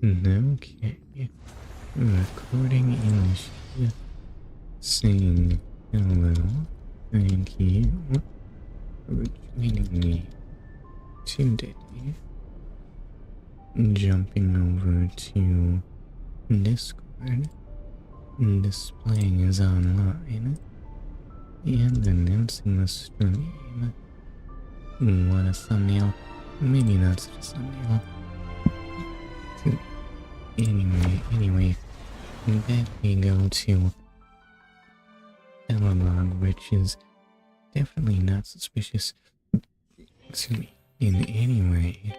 Okay. Recording in saying hello. Thank you for joining me today. Jumping over to Discord, displaying is online, and announcing the stream. What a thumbnail. Maybe not such a thumbnail. Anyway, back we go to Belobog, which is definitely not suspicious, excuse me, in any way.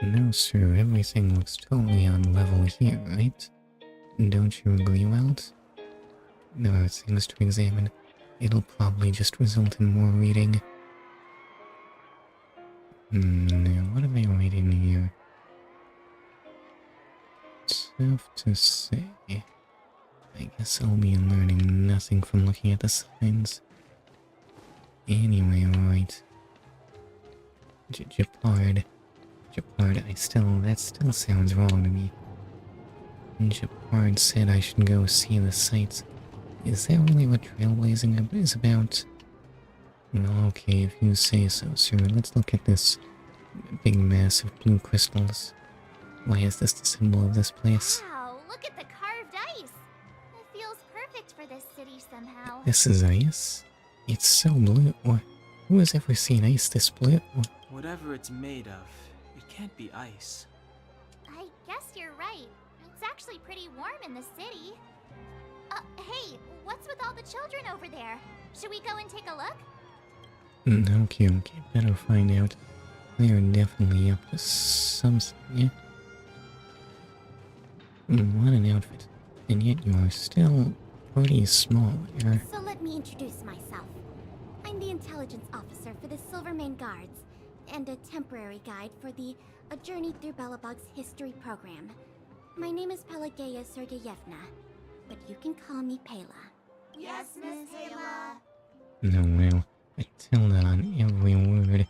No sir, everything looks totally on level here, right? Don't you agree, Welt? There are things to examine. It'll probably just result in more reading. Now what am I reading here? Tough to say. I guess I'll be learning nothing from looking at the signs. Anyway, right. Japard, that still sounds wrong to me. Japard said I should go see the sights. Is that really what trailblazing is about? Okay, if you say so, sir. Let's look at this big mass of blue crystals. Why is this the symbol of this place? Wow, look at the carved ice! It feels perfect for this city somehow. This is ice? It's so blue. Who has ever seen ice this blue? Whatever it's made of, it can't be ice. I guess you're right. It's actually pretty warm in the city. Hey, what's with all the children over there? Should we go and take a look? Okay, better find out. They are definitely up to something. What an outfit. And yet you are still pretty small here. So let me introduce myself. I'm the intelligence officer for the Silvermane Guards, and a temporary guide for the A Journey Through Belobog's History program. My name is Pelageya Sergeyevna, but you can call me Pela. Yes, Miss Pela. No, well, I tell that on every word.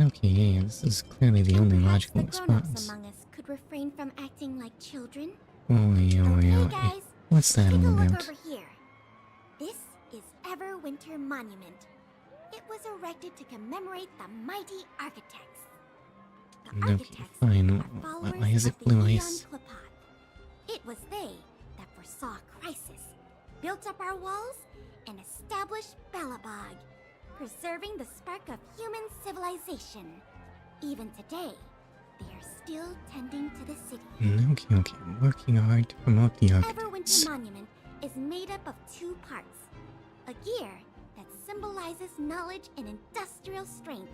Okay, yeah, this is clearly the only logical response. Among us could refrain from acting like children. Okay, Guys, what's that all take a look about? over here. This is Everwinter Monument. It was erected to commemorate the mighty architects. The architects fine. are followers Why is it of the blue Eon ice? Tlipoth. It was they that foresaw crisis, built up our walls, and established Belobog, preserving the spark of human civilization. Even today, they are still tending to the city. Okay, working hard to promote the architects. Everwinter Monument is made up of two parts. A gear that symbolizes knowledge and industrial strength,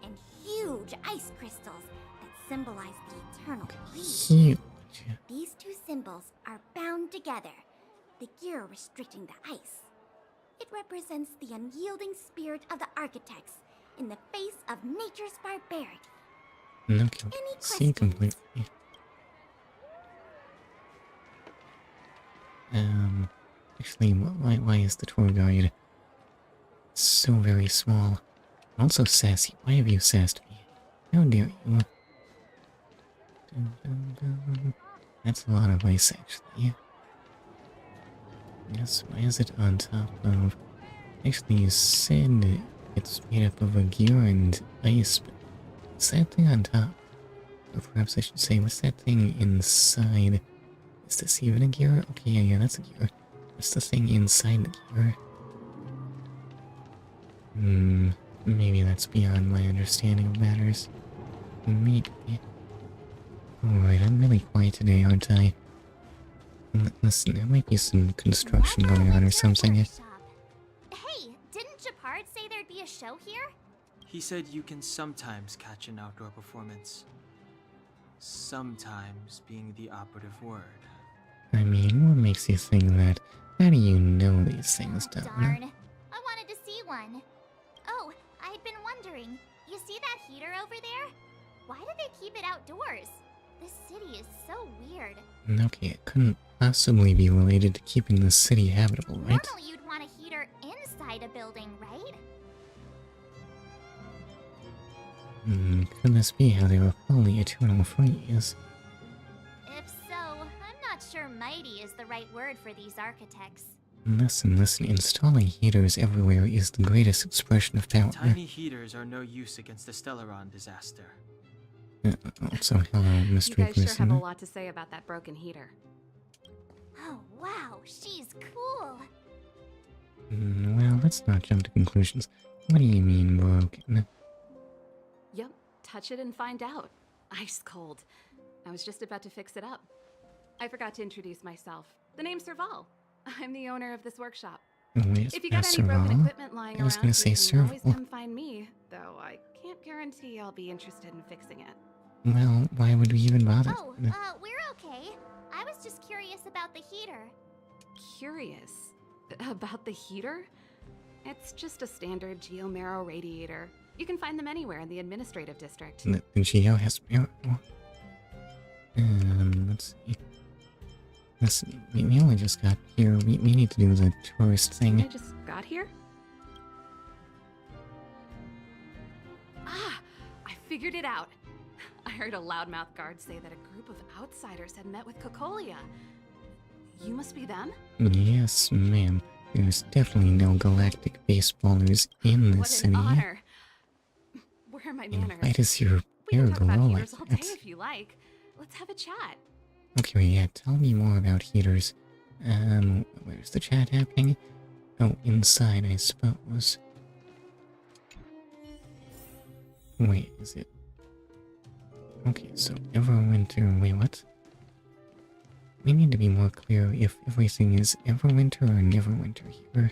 and huge ice crystals that symbolize the eternal breeze. Huge. These two symbols are bound together, the gear restricting the ice. It represents the unyielding spirit of the architects in the face of nature's barbarity. Okay, see completely. Actually, why is the tour guide so very small? Also sassy. Why have you sassed me? How dare you? That's a lot of ice, actually. Yes, why is it on top of... Actually, you said it's made up of a gear and ice, but what's that thing on top? Or perhaps I should say, what's that thing inside? Is this even a gear? Okay, yeah, that's a gear. What's the thing inside the gear? Maybe that's beyond my understanding of matters. Maybe. Alright, I'm really quiet today, aren't I? Listen, there might be some construction going on or something. Hey, didn't Japard say there'd be a show here? He said you can sometimes catch an outdoor performance. Sometimes being the operative word. I mean, what makes you think that? How do you know these things, don't you? Darn. I wanted to see one. Oh, I'd been wondering. You see that heater over there? Why do they keep it outdoors? This city is so weird. Okay, it couldn't possibly be related to keeping the city habitable, right? Normally you'd want a heater inside a building, right? Could this be how they were fully eternal freeze? If so, I'm not sure mighty is the right word for these architects. Listen, installing heaters everywhere is the greatest expression of power. Tiny heaters are no use against the Stellaron disaster. Also, hello, mystery You guys sure person. have a lot to say about that broken heater. Oh wow, she's cool. Well, let's not jump to conclusions. What do you mean, broken? Yep, touch it and find out. Ice cold. I was just about to fix it up. I forgot to introduce myself. The name's Serval. I'm the owner of this workshop. Wait, If you got any broken equipment lying I was around, gonna you say can always Serval. come find me. Though I can't guarantee I'll be interested in fixing it. Well, why would we even bother? Oh, we're okay. I was just curious about the heater. Curious about the heater? It's just a standard geomarrow radiator. You can find them anywhere in the administrative district. The Geo has... let's see. Listen, we only just got here. We need to do the tourist I thing. just got here? Ah! I figured it out! I heard a loudmouth guard say that a group of outsiders had met with Cocolia. You must be them? Yes, ma'am. There's definitely no galactic baseballers in this What city. an honor! Where are my manners? Invite us your We can talk about paraglow like heaters all day that. if you like. Let's have a chat. Okay, yeah, tell me more about heaters. Where's the chat happening? Oh, inside, I suppose. Wait, is it? Okay, so Everwinter, wait, what? We need to be more clear if everything is Everwinter or Neverwinter here.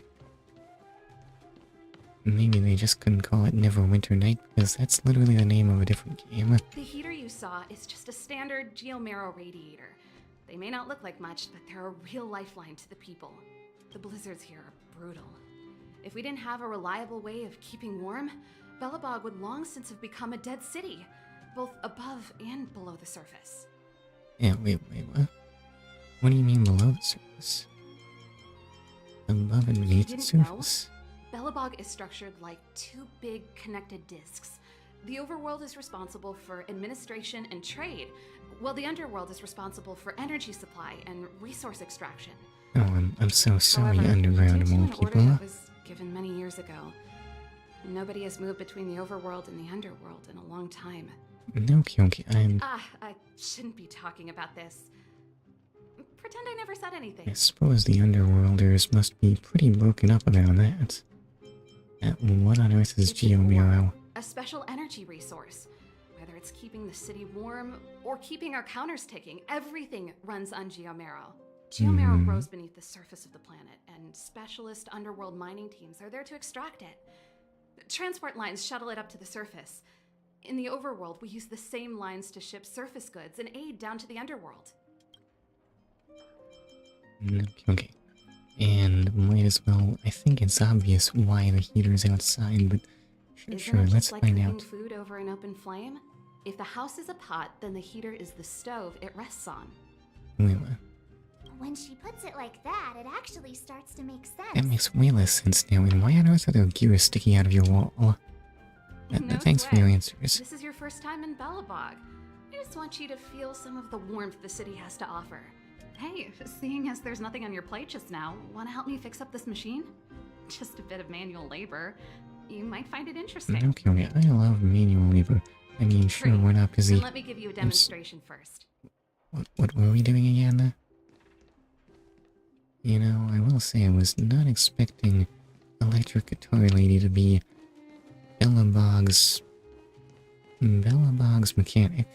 Maybe they just couldn't call it Neverwinter Night because that's literally the name of a different game. The heater you saw is just a standard geomarrow radiator. They may not look like much, but they're a real lifeline to the people. The blizzards here are brutal. If we didn't have a reliable way of keeping warm, Belobog would long since have become a dead city, both above and below the surface. Yeah, wait, what? What do you mean below the surface? Above and beneath the didn't know? surface? Belobog is structured like two big connected disks. The overworld is responsible for administration and trade, while the underworld is responsible for energy supply and resource extraction. Oh, I'm so sorry, However, underground due to mole an order people. that was given many years ago, nobody has moved between the overworld and the underworld in a long time. Okay, I shouldn't be talking about this. Pretend I never said anything. I suppose the underworlders must be pretty broken up about that. What on earth is It's a core, Geomarrow? a special energy resource. Whether it's keeping the city warm or keeping our counters ticking, everything runs on Geomarrow. Geomarrow grows beneath the surface of the planet, and specialist underworld mining teams are there to extract it. Transport lines shuttle it up to the surface. In the overworld, we use the same lines to ship surface goods and aid down to the underworld. Okay. And might as well, I think it's obvious why the heater's outside, but Isn't sure, it let's just like find cooking out. food over an open flame? If the house is a pot, then the heater is the stove it rests on. Wait, what? When she puts it like that, it actually starts to make sense. That makes way less sense now, and why on earth are there gears sticking out of your wall? No Thanks for sweat. your answers. This is your first time in Belobog. I just want you to feel some of the warmth the city has to offer. Hey, seeing as there's nothing on your plate just now, want to help me fix up this machine? Just a bit of manual labor. You might find it interesting. Okay, I love manual labor. I mean, sure, Great. we're not busy. Then let me give you a demonstration first. What were we doing again? You know, I will say I was not expecting Electric Guitar Lady to be Belobog's mechanic.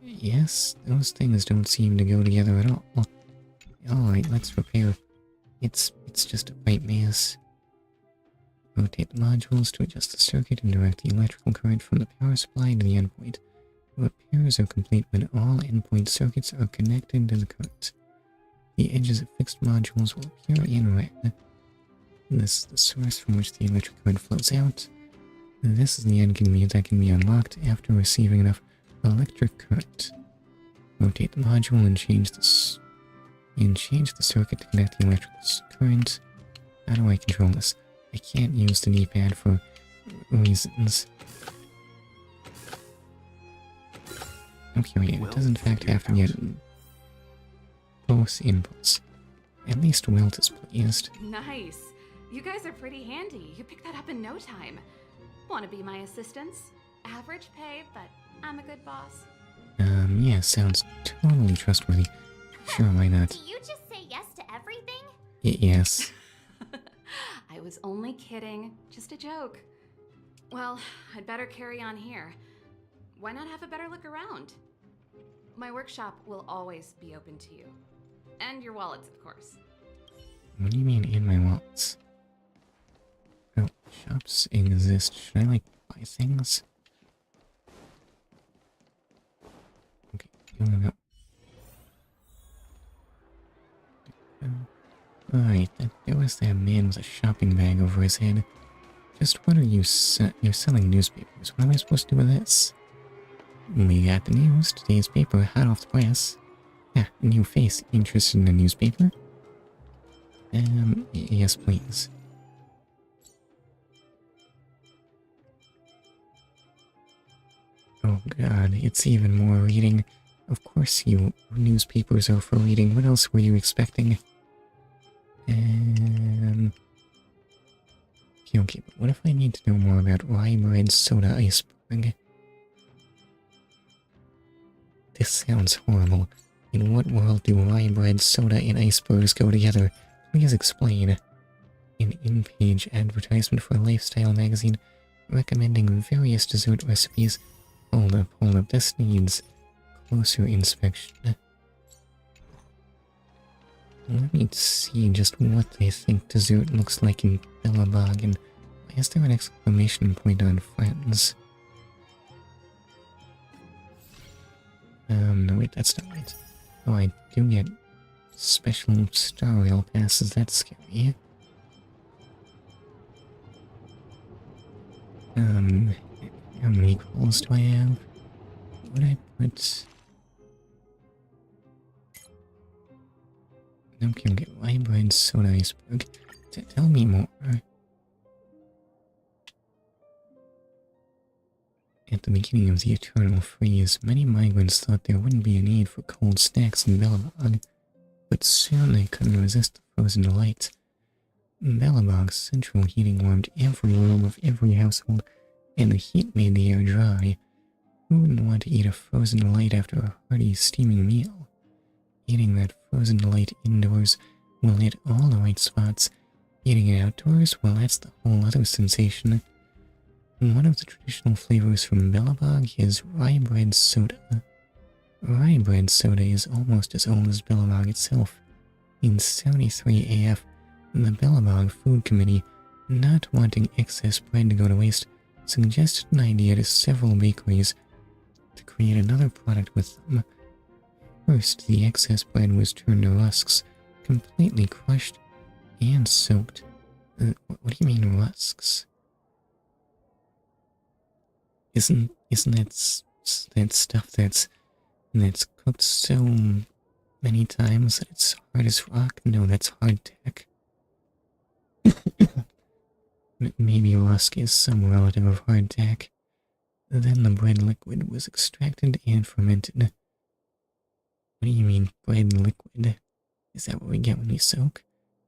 Yes, those things don't seem to go together at all. Alright, let's repair. It's just a white maze. Rotate the modules to adjust the circuit and direct the electrical current from the power supply to the endpoint. Repairs are complete when all endpoint circuits are connected to the current. The edges of fixed modules will appear in red. This is the source from which the electric current flows out. This is the end that can be unlocked after receiving enough electric current. Rotate the module and change the circuit to connect the electrical current. How do I control this? I can't use the D-pad for reasons. Okay, wait, it does in fact have to get both inputs. At least Wilt is pleased. Nice. You guys are pretty handy. You picked that up in no time. Want to be my assistants? Average pay, but I'm a good boss. Yeah, sounds totally trustworthy. Sure, why not? Do you just say yes to everything? Yes. I was only kidding. Just a joke. Well, I'd better carry on here. Why not have a better look around? My workshop will always be open to you. And your wallets, of course. What do you mean in my wallets? Oh, shops exist. Should I, like, buy things? Okay, go. Alright, there was that man with a shopping bag over his head. Just what are you you're selling newspapers. What am I supposed to do with this? We got the news. Today's paper hot off the press. Ah, new face. Interested in a newspaper? Yes, please. Oh god, it's even more reading. Of course you newspapers are for reading. What else were you expecting? Okay, but what if I need to know more about rye bread soda iceberg? This sounds horrible. In what world do rye bread soda and icebergs go together? Please explain. An in-page advertisement for a lifestyle magazine recommending various dessert recipes. Hold up, this needs closer inspection. Let me see just what they think dessert looks like in Belobog, and why is there an exclamation point on friends? No wait, that's not right. Oh, I do get special Star Rail passes, that's scary. How many calls do I have? Would I put... Okay, rye bread soda iceberg. Tell me more. At the beginning of the eternal freeze, many migrants thought there wouldn't be a need for cold snacks in Belobog, but soon they couldn't resist the frozen delight. Belobog's central heating warmed every room of every household, and the heat made the air dry. Who wouldn't want to eat a frozen delight after a hearty, steaming meal? Eating that frozen delight indoors will hit all the right spots. Eating it outdoors, well, that's the whole other sensation. One of the traditional flavors from Belobog is rye bread soda. Rye bread soda is almost as old as Belobog itself. In 73 AF, the Belobog Food Committee, not wanting excess bread to go to waste, suggested an idea to several bakeries to create another product with them. First, the excess bread was turned to rusks, completely crushed and soaked. What do you mean rusks? Isn't that stuff that's cooked so many times that it's hard as rock? No, that's hardtack. Maybe rusk is some relative of hardtack. Then the bread liquid was extracted and fermented. What do you mean, bread liquid? Is that what we get when we soak?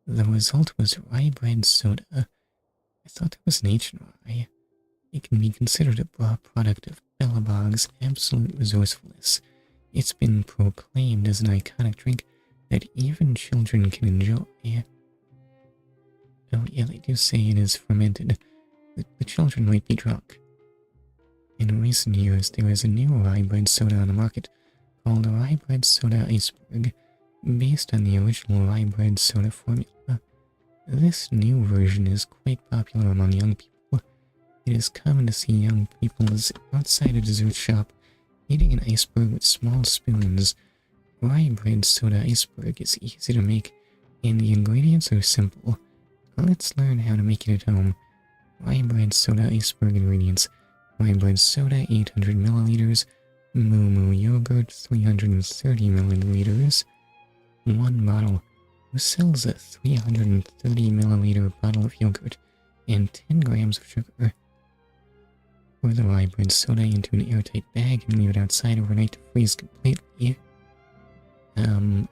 The result was rye bread soda. I thought there was an H in rye. It can be considered a product of Belobog's absolute resourcefulness. It's been proclaimed as an iconic drink that even children can enjoy. Oh yeah, they do say it is fermented. The children might be drunk. In recent years, there is a new rye bread soda on the market called Rye Bread Soda Iceberg, based on the original rye bread soda formula. This new version is quite popular among young people. It is common to see young people outside a dessert shop eating an iceberg with small spoons. Rye bread soda iceberg is easy to make, and the ingredients are simple. Let's learn how to make it at home. Rye bread soda iceberg ingredients: rye bread soda 800 milliliters, Moo Moo yogurt 330 milliliters, 1 bottle. Who sells a 330 milliliter bottle of yogurt and 10 grams of sugar? Pour the vibrant soda into an airtight bag and leave it outside overnight to freeze completely.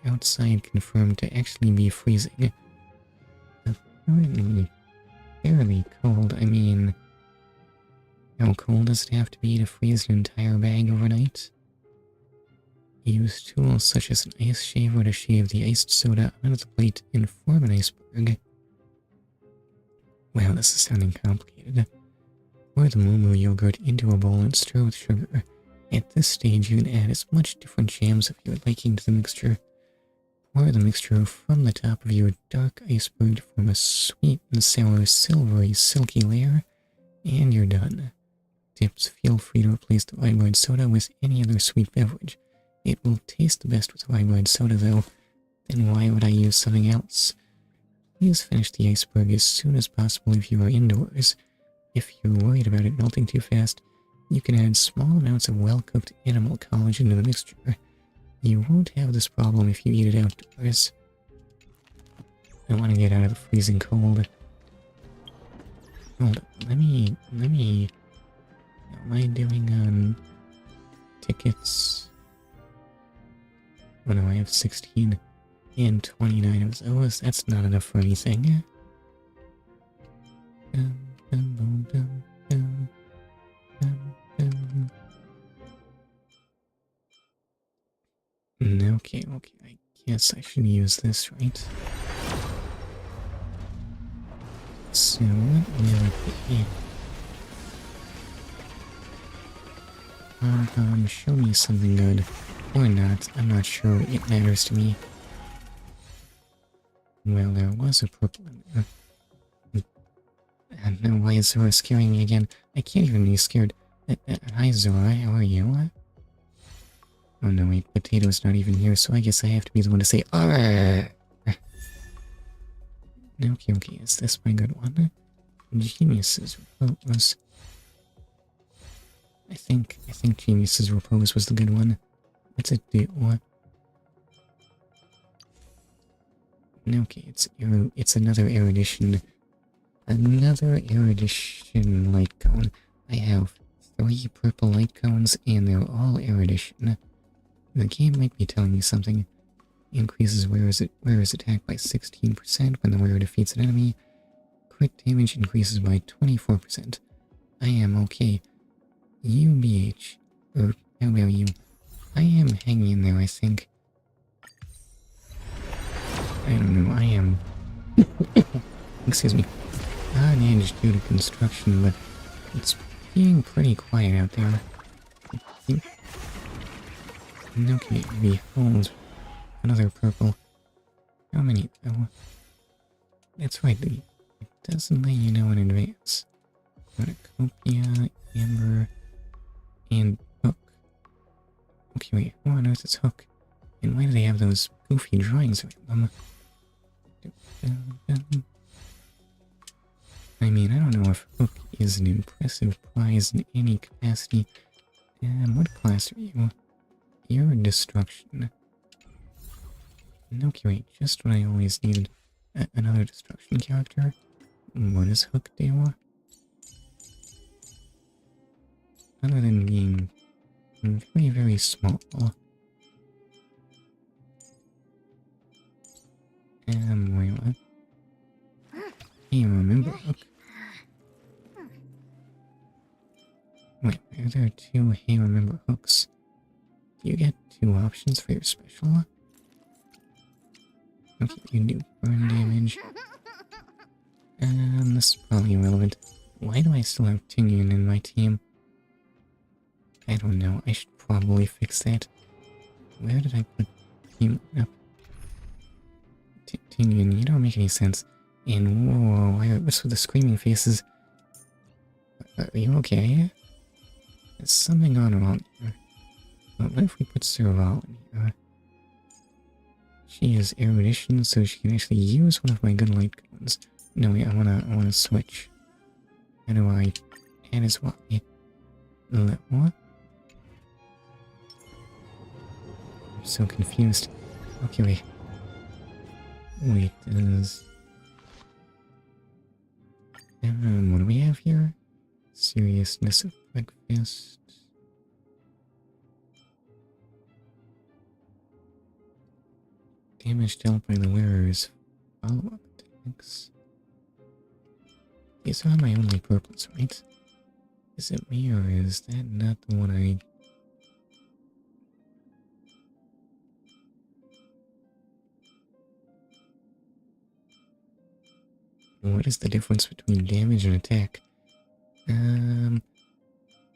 Outside confirmed to actually be freezing. Apparently fairly cold. I mean, how cold does it have to be to freeze an entire bag overnight? Use tools such as an ice shaver to shave the iced soda out of the plate and form an iceberg. Wow, this is sounding complicated. Pour the moo yogurt into a bowl and stir with sugar. At this stage, you can add as much different jams of your liking to the mixture. Pour the mixture from the top of your dark iceberg to form a sweet and sour, silvery, silky layer, and you're done. Dips, feel free to replace the vibrant soda with any other sweet beverage. It will taste the best with vibrant soda though, then why would I use something else? Please finish the iceberg as soon as possible if you are indoors. If you're worried about it melting too fast, you can add small amounts of well-cooked animal collagen to the mixture. You won't have this problem if you eat it outdoors. I want to get out of the freezing cold. Hold up, let me... How am I doing, tickets? Oh no, I have 16 and 29 of those. That's not enough for anything. Okay, I guess I should use this, right? So, what will it be? Show me something good. Or not, I'm not sure, it matters to me. Well, there was a purple in there. And now why is Zora scaring me again? I can't even be scared. Hi Zora, how are you? Oh no, wait, Potato's not even here, so I guess I have to be the one to say, "Arrgh!" Okay, is this my good one? Genius's Repose. I think Genius's Repose was the good one. What's it do? Okay, it's another erudition. Another erudition light cone. I have 3 purple light cones, and they're all erudition. The game might be telling me something. Increases wearer's attack by 16% when the wearer defeats an enemy. Crit damage increases by 24%. I am okay. UBH. Or how about you? I am hanging in there, I think. I don't know, I am... Excuse me. On edge due to construction, but it's being pretty quiet out there. Okay, behold. Another purple. How many, though? That's right, it doesn't let you know in advance. Cornucopia, Amber, and Hook. Okay, wait, who on earth is Hook? And why do they have those goofy drawings around them? I mean, I don't know if Hook is an impressive prize in any capacity. What class are you? You're Destruction. Okay, wait, just what I always needed. Another Destruction character? What does Hook do? Other than being very, very small. Wait, what? Hey, remember Hook? Wait, are there 2 Hey Remember Hooks? Do you get 2 options for your special? Okay, you do burn damage. This is probably irrelevant. Why do I still have Tingyun in my team? I don't know, I should probably fix that. Where did I put team up? Tingyun, you don't make any sense. And whoa, what's with the screaming faces? Are you okay? There's something going wrong here. Well, what if we put Serval in here? She is erudition, so she can actually use one of my good light guns. No, wait, I wanna switch. How do I add as well? What? I'm so confused. Okay, wait. Wait, does... what do we have here? Seriousness of breakfast. Damage dealt by the wearer's follow-up attacks. These are my only purples, right? Is it me or is that not the one I... What is the difference between damage and attack?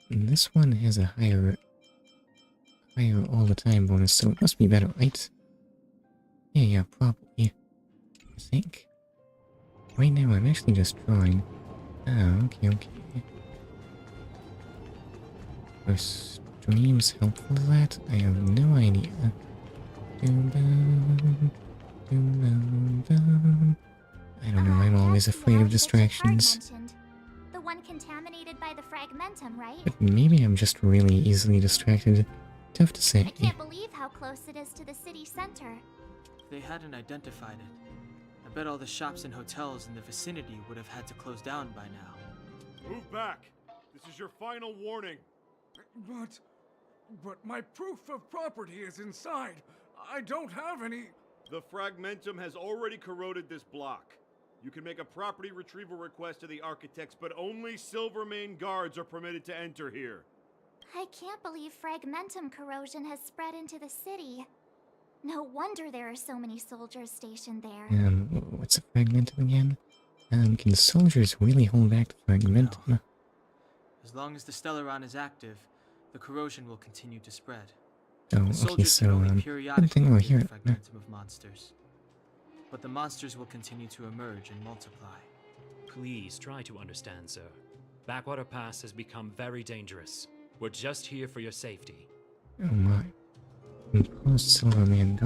This one has a higher all the time bonus, so it must be better, right? Yeah, probably. I think. Right now I'm actually just drawing. Ah, okay. Are streams helpful to that? I have no idea. I don't know, I'm always That's the afraid of outfit distractions. Shepard mentioned. The one contaminated by the fragmentum, right? But maybe I'm just really easily distracted. Tough to say. I can't believe how close it is to the city center. If they hadn't identified it, I bet all the shops and hotels in the vicinity would have had to close down by now. Move back! This is your final warning. But my proof of property is inside. I don't have any... The fragmentum has already corroded this block. You can make a property retrieval request to the architects, but only Silvermane guards are permitted to enter here. I can't believe fragmentum corrosion has spread into the city. No wonder there are so many soldiers stationed there. What's a fragmentum again? Can soldiers really hold back the fragmentum? No. As long as the Stellaron is active, the corrosion will continue to spread. Oh, The okay, soldiers can so, only good periodically thing we're remove here. the fragmentum of monsters. But the monsters will continue to emerge and multiply. Please try to understand, sir. Backwater Pass has become very dangerous. We're just here for your safety. Oh my. Silvermane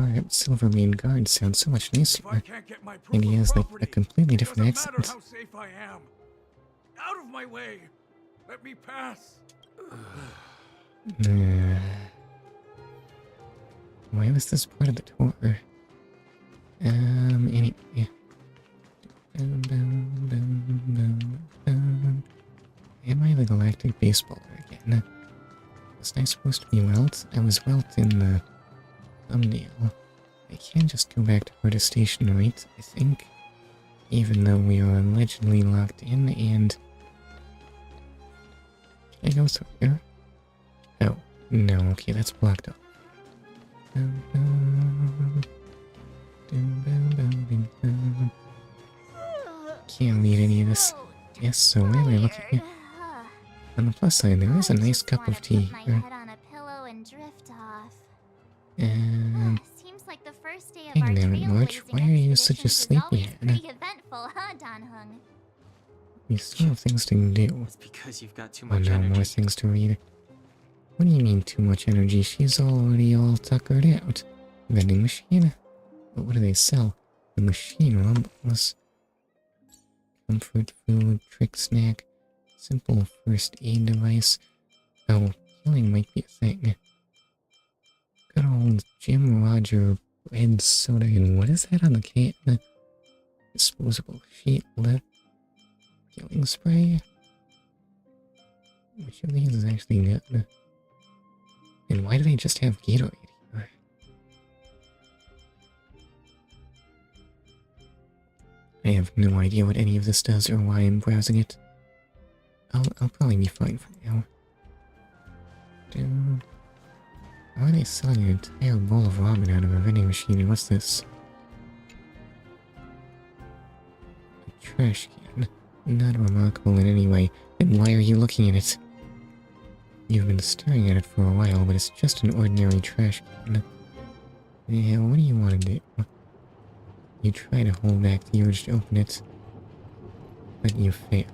Guard sounds so much nicer. If I can't get my proof And he of has like property, a completely it different doesn't accent. matter how safe I am. Out of my way. Let me pass. Why was this part of the tour? Anyway. Am I the galactic baseballer again? Was I supposed to be Welt? I was Welt in the thumbnail. I can't just go back to Artist Station, right? I think. Even though we are allegedly locked in and... Can I go through here? Oh, no, okay, that's blocked off. Can't read any of this. Yes, so where am I looking? On the plus side, there is a nice cup of tea My here. head on a pillow and drift off. Seems like the first day of Hang our on a minute, March. trailblazing Why are you such a expeditions is always sleepyhead? pretty eventful, huh, Danhung? We still have things to do. It's because you've got too Oh much no, energy. more things to read. What do you mean too much energy? She's already all tuckered out. Vending machine? But what do they sell? The machine rumbles. Comfort food, trick snack, simple first aid device. Oh, healing might be a thing. Good old Jim Roger bread soda, and what is that on the can? Disposable sheet lip. Healing spray. Which of these is actually good? And why do they just have Gatorade here? I have no idea what any of this does or why I'm browsing it. I'll probably be fine for now. Why are they selling an entire bowl of ramen out of a vending machine? And what's this? A trash can. Not remarkable in any way. Then why are you looking at it? You've been staring at it for a while, but it's just an ordinary trash can. Yeah, what do you want to do? You try to hold back the urge to open it, but you fail.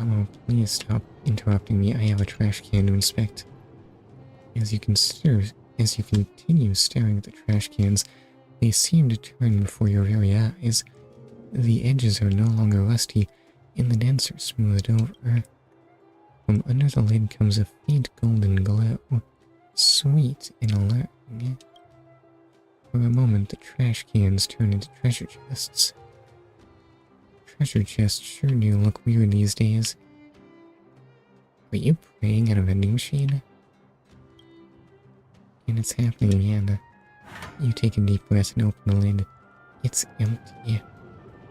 Oh, please stop interrupting me. I have a trash can to inspect. As you continue staring at the trash cans, they seem to turn before your very eyes. The edges are no longer rusty, and the dents are smoothed over. From under the lid comes a faint golden glow, sweet and alluring. For a moment, the trash cans turn into treasure chests. treasure chests sure do look weird these days. Are you praying at a vending machine? And it's happening again. You take a deep breath and open the lid. It's empty.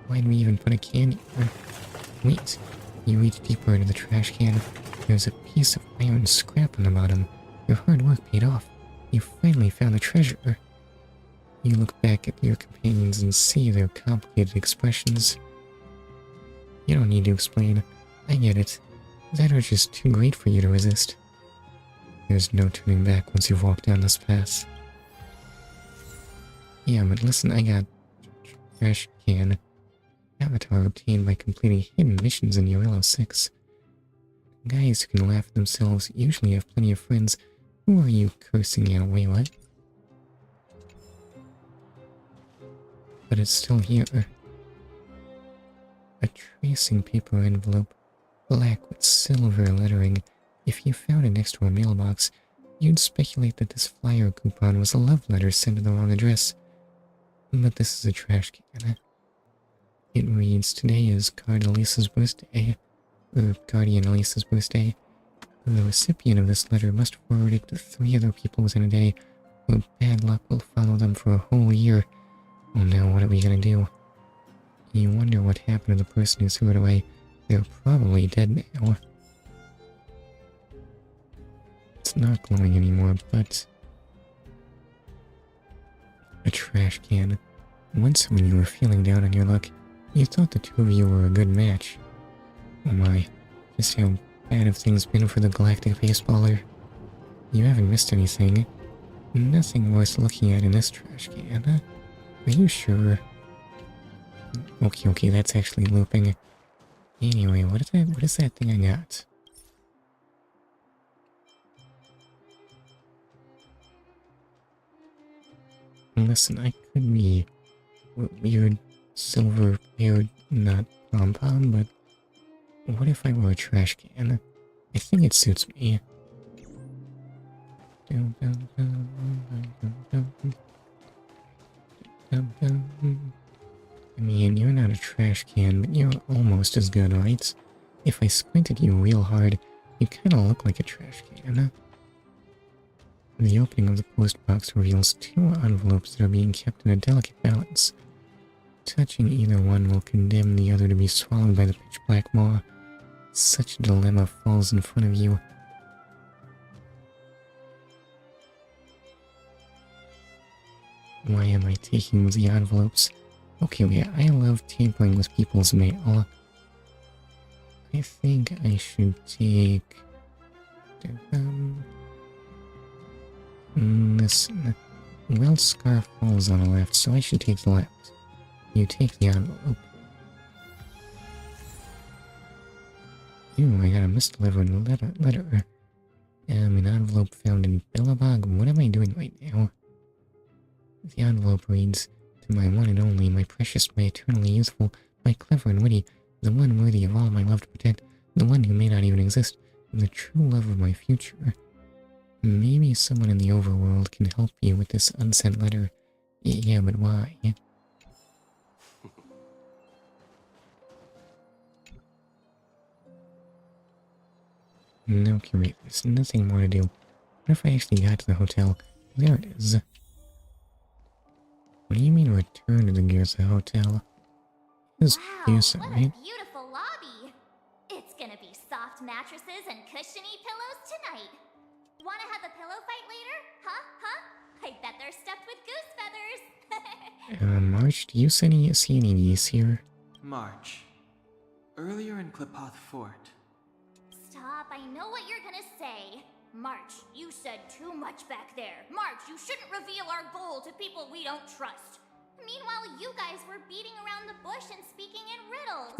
Why'd we even put a can here? Wait. You reach deeper into the trash can. There's a piece of iron scrap on the bottom. Your hard work paid off. You finally found the treasure. You look back at your companions and see their complicated expressions. You don't need to explain. I get it. That urge is too great for you to resist. There's no turning back once you've walked down this path. Yeah, but listen, I got trash can. Avatar obtained by completing hidden missions in Rail 6. Guys who can laugh at themselves usually have plenty of friends. Who are you cursing at? Wait, what? But it's still here. A tracing paper envelope, black with silver lettering. If you found it next to a mailbox, you'd speculate that this flyer coupon was a love letter sent to the wrong address. But this is a trash can. It reads, today is Guardian Elisa's birthday. The recipient of this letter must forward it to 3 other people within a day, or bad luck will follow them for a whole year. Oh no, what are we gonna do? You wonder what happened to the person who threw it away. They're probably dead now. It's not glowing anymore, but... a trash can. Once when you were feeling down on your luck, you thought the two of you were a good match. Oh my, just how bad have things been for the galactic baseballer? You haven't missed anything. Nothing worth looking at in this trash can. Are you sure? Okay, that's actually looping. Anyway, what is that thing I got? Listen, I could be weird, silver-haired, not pom-pom, but what if I were a trash can? I think it suits me. I mean, you're not a trash can, but you're almost as good, right? If I squinted you real hard, you kinda look like a trash can. The opening of the post box reveals 2 envelopes that are being kept in a delicate balance. Touching either one will condemn the other to be swallowed by the pitch-black maw. Such a dilemma falls in front of you. Why am I taking the envelopes? Okay, I love tampering with people's mail. I think I should take... listen. Weld scarf falls on the left, so I should take the left. You take the envelope. Ew, I got a misdelivered letter. An envelope found in Belobog. What am I doing right now? The envelope reads, to my one and only, my precious, my eternally youthful, my clever and witty, the one worthy of all my love to protect, the one who may not even exist, the true love of my future. Maybe someone in the overworld can help you with this unsent letter. Yeah, but why? Okay, wait, there's nothing more to do. What if I actually got to the hotel? There it is. What do you mean return to the Gears Hotel? This is Wow, Gears, what right? a beautiful lobby! It's gonna be soft mattresses and cushiony pillows tonight. Wanna have a pillow fight later? Huh? I bet they're stuffed with goose feathers! March, do you see any geese here? March. Earlier in Klipoth Fort. Stop, I know what you're gonna say. March, you said too much back there. March, you shouldn't reveal our goal to people we don't trust. Meanwhile, you guys were beating around the bush and speaking in riddles.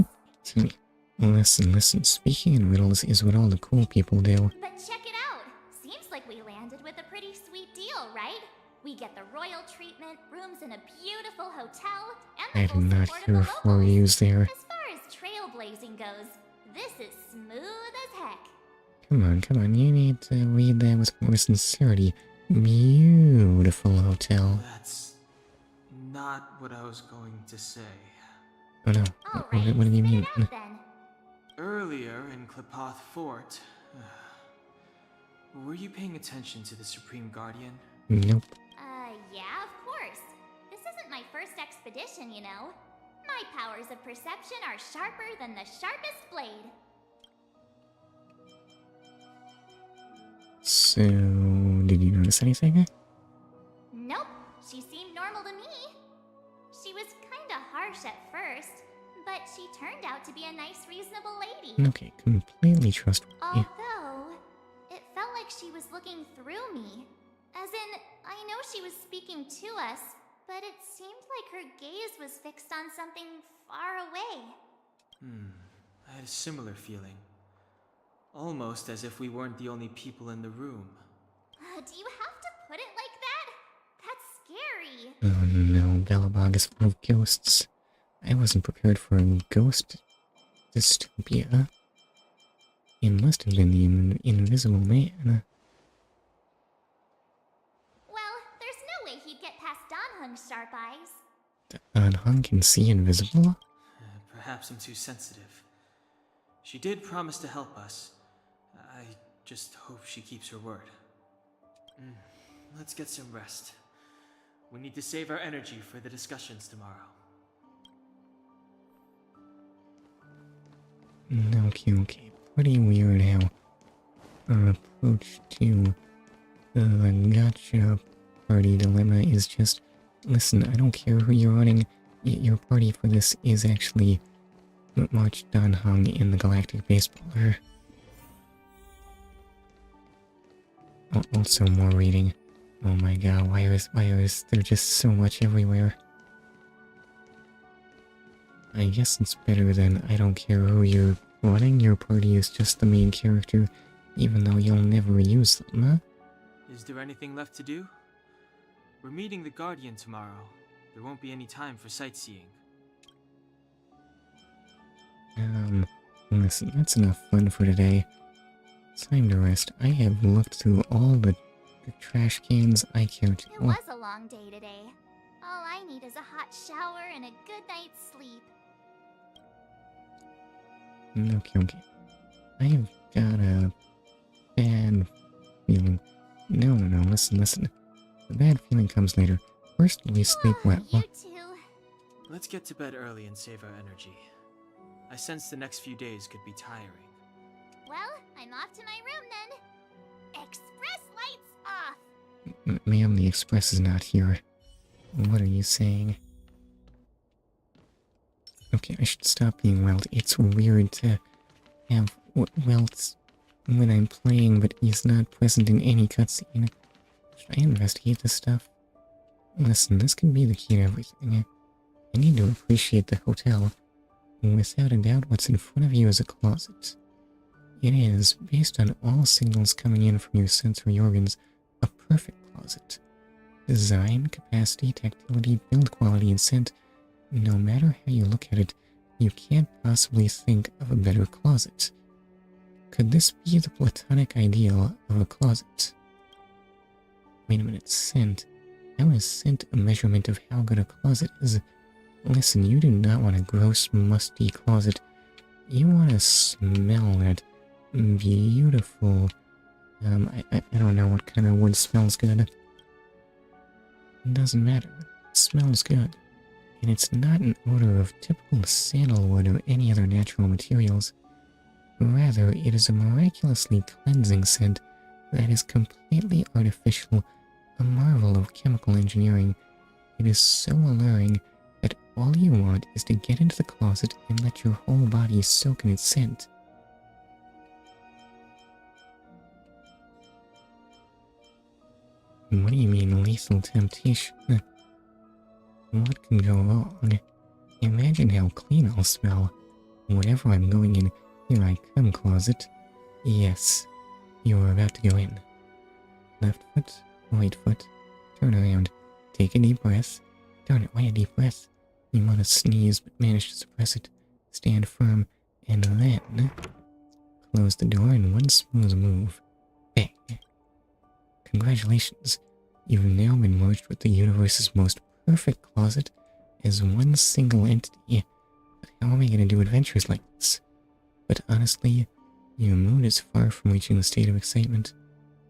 Listen, speaking in riddles is what all the cool people do. But check it out. Seems like we landed with a pretty sweet deal, right? We get the royal treatment, rooms in a beautiful hotel, and the I full did not support of hear the 4 locals. U's there. As far as trailblazing goes, this is smooth as heck. Come on, you need to read that with more sincerity. Beautiful hotel. That's not what I was going to say. Oh no. Alright, What do you mean? spit it out then. Earlier in Klipoth Fort, were you paying attention to the Supreme Guardian? Nope. Yeah, of course. This isn't my first expedition, you know. My powers of perception are sharper than the sharpest blade. So, did you notice anything? Nope, she seemed normal to me. She was kinda harsh at first, but she turned out to be a nice, reasonable lady. Okay, completely trustworthy. Although, it felt like she was looking through me. As in, I know she was speaking to us, but it seemed like her gaze was fixed on something far away. I had a similar feeling. Almost as if we weren't the only people in the room. Do you have to put it like that? That's scary. Oh no, Belobog is full of ghosts. I wasn't prepared for a ghost dystopia. It must have been the invisible man. Well, there's no way he'd get past Donhung's sharp eyes. Hung can see invisible? Perhaps I'm too sensitive. She did promise to help us. I just hope she keeps her word. Let's get some rest. We need to save our energy for the discussions tomorrow. Okay. Pretty weird how our approach to the gacha party dilemma is just, listen, I don't care who you're running, your party for this is actually March Donhung in the Galactic Baseballer. Also more reading. Oh my god, why is there just so much everywhere? I guess it's better than I don't care who you're running, your party is just the main character, even though you'll never use them, huh? Is there anything left to do? We're meeting the Guardian tomorrow. There won't be any time for sightseeing. Listen, that's enough fun for today. Time to rest. I have looked through all the trash cans I care to. It was a long day today. All I need is a hot shower and a good night's sleep. Okay. I have got a bad feeling. No, listen. The bad feeling comes later. First, we sleep well. You too. Let's get to bed early and save our energy. I sense the next few days could be tiring. Well, I'm off to my room then. Express lights off. Ma'am, the express is not here. What are you saying? Okay, I should stop being Welt. It's weird to have Welt when I'm playing, but he's not present in any cutscene. Should I investigate this stuff? Listen, this could be the key to everything. I need to appreciate the hotel. Without a doubt, what's in front of you is a closet. It is, based on all signals coming in from your sensory organs, a perfect closet. Design, capacity, tactility, build quality, and scent. No matter how you look at it, you can't possibly think of a better closet. Could this be the platonic ideal of a closet? Wait a minute, scent? How is scent a measurement of how good a closet is? Listen, you do not want a gross, musty closet. You want to smell that beautiful... I don't know what kind of wood smells good. It doesn't matter. It smells good. And it's not an odor of typical sandalwood or any other natural materials. Rather, it is a miraculously cleansing scent that is completely artificial, a marvel of chemical engineering. It is so alluring that all you want is to get into the closet and let your whole body soak in its scent. What do you mean, lethal temptation? What can go wrong? Imagine how clean I'll smell. Whenever I'm going in, here I come, closet. Yes, you are about to go in. Left foot, right foot, turn around, take a deep breath. Darn it, why a deep breath? You want to sneeze but manage to suppress it. Stand firm, and then... close the door in one smooth move. Bang. Congratulations, you've now been merged with the universe's most perfect closet as one single entity. how am I going to do adventures like this? But honestly, your mood is far from reaching the state of excitement.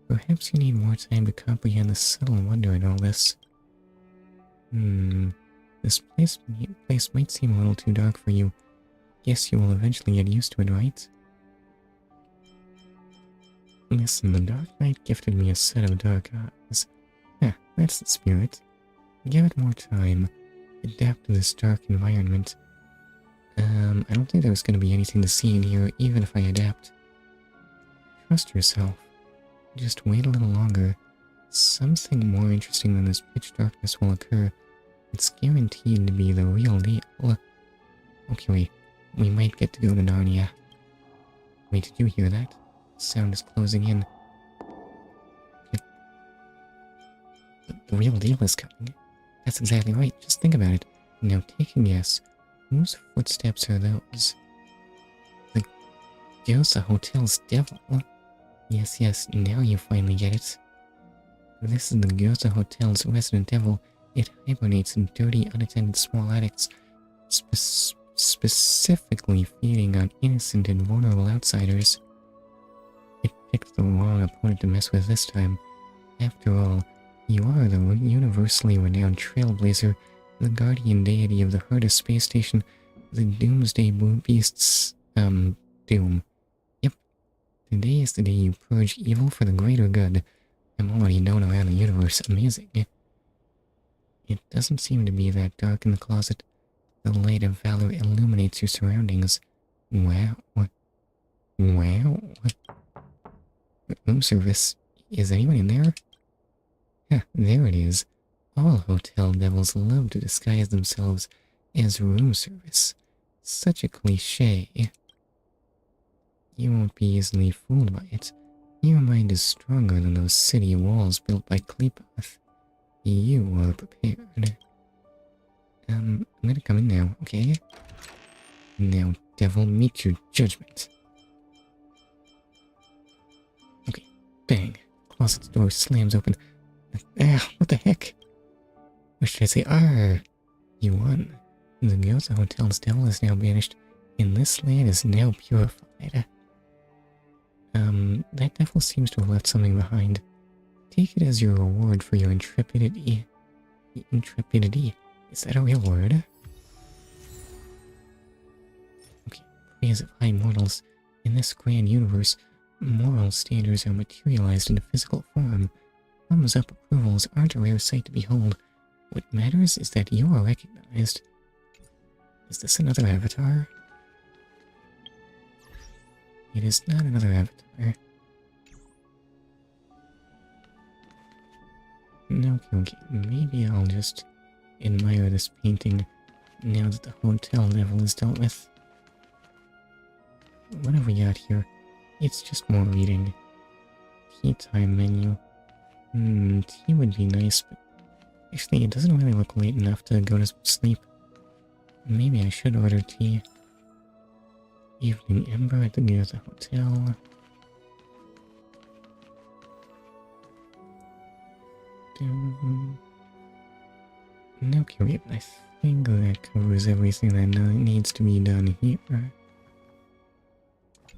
Perhaps you need more time to comprehend the subtle wonder in all this. This place might seem a little too dark for you. Guess you will eventually get used to it, right? Listen, the Dark Knight gifted me a set of dark eyes. Yeah, that's the spirit. Give it more time. Adapt to this dark environment. I don't think there's gonna be anything to see in here, even if I adapt. Trust yourself. Just wait a little longer. Something more interesting than this pitch darkness will occur. It's guaranteed to be the real deal. Okay, wait. We might get to go to Narnia. Wait, did you hear that? Sound is closing in. The real deal is coming. That's exactly right. Just think about it. Now take a guess. Whose footsteps are those? The Gyoza Hotel's devil. Yes, now you finally get it. This is the Gyoza Hotel's resident devil. It hibernates in dirty, unattended small attics, specifically feeding on innocent and vulnerable outsiders. It picked the wrong opponent to mess with this time. After all, you are the universally renowned trailblazer, the guardian deity of the hardest space station, the doomsday beast's, doom. Yep. Today is the day you purge evil for the greater good. I'm already known around the universe. Amazing. It doesn't seem to be that dark in the closet. The light of valor illuminates your surroundings. Wow. Room service. Is anyone in there? Yeah, there it is. All hotel devils love to disguise themselves as room service. Such a cliché. You won't be easily fooled by it. Your mind is stronger than those city walls built by Kleepoth. You are prepared. I'm gonna come in now, okay? Now, devil, meet your judgment. Okay, bang. Closet's door slams open. What the heck? Or should I say, arr? You won. The Gyoza Hotel's devil is now banished, and this land is now purified. That devil seems to have left something behind. Take it as your reward for your intrepidity. Intrepidity? Is that a real word? Okay, praise of high mortals. In this grand universe, moral standards are materialized into physical form. Thumbs up approvals aren't a rare sight to behold. What matters is that you are recognized. Is this another avatar? It is not another avatar. Okay, maybe I'll just admire this painting now that the hotel devil is dealt with. What have we got here? It's just more reading. Tea time menu. Tea would be nice, but actually it doesn't really look late enough to go to sleep. Maybe I should order tea. Evening Ember at the Gyoza Hotel. Okay, I think that covers everything that needs to be done here.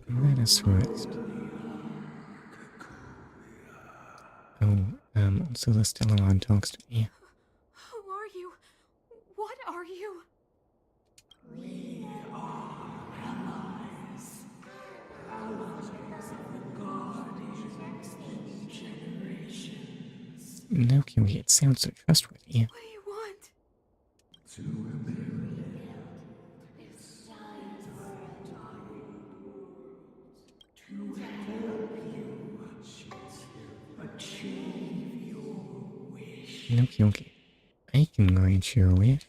Let us rest. Also the Stellaron talks to me. Who are you? What are you? We are allies. Allies of the guardians in generations. Okay, it sounds so trustworthy. What do you want? To build its science to help you achieve your wish. Okay. I can grant your wish.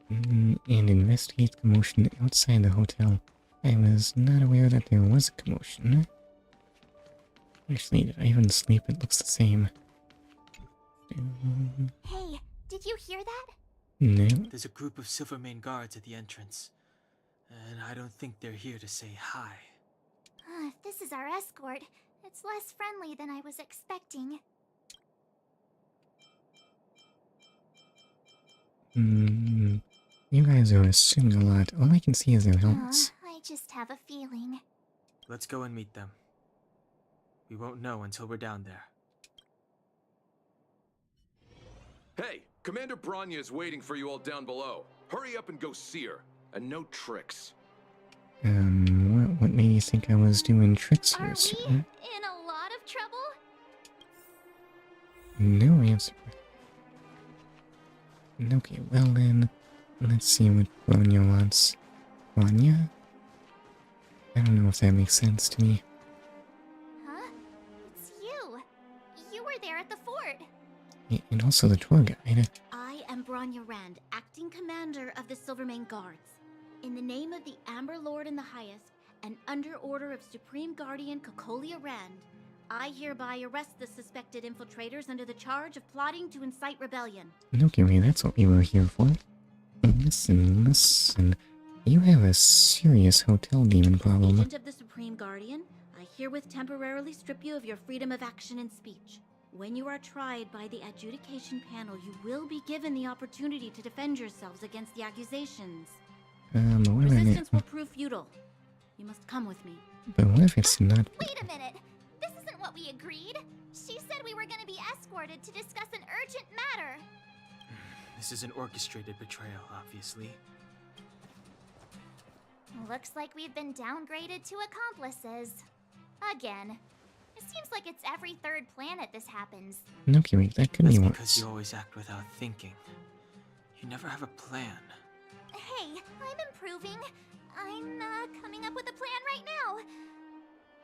And investigate commotion outside the hotel. I was not aware that there was a commotion. Actually, did I even sleep? It looks the same. Hey, did you hear that? No. There's a group of Silvermane guards at the entrance. And I don't think they're here to say hi. If this is our escort, it's less friendly than I was expecting. You guys are assuming a lot. All I can see is their helmets. I just have a feeling. Let's go and meet them. We won't know until we're down there. Hey, Commander Bronya is waiting for you all down below. Hurry up and go see her. And no tricks. What made you think I was doing tricks here, Are sir? we in a lot of trouble? No answer. Okay, well then, let's see what Bronya wants. Bronya? I don't know if that makes sense to me. Huh? It's you. You were there at the fort. And also the tour guide. I am Bronya Rand, acting commander of the Silvermane Guards. In the name of the Amber Lord in the Highest, and under order of Supreme Guardian Cocolia Rand, I hereby arrest the suspected infiltrators under the charge of plotting to incite rebellion. Okay, wait, that's what we were here for. Listen. You have a serious hotel demon problem. Agent of the Supreme Guardian, I herewith temporarily strip you of your freedom of action and speech. When you are tried by the adjudication panel, you will be given the opportunity to defend yourselves against the accusations. But what Resistance will prove futile. You must come with me. But what if it's not? Wait a minute. This isn't what we agreed. She said we were going to be escorted to discuss an urgent matter. This is an orchestrated betrayal, obviously. Looks like we've been downgraded to accomplices. Again. It seems like it's every third planet this happens. Okay, wait, that could be That's because worse. you always act without thinking. You never have a plan. Hey, I'm improving. I'm coming up with a plan right now.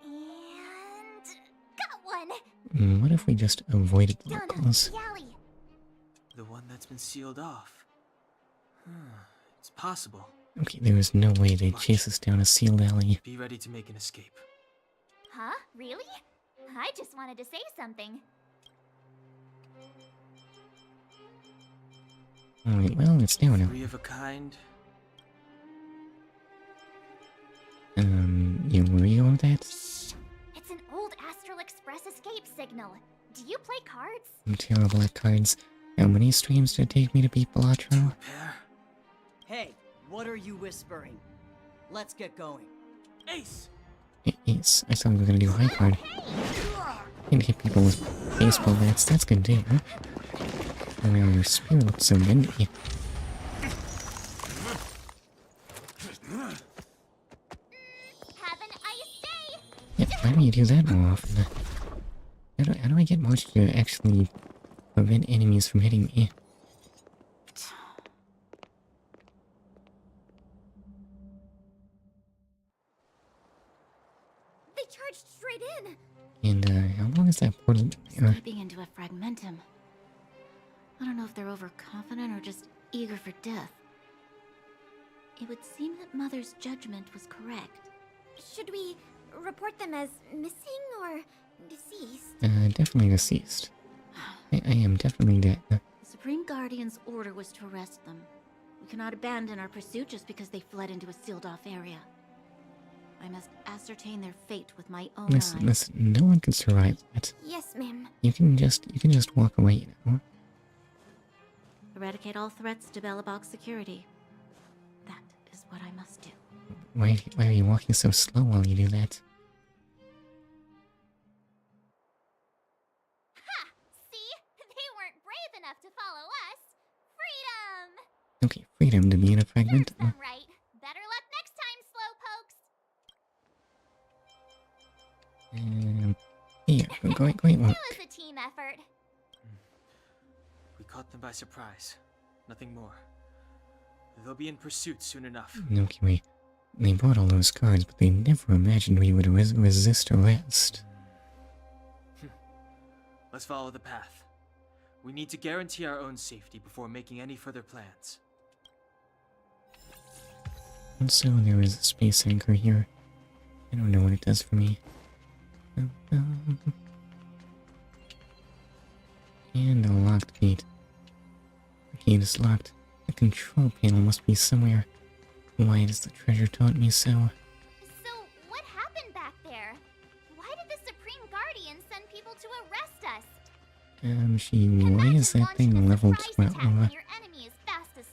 And got one. What if we just avoided the Done. locals? Yali. The one that's been sealed off. It's possible. Okay, there is no way they'd chase us down a sealed alley. Be ready to make an escape. Huh? Really? I just wanted to say something. Alright, well, it's down now. Three of a kind. You were you on that? It's an old Astral Express escape signal. Do you play cards? I'm terrible at cards. How many streams did it take me to beat Belatro? Pair. Hey, what are you whispering? Let's get going. Ace! Yes, I thought we were gonna do high card. And hit people with baseball bats, that's good too, huh? Oh, well, your spirit looks so windy. Have an ice day! Yeah, why don't you do that more often? How do I get March to actually prevent enemies from hitting me? They charged straight in! And, how long is that portal? Stepping into a fragmentum. I don't know if they're overconfident or just eager for death. It would seem that Mother's judgment was correct. Should we report them as missing or deceased? Definitely deceased. I am definitely dead. The Supreme Guardian's order was to arrest them. We cannot abandon our pursuit just because they fled into a sealed-off area. I must ascertain their fate with my own eyes. Listen, no one can survive that. Yes, ma'am. You can just walk away, you know? Eradicate all threats to Belobog security. That is what I must do. Why are you walking so slow while you do that? Ha! See? They weren't brave enough to follow us. Freedom! Okay, freedom to be in a fragment. Serves them right. Better luck next time, slowpokes. Yeah, great It work. was a team effort. We caught them by surprise. Nothing more. They'll be in pursuit soon enough. Okay, wait. They brought all those cards, but they never imagined we would resist arrest. Let's follow the path. We need to guarantee our own safety before making any further plans. Also, there is a space anchor here. I don't know what it does for me. And a locked gate. The gate is locked. The control panel must be somewhere. Why does the treasure taunt me so? So, what happened back there? Why did the Supreme Guardian send people to arrest us? Why is that Imagine thing launching a level surprise 12? attack when your enemy is fast asleep.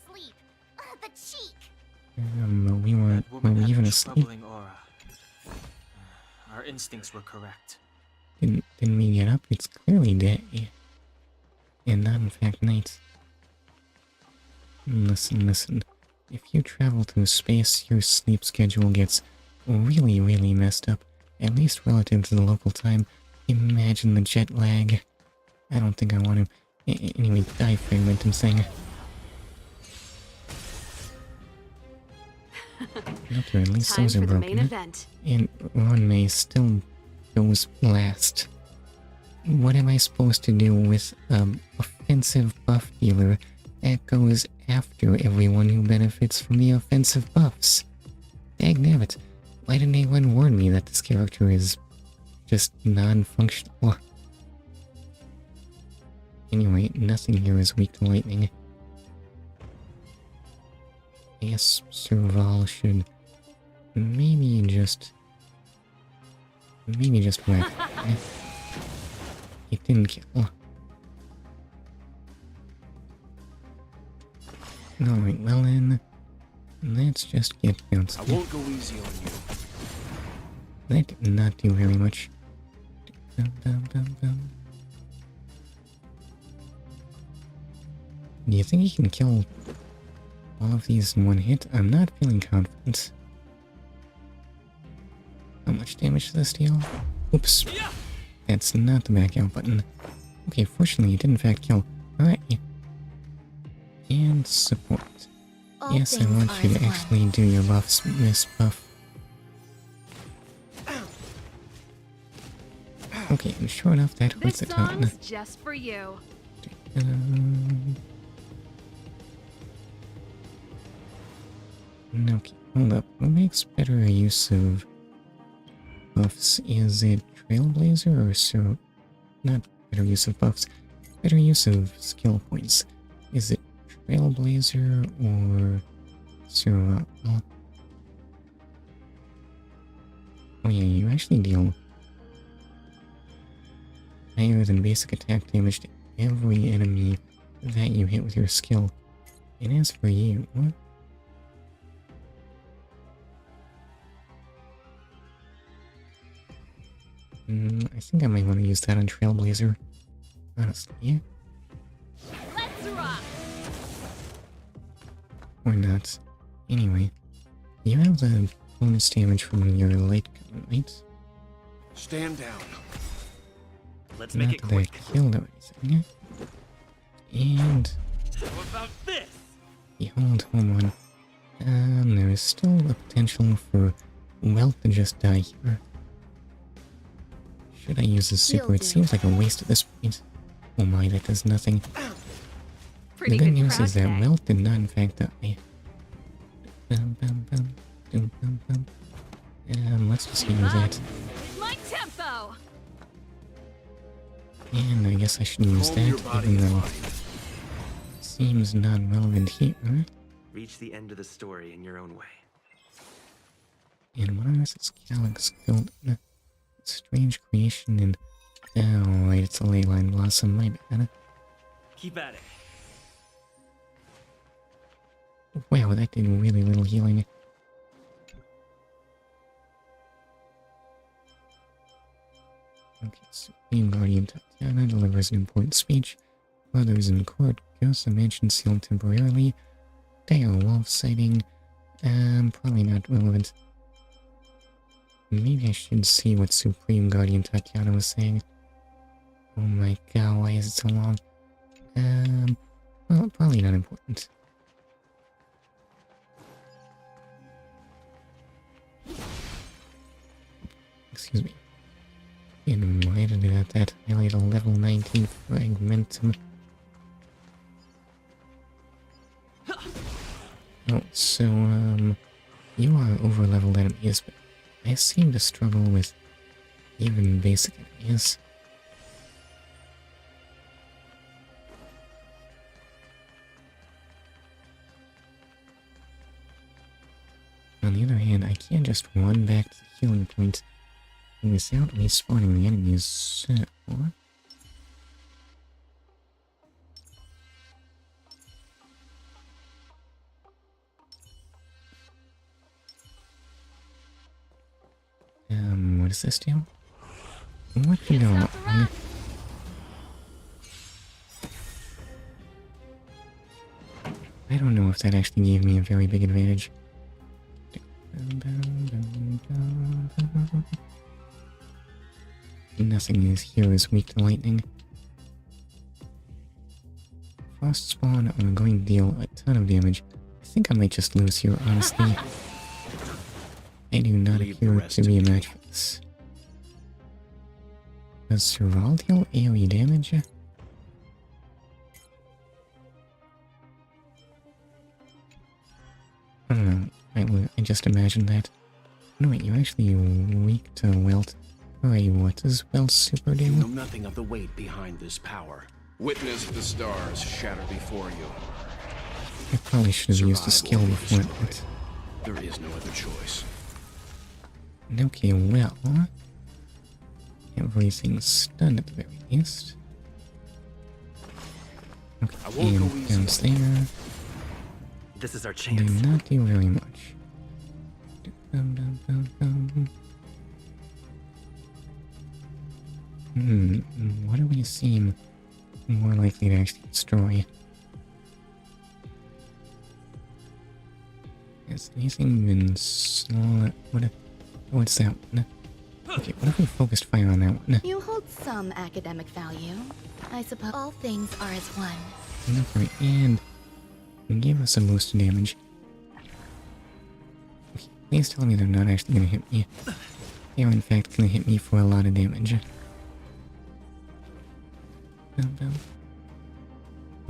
We weren't That woman had even a asleep. troubling aura. Our instincts were correct. Didn't we get up? It's clearly day. And not in fact night. Listen. If you travel through space, your sleep schedule gets really, really messed up. At least relative to the local time. Imagine the jet lag. I don't think I want to. Anyway, die fragmentum thing. Okay, at least Time those are for the main broken. event. And Ron May still goes last. What am I supposed to do with offensive buff dealer that goes after everyone who benefits from the offensive buffs? Dagnabbit, why didn't anyone warn me that this character is just non-functional? Anyway, nothing here is weak to lightning. I guess Serval should maybe just whack. It didn't kill. Alright, well then, let's just get bounced. I won't go easy on you. That did not do very much. Dum. Do you think he can kill all of these in one hit? I'm not feeling confident. How much damage does this deal? Oops. That's not the back out button. Okay, fortunately it did in fact kill. Alright. And support. All Yes, I things want are you as to one. actually do your buffs, Miss Buff. Okay, and sure enough, that hurts This a ton. song's just for you. Okay, hold up. What makes better use of buffs? Is it Trailblazer or so? Not better use of buffs. Better use of skill points. Is it Trailblazer or Survival? Oh yeah, you actually deal higher than basic attack damage to every enemy that you hit with your skill. And as for you, what? I think I might want to use that on Trailblazer. Honestly, yeah. Let's rock! Or not. Anyway, you have the bonus damage from your light gun, right? Stand down. Let's Not make it that quick. I killed or anything. And How about this? behold, hold on. There is still the potential for wealth to just die here. Should I use this super? Will It do. seems like a waste at this point. Oh my, that does nothing. Pretty The good good news crowd is that today. wealth did not in fact die. Let's just use that. My tempo! And I guess I should use Calm your that, body even and though mind. it seems non-relevant here. Reach the end of the story in your own way. And what else is Calyx built? Strange creation and... Oh, right, it's a leyline blossom, my bad. Keep at it. Wow, that did really little healing. Okay, Supreme Guardian Tatiana delivers an important speech. Others in court, ghosts of mansion sealed temporarily. Dire wolf sighting. Probably not relevant. Maybe I should see what Supreme Guardian Tatiana was saying. Oh my god, why is it so long? Well, probably not important. Excuse me. And why did I have that highlight a level 19 fragmentum? Oh, so, you are over-leveled enemies, but I seem to struggle with even basic enemies. On the other hand, I can just run back to the healing point without respawning the enemies, so... what does this do? What you know? I don't know if that actually gave me a very big advantage. Nothing is here is weak to lightning. Frost Spawn are going to deal a ton of damage. I think I might just lose here, honestly. I do not appear to be a match for this. Does Surval deal AoE damage? I don't know. I just imagined that. No wait, you're actually weak to Welt. Alright, what does Welt super do? You know nothing of the weight behind this power. Witness the stars shatter before you. I probably should have used a skill before that. There is no other choice. Okay, well... everything's stunned at the very least. Okay, and bounce there. This is our chance. Do not do very much. What do we seem more likely to actually destroy? Has anything been slow? What's that one? Okay, what if we focused fire on that one? You hold some academic value. I suppose all things are as one. Okay, and give us a boost of damage. Okay, please tell me they're not actually gonna hit me. They are in fact gonna hit me for a lot of damage.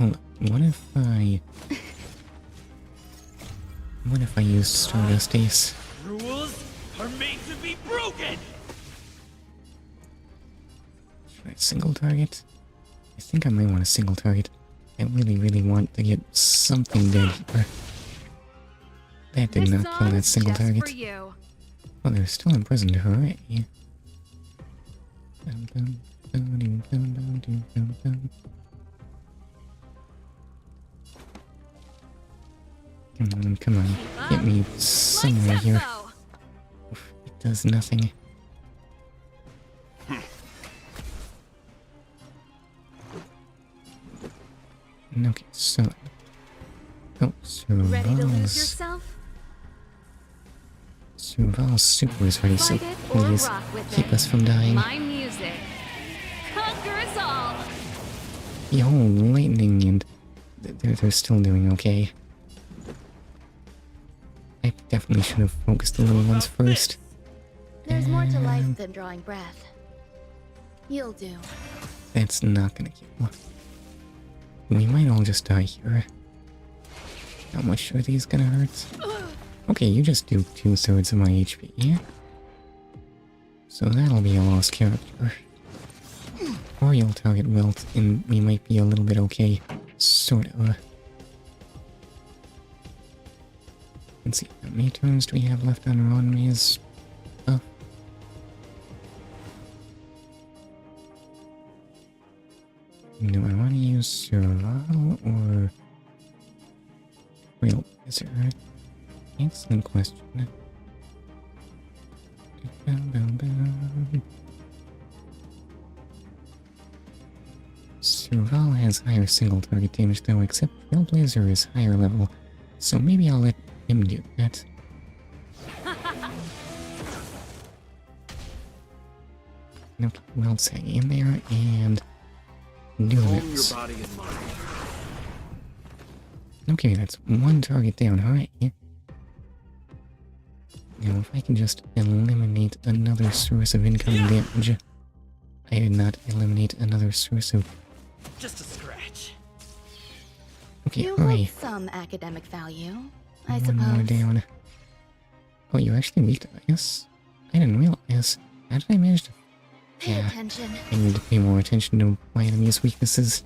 Hold on, what if I use Stardust Ace? Rules are made to be broken! Should I single target? I think I might want to single target. I really want to get something dead here. That did not kill that single target. Oh, they're still imprisoned, hooray. Come on, get me somewhere here. Oof, it does nothing. Okay, so... oh, Surval's super is ready, so please keep us from dying. My music conquers all. Yo, lightning, and they're still doing okay. I definitely should have focused the little ones first. There's more to life than drawing breath. You'll do. That's not gonna kill. We might all just die here. How much are these gonna hurt? Okay, you just do 2/3 of my HP, yeah? So that'll be a lost character. Or you'll target Welt, and we might be a little bit okay. Sort of. Let's see, how many turns do we have left on Ronmay's stuff? Do I want to use Survival or Rail Wuthering? Excellent question. Survival has higher single target damage though, except Trailblazer is higher level, so maybe I'll let him do that. Nope, Welt's hanging in there, and do this. Okay, that's one target down, alright. Now if I can just eliminate another source of incoming damage. I did not eliminate another source of... just a scratch. Okay, you hooray. hold some academic value, I One more down. Oh, you're actually weak to ice? I didn't realize. How did I manage to... Pay attention. I need to pay more attention to my enemy's weaknesses.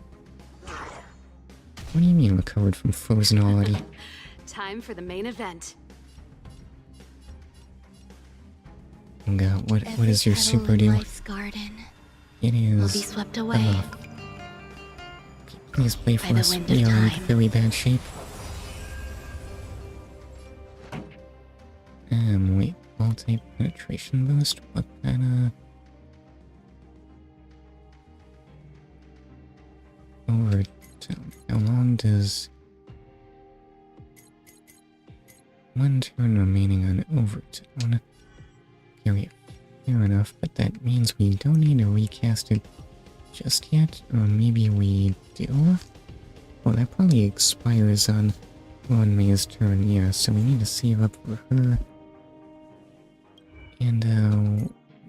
What do you mean recovered from frozen already? Time for the main event. Oh god, what is your super deal? Garden It is... will be swept away. Please play for us. We are in very bad shape. Wait, multi-penetration boost? What kinda... Overtone. How long does... One turn remaining on overtone. Okay, fair enough, but that means we don't need to recast it just yet, or maybe we do? Well, that probably expires on May's turn, yeah, so we need to save up for her. And,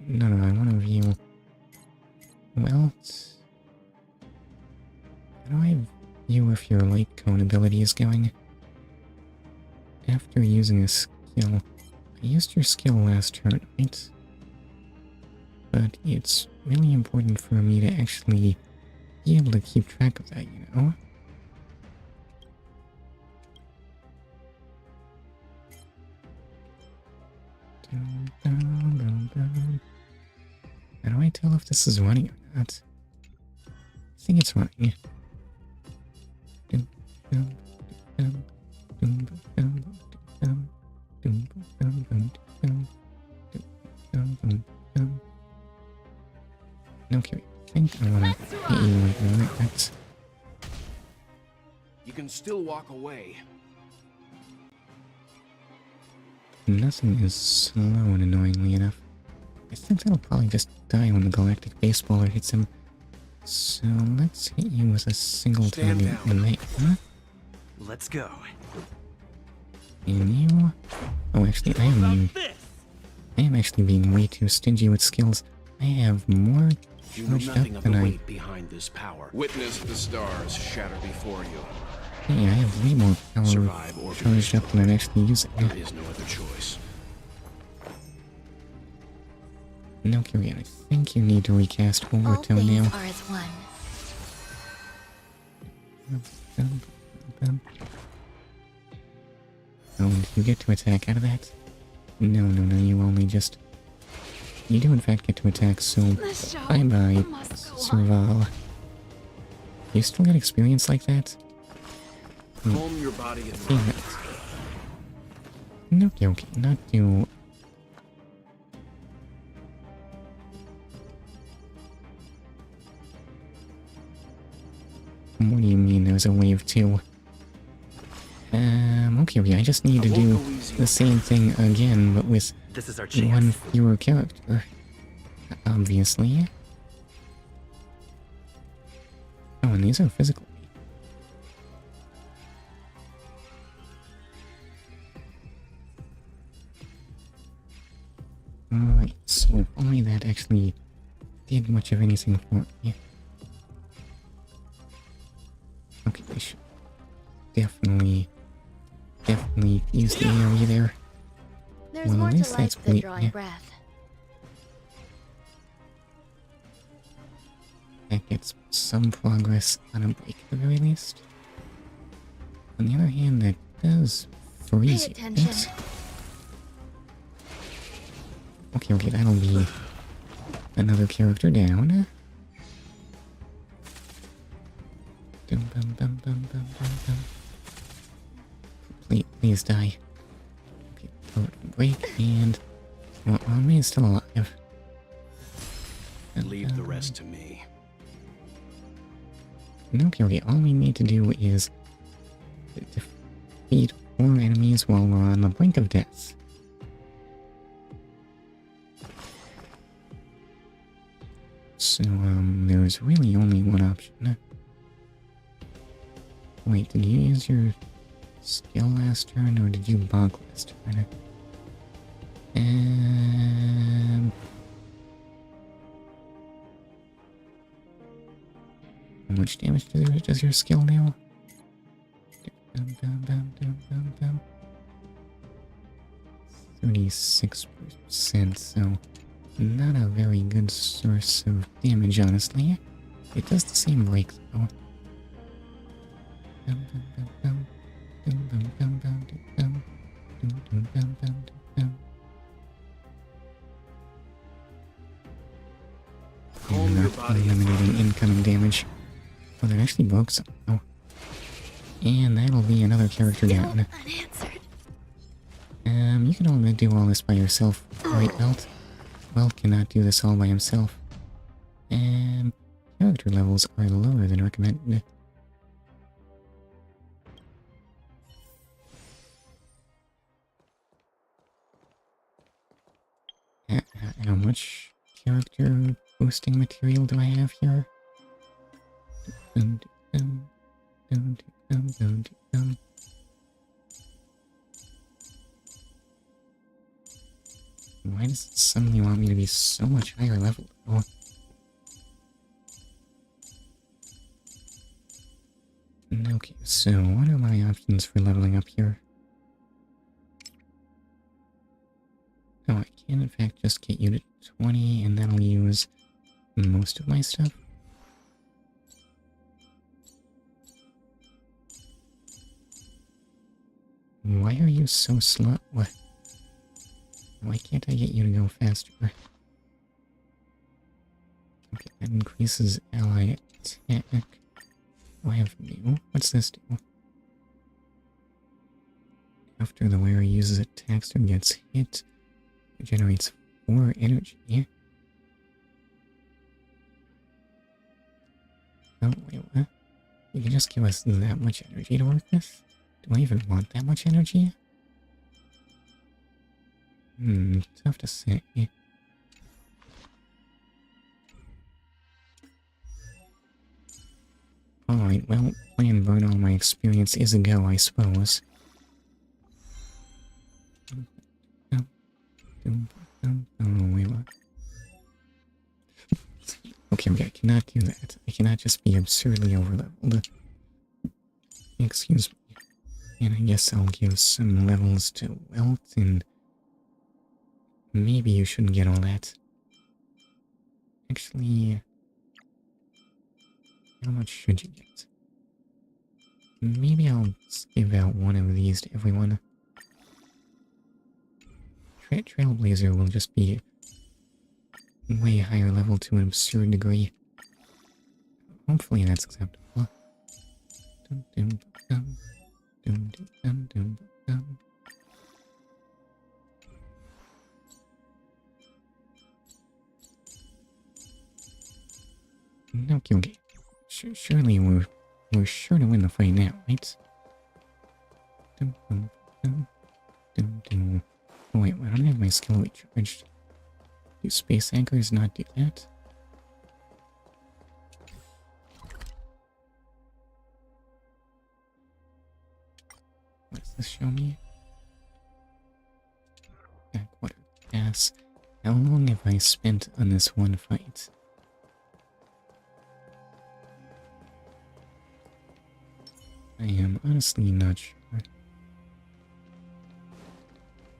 no, I want to view... Well, how do I view if your light cone ability is going? After using a skill... I used your skill last turn, right? But it's really important for me to actually be able to keep track of that, you know? How do I tell if this is running or not? I think it's running. Okay, I think I want to hit you with that. You can still walk away. Nothing is slow and annoyingly enough. I think that'll probably just die when the galactic baseballer hits him. So let's hit you with a single target in the huh? Let's go. And you... Oh, actually, I am actually being way too stingy with skills. I have more charged up than I... behind this power. Witness the stars shatter before you. Yeah, I have way more power charged up than I'm actually using. There is no other choice. No, Kyrian, I think you need to recast overtone now. Are as one. Oh, did you get to attack out of that? No, you only just... You do in fact get to attack, so bye-bye, Serval. You still get experience like that? Calm your body and Damn it. No, okay, not do... What do you mean there's a wave 2? Okay, I just need to do the same thing again, but with this is our one fewer character. Obviously. Oh, and these are physical. Alright, so if only that actually did much of anything for me. Okay, I should definitely use the area there. There's Well, more at least to that's life than drawing yeah. breath. That gets some progress on a break at the very least. On the other hand, that does freeze Pay you. attention. Okay, that'll be another character down. Please die. Okay, break and... Well, Army is still alive. Leave the rest to me. Okay, all we need to do is defeat 4 enemies while we're on the brink of death. So, there's really only one option. Wait, did you use your skill last turn, or did you bonk last turn? How much damage does your skill do? 36%, so not a very good source of damage, honestly. It does the same break, though. Eliminating incoming damage. Oh, that actually broke some. Oh. And that'll be another character down. Unanswered. You you can only do all this by yourself, right, Welt? Welt cannot do this all by himself. And character levels are lower than recommended. How much character boosting material do I have here? Why does it suddenly want me to be so much higher level? Oh. Okay, so what are my options for leveling up here? Oh, I can in fact just get you to 20 and that'll use most of my stuff. Why are you so slow? What? Why can't I get you to go faster? Okay, that increases ally attack. Oh, I have new. What's this do? After the wearer uses attacks or gets hit, it generates 4 energy. Oh, wait, what? You can just give us that much energy to work with? Do I even want that much energy? Tough to say. Alright, well, playing burn all my experience is a go, I suppose. Oh, wait, what? Okay, I cannot do that. I cannot just be absurdly overleveled. Excuse me. And I guess I'll give some levels to Welt, and maybe you shouldn't get all that. Actually, how much should you get? Maybe I'll give out one of these to everyone. Trailblazer will just be way higher level to an absurd degree. Hopefully that's acceptable. Okay. Surely we're sure to win the fight now, right? Oh wait, I don't have my skill recharged. Do space anchors not do that? What does this show me? Backwater gas. How long have I spent on this one fight? I am honestly not sure.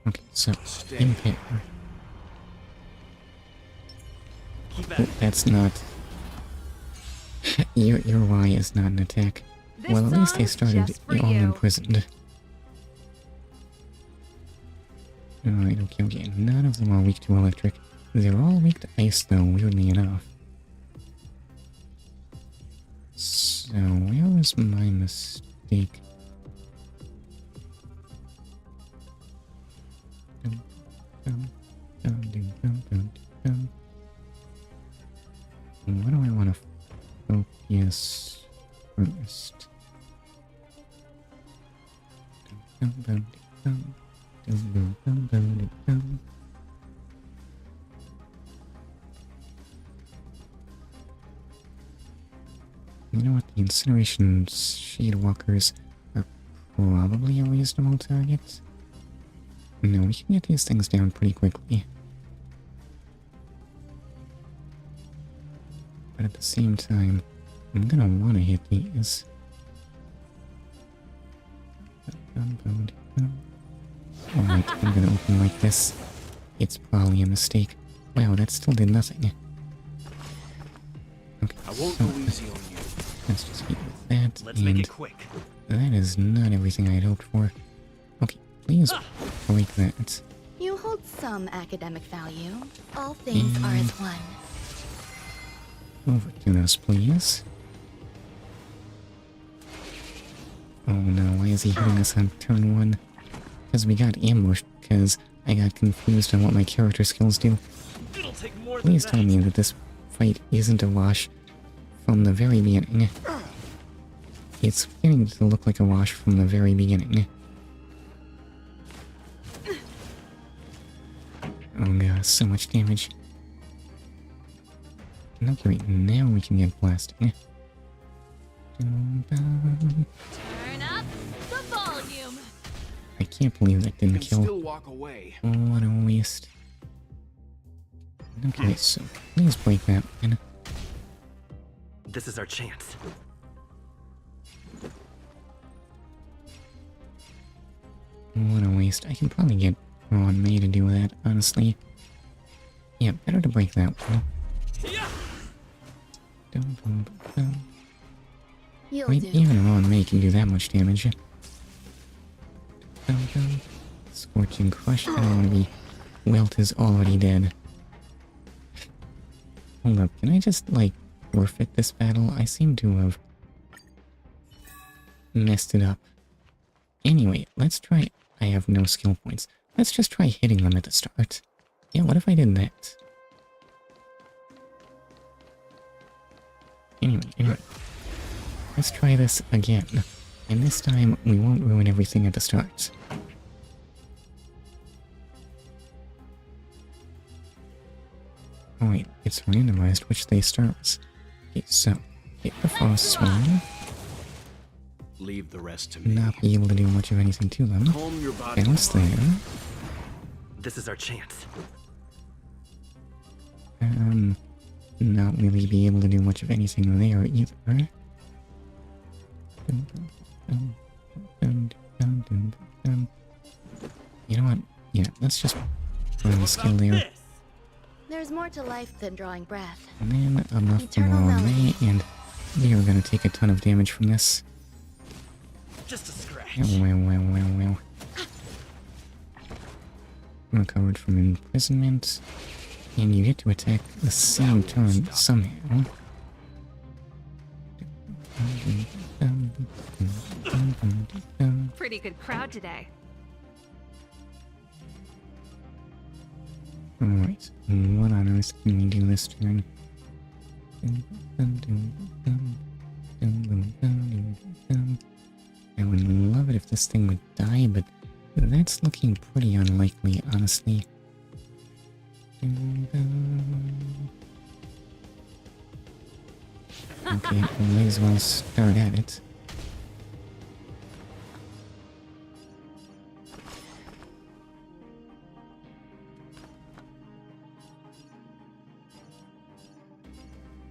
Okay, so impair. Oh, that's not. your Y is not an attack. Well, at least they started all imprisoned. Alright, okay. None of them are weak to electric. They're all weak to ice, though, weirdly enough. So, where was my mistake? What do I want to focus first? You know what? The incineration shade walkers are probably a reasonable target. No, we can get these things down pretty quickly. But at the same time, I'm gonna want to hit these. Alright, I'm gonna open like this. It's probably a mistake. Wow, that still did nothing. Okay, I won't go easy on you. Let's just keep with that. Let's make it quick. That is not everything I had hoped for. Okay, please break that. You hold some academic value. All things are as one. Over to those, please. Oh no, why is he hitting us on turn 1? Because we got ambushed because I got confused on what my character skills do. It'll take more than Please that. tell me that this fight isn't a wash from the very beginning. It's beginning to look like a wash from the very beginning. Oh god, so much damage. Okay, wait, now we can get blasting. Turn up the volume. I can't believe that didn't Still kill. walk away. Oh, what a waste. Okay, so please break that, man. This is our chance. What a waste. I can probably get Ron May to do that, honestly. Yeah, better to break that one. You'll Wait, do. even Ron May can do that much damage. Scorching Crush, I don't want to be... Welt is already dead. Hold up, can I just, like, forfeit this battle? I seem to have... messed it up. Anyway, let's try... I have no skill points. Let's just try hitting them at the start. Yeah, what if I did that? Anyway. Let's try this again. And this time, we won't ruin everything at the start. Oh wait, it's randomized which they start with. Okay, so, hit the frost one. Leave the rest to me. Not be able to do much of anything to them. Calm your body. Bounce there. This is our chance. Not really be able to do much of anything there either. You know what? Yeah, let's just burn the skill there. There's more to life than drawing breath. And then enough for Eternal May, and we are gonna take a ton of damage from this. Just a scratch. Well. Recovered from imprisonment. And you get to attack the same turn somehow. Pretty good crowd today. Alright, what on earth can we do this turn? I would love it if this thing would die, but that's looking pretty unlikely, honestly. Okay, we may as well start at it.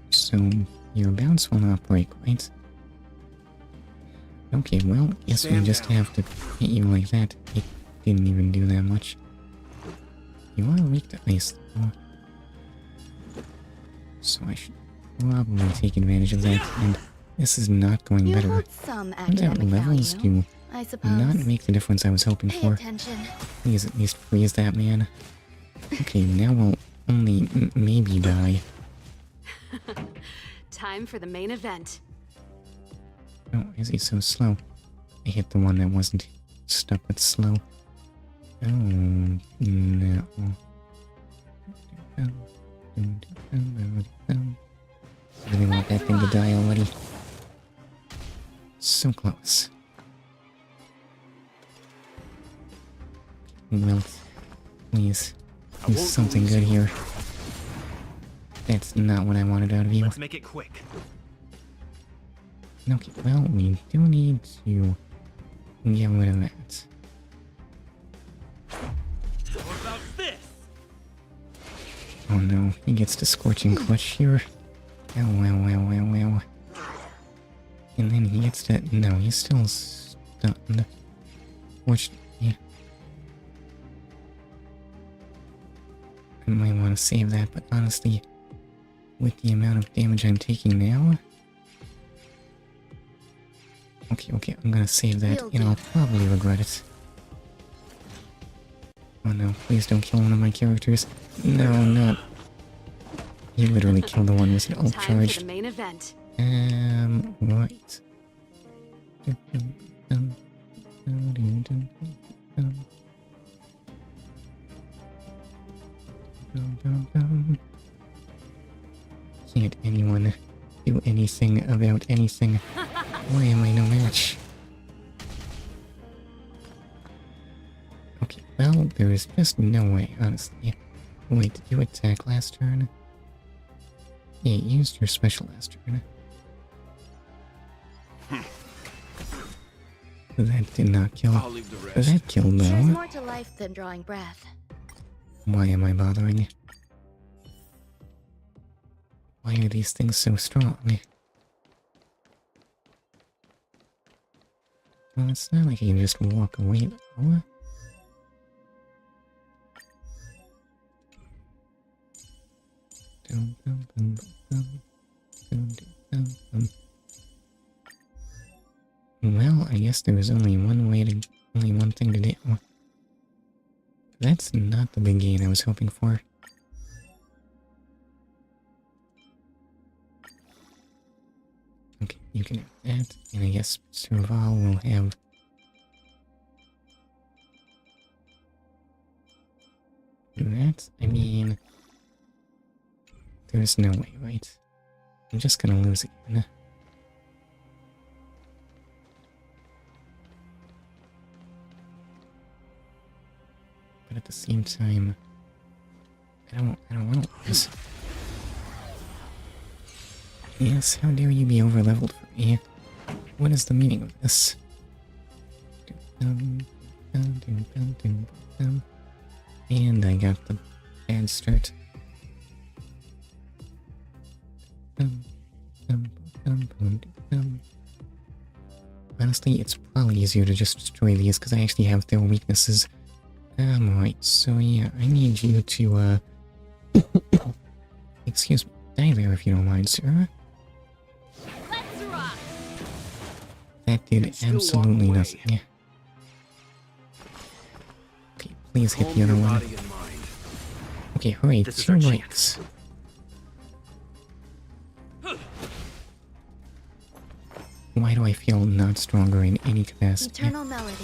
So, your bounce will not break, right? Okay, well, guess we just have to hit you like that. It didn't even do that much. You are weak to ice, though. So I should probably take advantage of that, and this is not going You better. hold some Turns out academic levels value, do I suppose. not make the difference I was hoping Pay for. attention. Please at least freeze that man. Okay, now we'll only maybe die. Time for the main event. Oh, is he so slow? I hit the one that wasn't stuck with slow. Oh, no. Really want that thing to die already. So close. Well, please. Do something good here. That's not what I wanted out of you. Let's make it quick. Okay, well, we do need to get rid of that. What about this? Oh no, he gets to Scorching Clutch here. Well. And then he gets to... No, he's still stunned. Fortunately. I might want to save that, but honestly, with the amount of damage I'm taking now... Okay, I'm gonna save that, and I'll probably regret it. Oh no, please don't kill one of my characters. No, not... He literally killed the one with an ult Time charge. for the main event. Right. Can't anyone do anything about anything? Why am I no match? Okay, well, there is just no way, honestly. Wait, did you attack last turn? Yeah, you used your special last turn. That did not kill. I'll leave the rest. That killed There's though. more to life than drawing breath. Why am I bothering? Why are these things so strong? Well, it's not like you can just walk away though. Well, I guess there was only one thing to do. That's not the big gain I was hoping for. Okay, you can have that, and I guess Serval will have... that? I mean... there's no way, right? I'm just gonna lose again. But at the same time, I don't want to lose. Yes, how dare you be overleveled for me? What is the meaning of this? And I got the bad start. Honestly, it's probably easier to just destroy these because I actually have their weaknesses. Right, so yeah, I need you to, excuse me, die there if you don't mind, sir. Let's rock. That did absolutely nothing. Okay, please hit the other one. Okay, hooray, 2 breaks. Why do I feel not stronger in any capacity? Eternal melody.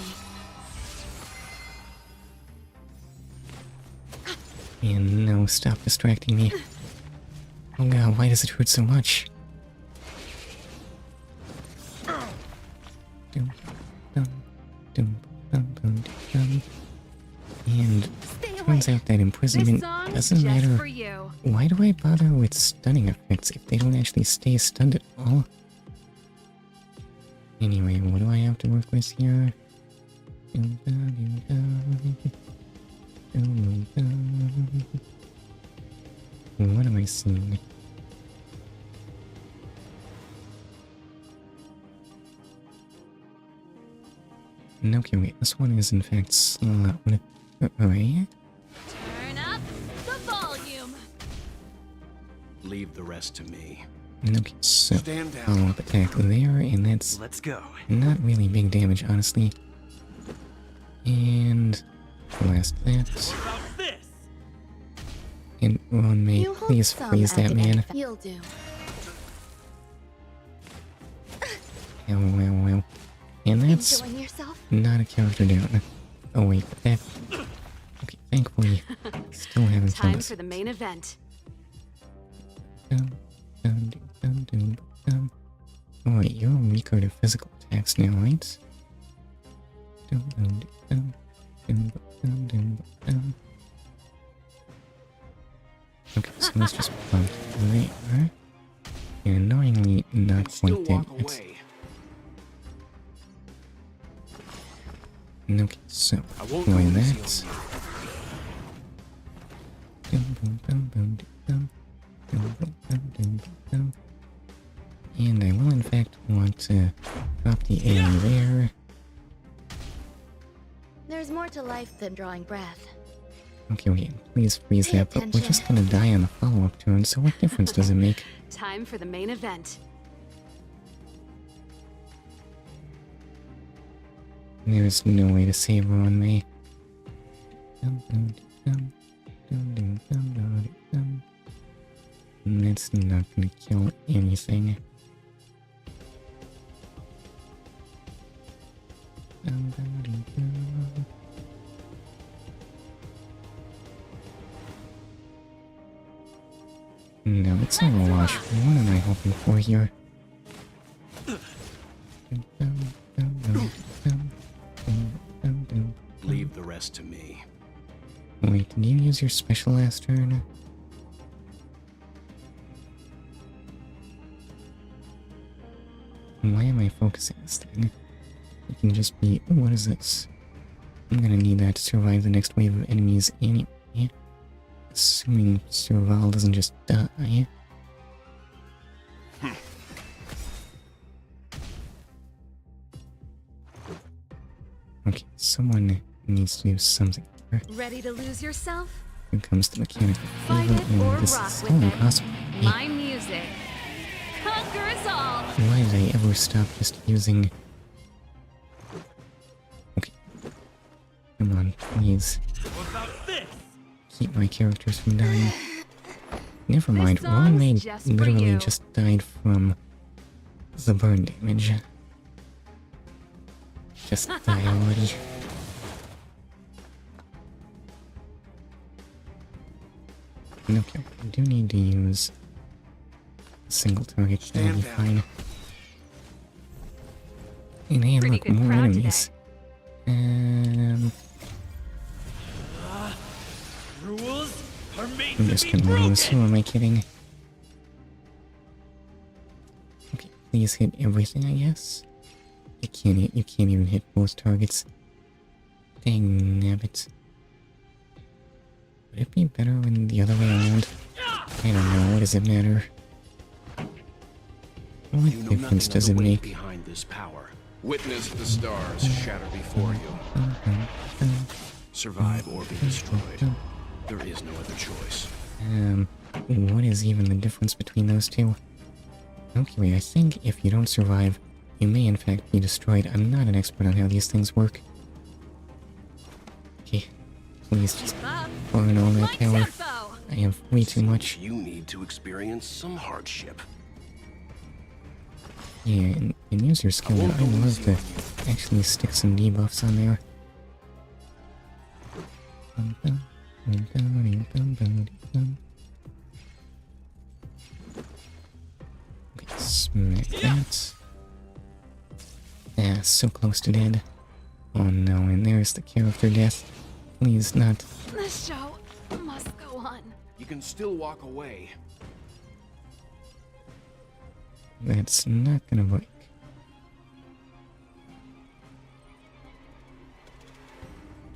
And no, stop distracting me. Oh god, why does it hurt so much? And turns out that imprisonment doesn't matter. Why do I bother with stunning effects if they don't actually stay stunned at all? Anyway, what do I have to work with here? What am I seeing? Okay, wait, this one is in fact slowed. Alright. Turn up the volume. Leave the rest to me. Okay, so Stand down. follow-up attack there, and that's Let's go. not really big damage, honestly. And blast that. And Ron May, You hold please some freeze that man. academic- You'll do. Well. And that's Enjoying yourself? not a character down. Oh wait, but that... Okay, thankfully, still haven't killed Time us. for the main event. Oh wait, you're weaker to physical attacks now, right? Okay, so let's just plug there. You're annoyingly not quite dead yet. Okay, so doing that. And I will in fact want to drop the A there. There's more to life than drawing breath. Okay, wait, please freeze Pay that, but we're attention. just gonna die on the follow-up turn, so what difference does it make? Time for the main event. There's no way to save Ron May. That's not gonna kill anything. No, it's all a wash. What am I hoping for here? Leave the rest to me. Wait, did you use your special last turn? Why am I focusing this thing? It can just be... Oh, what is this? I'm gonna need that to survive the next wave of enemies anyway. Assuming Serval doesn't just die. Okay, someone needs to do something here. Ready to lose yourself? When it comes to mechanical Fight flavor, it or and this rock is with so it. impossible. My music conquers all. Why did I ever stop just using... Okay. Come on, please. Keep my characters from dying. Never mind, one maid literally just died from the burn damage. Just die already. Okay, I do need to use a single target, that'll be fine. And hey, look, more enemies. Rules are made I'm just gonna lose, who am I kidding? Okay, please hit everything, I guess. You can't even hit both targets. Dang nabbit. Would it be better when the other way around? I don't know, what does it matter? What difference does it make? Behind this power. Witness the stars shatter before you. Survive or be destroyed. There is no other choice. What is even the difference between those two? Okay, I think if you don't survive, you may in fact be destroyed. I'm not an expert on how these things work. Okay, please just burn all that power. I have way too much. You need to experience some hardship. Yeah, and use your skill. I love to actually stick some debuffs on there. Okay, smack that. Yeah, so close to dead. Oh no, and there's the character death. Please not. The show must go on. You can still walk away. That's not gonna work.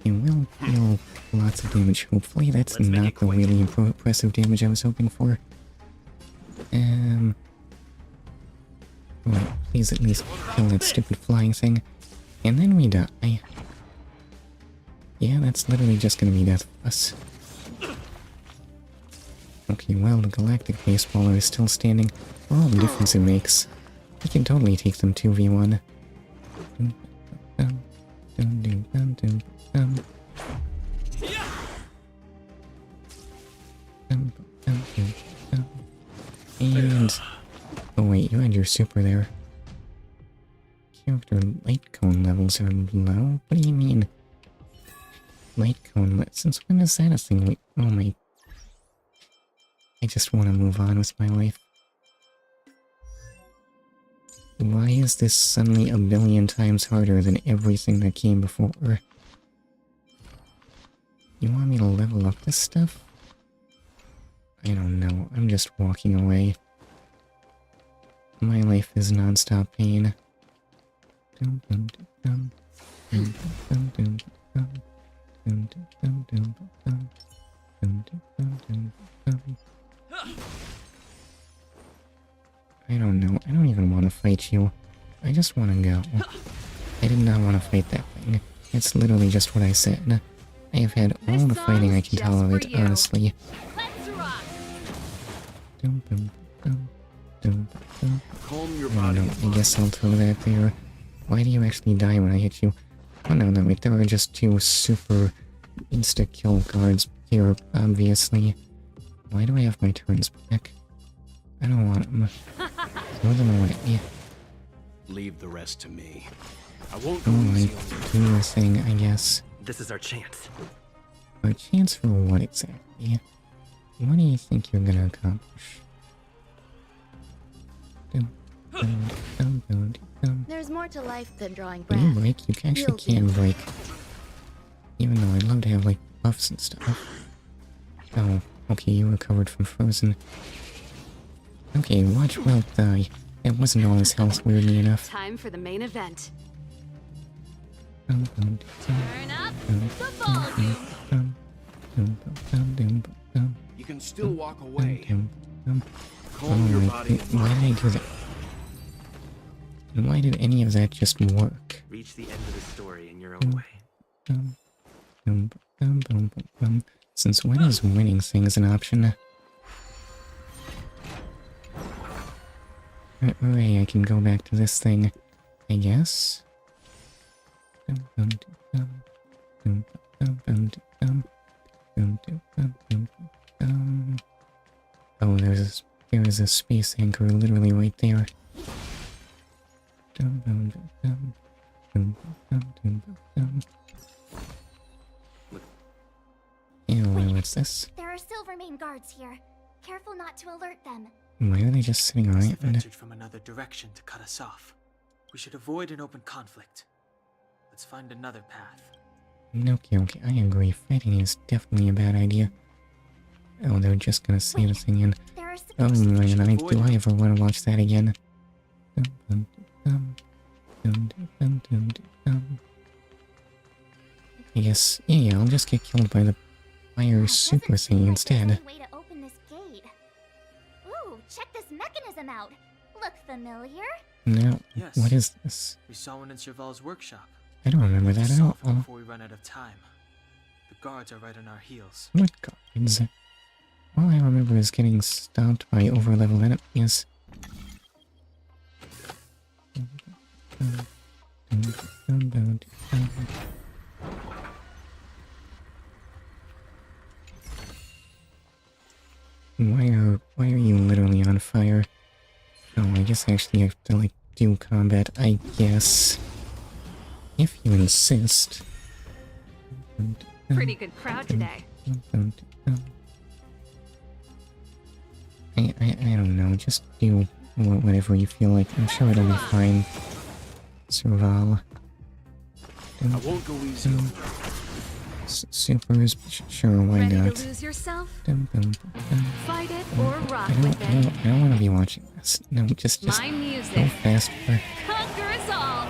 It will deal lots of damage, hopefully. That's not the really impressive damage I was hoping for. Right, please at least kill that stupid flying thing. And then we die. Yeah, that's literally just gonna be death for us. Okay, well, the Galactic Baseballer is still standing. For all the difference it makes, we can totally take them 2v1. And... oh wait, you had your super there. Character light cone levels are low? What do you mean? Light cone, since when is that a thing? Oh my... I just want to move on with my life. Why is this suddenly a billion times harder than everything that came before? You want me to level up this stuff? I don't know, I'm just walking away. My life is non-stop pain. I don't know. I don't even want to fight you. I just want to go. I did not want to fight that thing. It's literally just what I said. I have had all the fighting I can tolerate, honestly. Calm your I body. don't know. I guess I'll throw that there. Why do you actually die when I hit you? Oh no, wait, there are just two super insta-kill guards here, obviously. Why do I have my turns back? I don't want them. Throw them away. Leave the rest to me. I won't Oh, go my easy on you. do your thing, I guess. This is our chance. A chance for what exactly? What do you think you're gonna accomplish? There's more to life than drawing Can you breath. break? You actually You'll can be break. Even though I'd love to have, like, buffs and stuff. Oh, okay, you recovered from frozen. Okay, watch Wilt die. That wasn't all his health, weirdly enough. Time for the main event. Turn up the volume. You can still walk away. Alright, why did I do that? And why did any of that just work? Reach the end of the story in your own way. Since when is winning things an option? Hooray, I can go back to this thing, I guess. Oh, there's a space anchor literally right there. Anyway, what's this? There are Silvermane guards here. Careful not to alert them. Why are they just sitting They've around? entered from another direction to cut us off. We should avoid an open conflict. Let's find another path. Okay, I agree. Fighting is definitely a bad idea. Oh, they're just gonna see the thing in. There are Oh, man, do I ever want to watch that again? I guess, yeah, I'll just get killed by the fire super thing instead. Way to open this gate. Ooh, check this mechanism out. Look familiar? No, Yes. what is this? We saw one in Serval's workshop. I don't remember that at all. Solve it before we run out of time. The guards are right on our heels. What guards? All I remember is getting stopped by overlevel enemies. Why are you literally on fire? Oh, I guess I actually have to, like, do combat, I guess. If you insist. Pretty good crowd today. I don't know, just do whatever you feel like. I'm sure it'll be fine. Serval. I won't go easy on you. Supers, sure, why Ready not? to lose yourself? Fight it or rock with it. I don't want to be watching this. No, just My go music. faster. Conquer us all.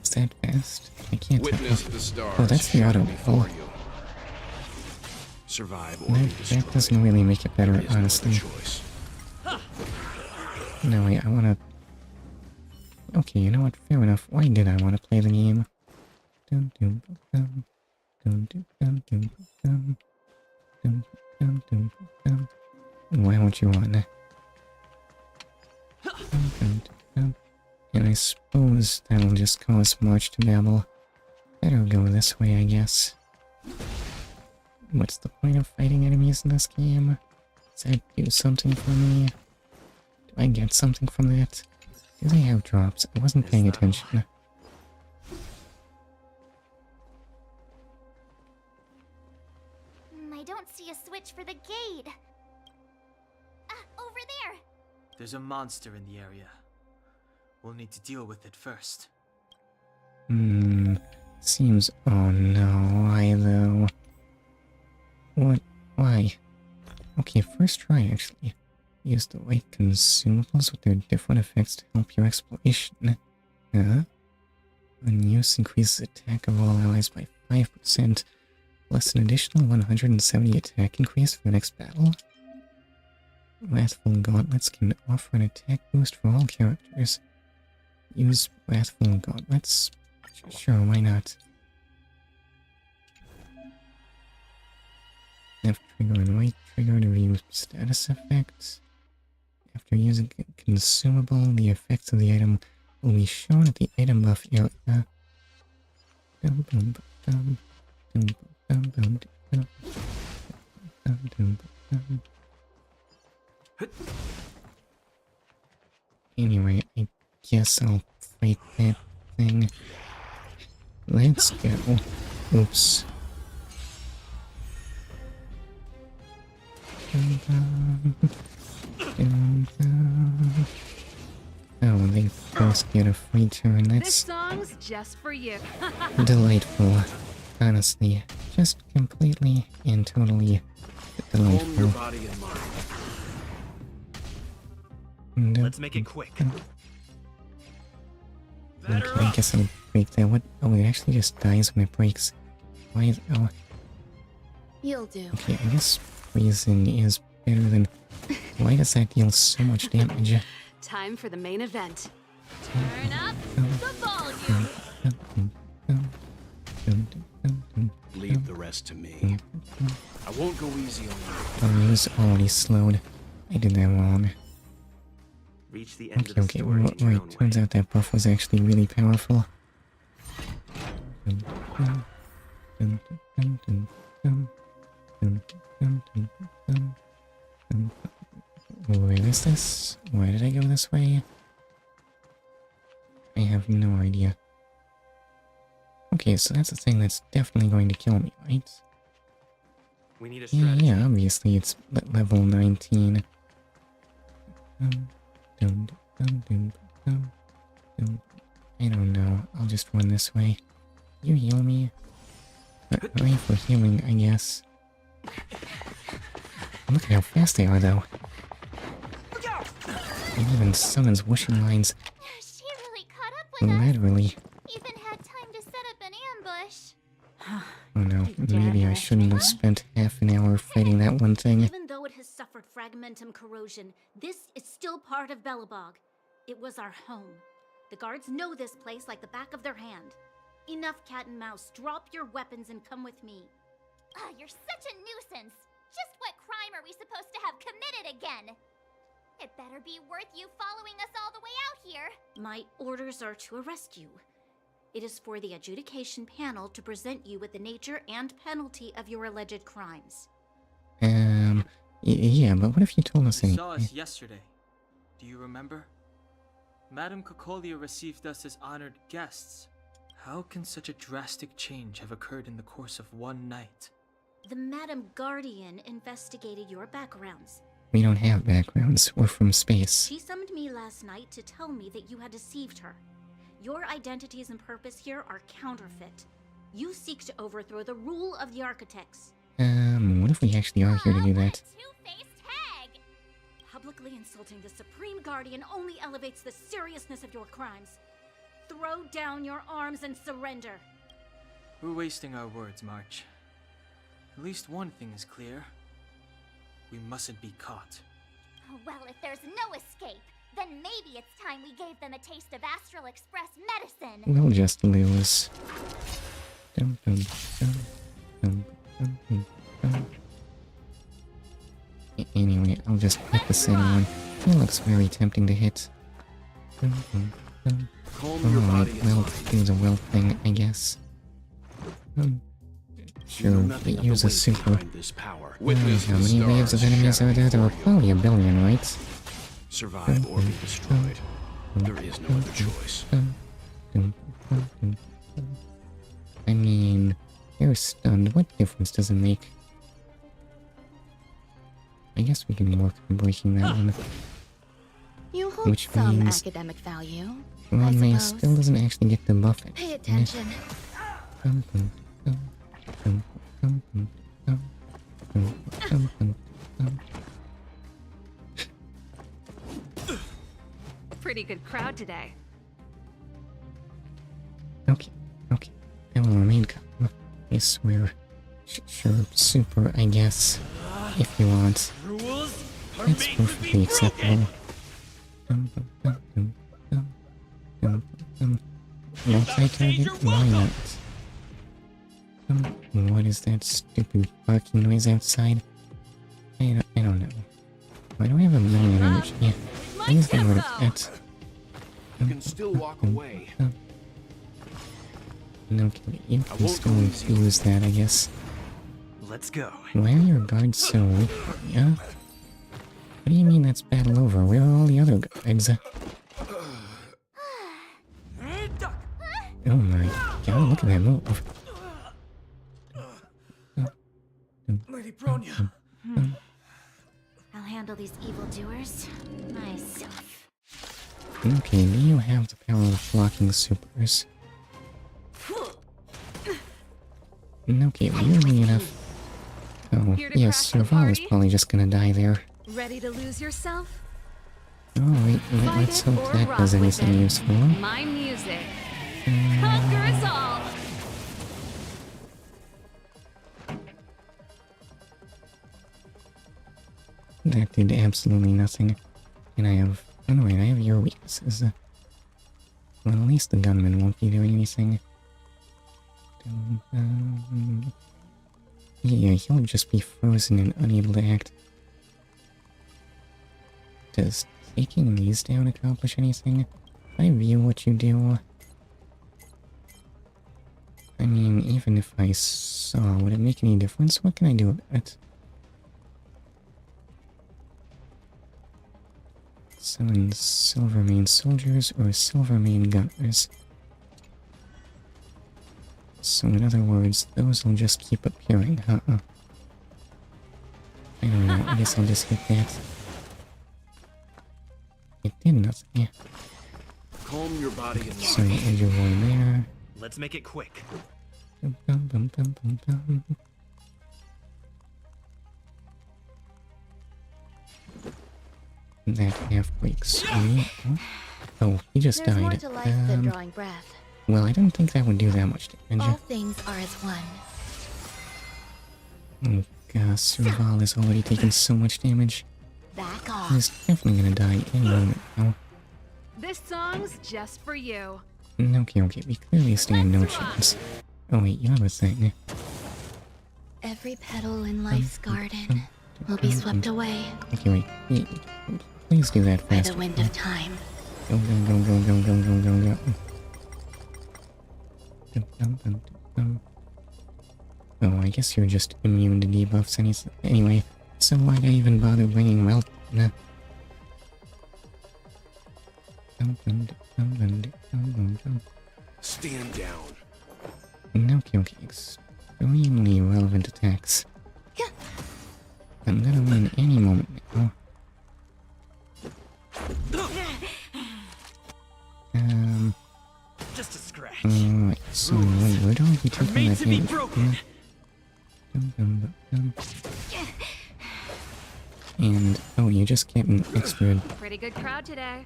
Is that fast? I can't Witness tell. the stars Oh, that's the shatter auto. before Oh, you. Survive or be that destroyed. doesn't really make it better, There is no other honestly. choice. No, wait, I wanna... Okay, you know what? Fair enough. Why did I want to play the game? Why won't you want? And I suppose that'll just cause March to babble. Better go this way, I guess. What's the point of fighting enemies in this game? Does that do something for me? Do I get something from that? Do they have drops? I wasn't paying attention. I don't see a switch for the gate. Over there. There's a monster in the area. We'll need to deal with it first. Seems... Oh no, why though? What? Why? Okay, first try actually. Use the right consumables with their different effects to help your exploration. Huh? When use increases attack of all allies by 5%, plus an additional 170 attack increase for the next battle. Wrathful Gauntlets can offer an attack boost for all characters. Use Wrathful Gauntlets. Sure, why not? Left trigger and right trigger to view status effects. After using a consumable, the effects of the item will be shown at the item buff area. Anyway, I guess I'll fight that thing. Let's go. Oops. Oh, they both get a free turn. This That's song's just for you. delightful. Honestly, just completely and totally Calm your delightful. body and mind. Let's make it quick. Okay, I guess I'll break that. What? Oh, it actually just dies when it breaks. Why is... Oh, You'll do. okay, I guess poison is better than... Why does that deal so much damage? Time for the main event. Turn up the volume. Leave the rest to me. I won't go easy on you. Oh, he was already slowed. I did that wrong. Reach the end Okay, of the okay, story in your right, own way. turns out that buff was actually really powerful. Where is this? Why did I go this way? I have no idea. Okay, so that's the thing that's definitely going to kill me, right? We need a Yeah, strategy. yeah, obviously it's level 19. I don't know. I'll just run this way. You heal me? Hooray for healing, I guess. Look at how fast they are, though. It even summons wishing lines. She really caught up with us. Literally. Even had time to set up an ambush. Oh no, You dare maybe I harass shouldn't me? have spent half an hour fighting that one thing. Even though it has suffered fragmentum corrosion, this is still part of Belobog. It was our home. The guards know this place like the back of their hand. Enough cat and mouse. Drop your weapons and come with me. Ah, you're such a nuisance. Just what crime are we supposed to have committed again? It better be worth you following us all the way out here. My orders are to arrest you. It is for the adjudication panel to present you with the nature and penalty of your alleged crimes. Yeah, but what if you told us You any... saw us yesterday. Do you remember? Madame Cocolia received us as honored guests. How can such a drastic change have occurred in the course of one night? The Madam Guardian investigated your backgrounds. We don't have backgrounds. We're from space. She summoned me last night to tell me that you had deceived her. Your identities and purpose here are counterfeit. You seek to overthrow the rule of the architects. What if we actually are here to do that? Two-faced hag. Publicly insulting the Supreme Guardian only elevates the seriousness of your crimes. Throw down your arms and surrender. We're wasting our words, March. At least one thing is clear. We mustn't be caught. Well, if there's no escape, then maybe it's time we gave them a taste of Astral Express medicine. We'll just lose. Anyway, I'll just hit the center one. It looks very tempting to hit. Calm your Alright, body and well, mind. do the will thing, I guess. Sure, Nothing it of the uses weight super. behind this power. Witness How the many waves of stars enemies are there? There are shattering before probably you. a billion, right? Survive or be destroyed. There is no other choice. I mean, they're stunned. What difference does it make? I guess we can work on breaking that one. You hold Which some means- academic value. Ron May suppose. still doesn't actually get the buff. Pay attention. Pretty good crowd today. Okay, okay. That will remain calm. I swear. Sure, super, I guess. If you want. Rules are That's made to perfectly be acceptable. Multi-target? Why not? What is that stupid barking noise outside? I don't know. Why do I have a million energy? Why is that word that? You can still walk away. No, you can still use that, I guess. Let's go. Why are your guards so weak? Yeah? What do you mean that's battle over? Where are all the other guards? Oh my god, look at that move. Lady Bronya. I'll handle these evildoers myself. Okay, do you have the power of blocking supers? Okay, weirdly enough. Oh, Here to yes, crash the Serval is party? probably just gonna die there. Ready to lose yourself? Alright, Fight let's it hope or that rock does with anything it. useful. My music. Conquer us all! That did absolutely nothing. And I have... Oh no, wait, I have your weaknesses. Well, at least the gunman won't be doing anything. Yeah, he'll just be frozen and unable to act. Does taking these down accomplish anything? I view what you do. I mean, even if I saw, would it make any difference? What can I do about it? Summon Silvermane soldiers or Silvermane gunners. So in other words, those will just keep appearing, huh? I don't know, I guess I'll just hit that. It did nothing, yeah. Calm your body and So edge your one there. Let's make it quick. Dum, dum, dum, dum, dum, dum. That half breaks me. Oh, he just There's more died. to life than drawing breath. Well, I don't think that would do that much damage. All things are as one. Oh gosh, Serval has already taken so much damage. Back off. He's definitely gonna die any moment now. This song's just for you. Okay, we clearly stand no chance. Oh wait, you have a thing. Every petal in life's garden will be swept away Okay, wait. Please do that by fast. the wind of time. Go, go, go, go, go, go, go, go, go. Oh, I guess you're just immune to debuffs anyway, so why'd I even bother bringing Well? Nah. stand down. Okay, extremely relevant attacks. I'm gonna win any moment now. Just a scratch. Alright, so wait, where do I be taking Made that to be damage? broken. And oh, you just get an extra. Pretty good crowd today.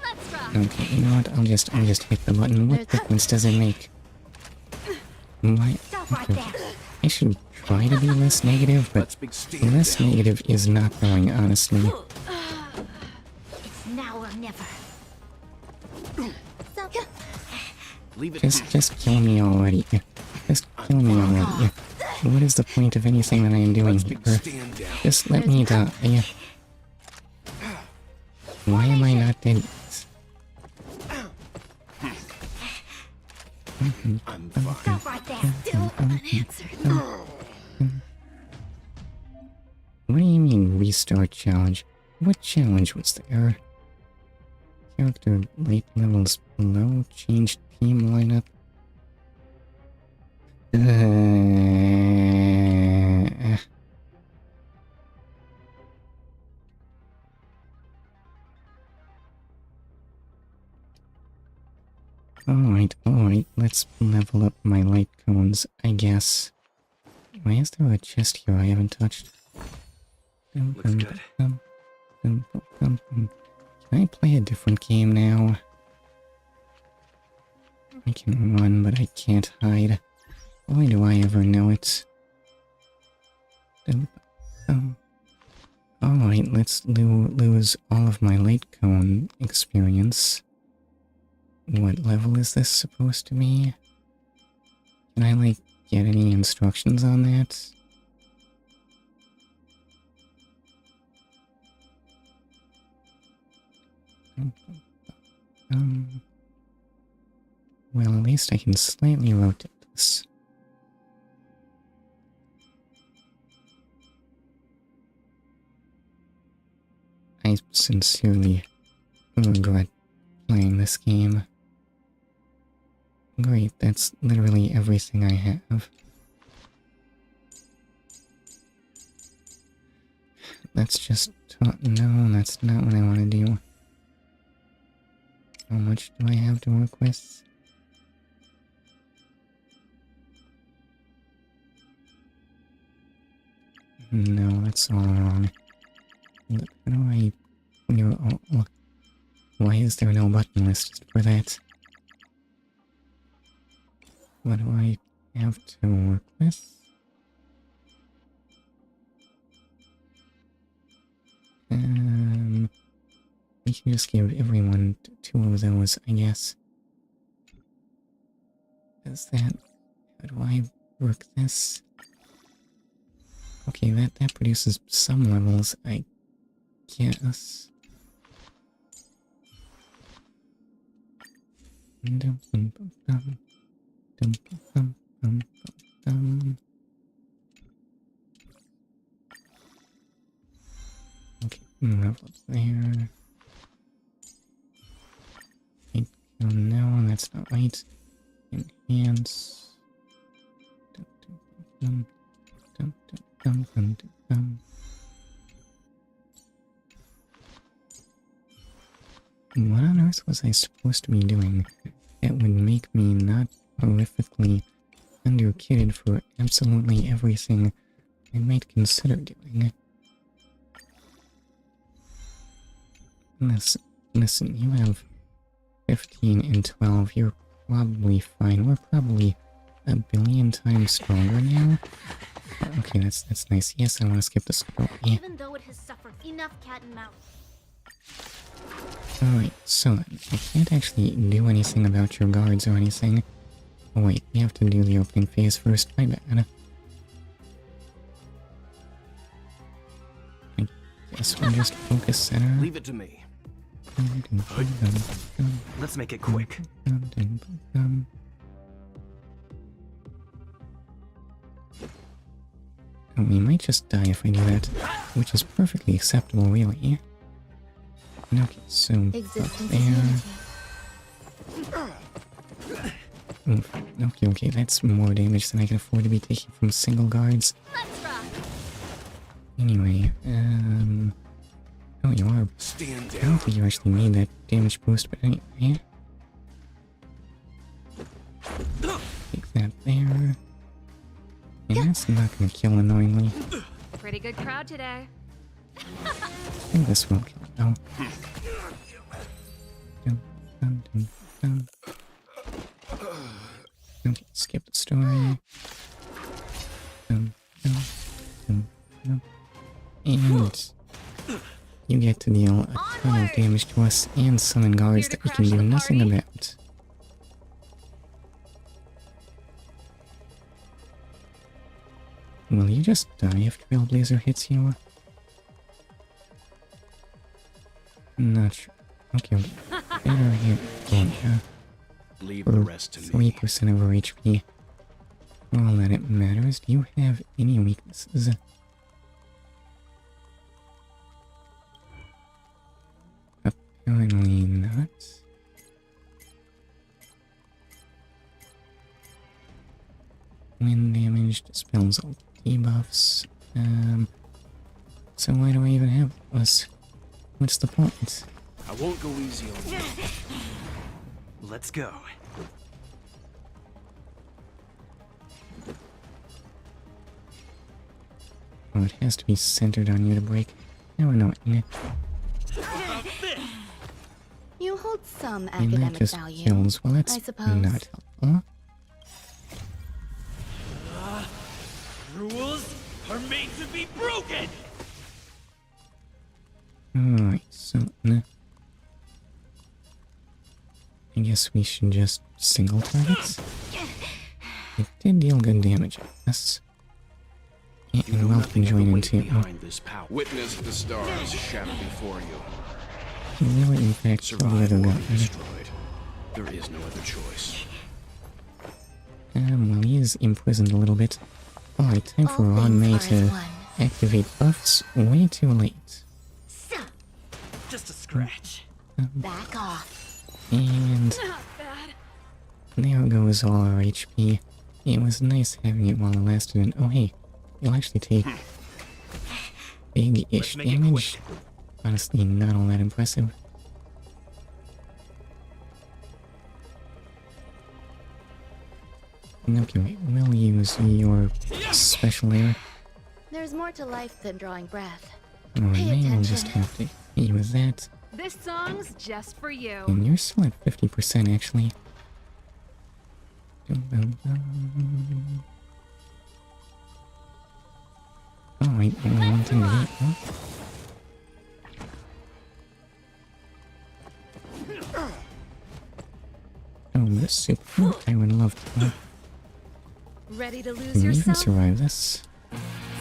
Let's rock. Okay, you know what? I'll just hit the button. What difference does it make? Why? Okay. I should try to be less negative, but less negative is not going, honestly. It's now or never. Leave it. Just kill me already. Just kill me already. What is the point of anything that I am doing here? Just let me die. Why am I not dead? Stop right there. Still unanswered. What do you mean restart challenge? What challenge was there? Character late levels below, changed team lineup. Alright, let's level up my light cones, I guess. Why is there a chest here I haven't touched? Looks good. Can I play a different game now? I can run, but I can't hide. Why do I ever know it? Alright, let's lose all of my light cone experience. What level is this supposed to be? Can I, like, get any instructions on that? Well, at least I can slightly rotate this. I sincerely regret playing this game. Great, that's literally everything I have. Let's just talk. No, that's not what I want to do. How much do I have to request? No, that's all wrong. Look, how do I... Oh, why is there no button list for that? What do I have to request? We can just give everyone 2 of those, I guess. Is that... How do I work this? Okay, that produces some levels, I guess. Okay, levels there. Right, oh no, that's not right. Enhance. What on earth was I supposed to be doing that would make me not horrifically underkitted for absolutely everything I might consider doing? Listen, you have 15 and 12, you're probably fine. We're probably a billion times stronger now. Okay, that's nice. Yes, I want to skip the story. Even though it has suffered enough cat and mouse. Alright, so then, I can't actually do anything about your guards or anything. Oh wait, we have to do the opening phase first, my bad. I guess we'll just focus center. Leave it to me. Let's make it quick. Oh, we might just die if I do that, which is perfectly acceptable, really. Okay, so there. Oof. Okay, that's more damage than I can afford to be taking from single guards. Anyway, oh, you are. Stand down. I don't think you actually made that damage boost, but anyway. Take that there. And that's not gonna kill annoyingly. Pretty good crowd today. I think this will kill though. Okay, skip the story. And you get to deal a ton of damage to us and summon guards that we can do nothing about. Will you just die if Trailblazer hits you? Not sure. Okay. Better hit Genshin. Leave the rest to me. 3% of our HP. For all that it matters, do you have any weaknesses? Apparently not. Wind damage dispels all debuffs. So why do I even have this? What's the point? I won't go easy on you. Let's go. Oh, it has to be centered on you to break. How annoying. You hold some And that academic just value, kills. Well, that's I suppose. not helpful. Rules are made to be broken! Alright, so... I guess we should just single targets? It did deal good damage, I guess. And well can join in too. Witness the stars shatter before you. Will it in fact kill the other guy? There is no other choice. Well, he is imprisoned a little bit. Alright, time for Ron May to activate buffs. Way too late. Just a scratch. Back off. And there goes all our HP. It was nice having it while it lasted, and oh hey, you'll actually take big-ish damage. Honestly, not all that impressive. Okay, we'll use your special air. There's more to life than drawing breath. Or maybe I'll just have to hit you with that. This song's just for you. And you're still at 50% actually. Dum, dum, dum. Oh, wait, only one thing to hit, huh? Oh, this super I would love to. Ready to lose Can we even yourself? survive this?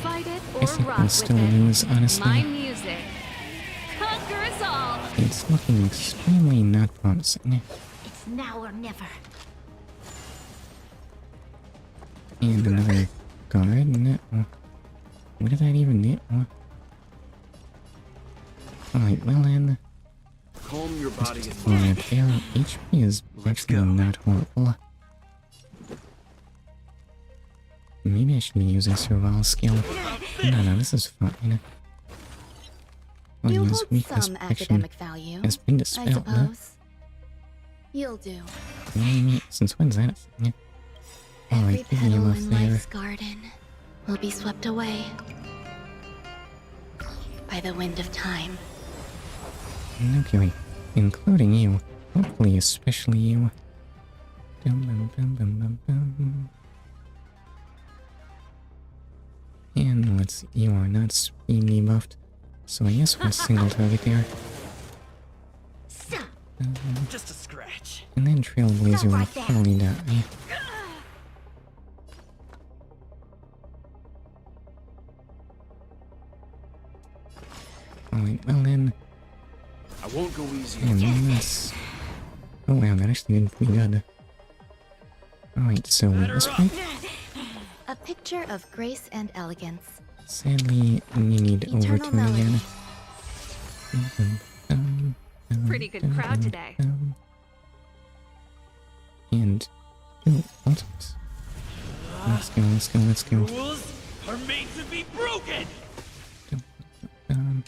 Fight it I guess or I rock can with still it. lose, honestly. My music. Conquer us all. It's looking extremely not promising. It's now or never. And another guard. No. What did that even do? Alright, well then. Calm your body Just and their HP is actually not horrible. Maybe I should be using survival skill. No, this is fine. You His hold weakness some protection academic value, has been I dispelled, huh? suppose. You'll do. Since when's that a thing? Every Alright, give me petal enough in there. life's garden will be swept away by the wind of time. Okay, including you. Hopefully, especially you. Dum, bum, bum, bum, bum, bum. And let's see, you are not speed debuffed, so I guess we'll single target there. Just a scratch. And then Trailblazer will probably die. Alright, well then. I won't go easy. And then this. Oh wow, that actually did pretty good. Alright, so this fight, A picture of grace and elegance. sadly, you need over Eternal to me again. Pretty good crowd today. And oh, ultimate. Let's go, let's go, let's go. Rules are made to be broken. And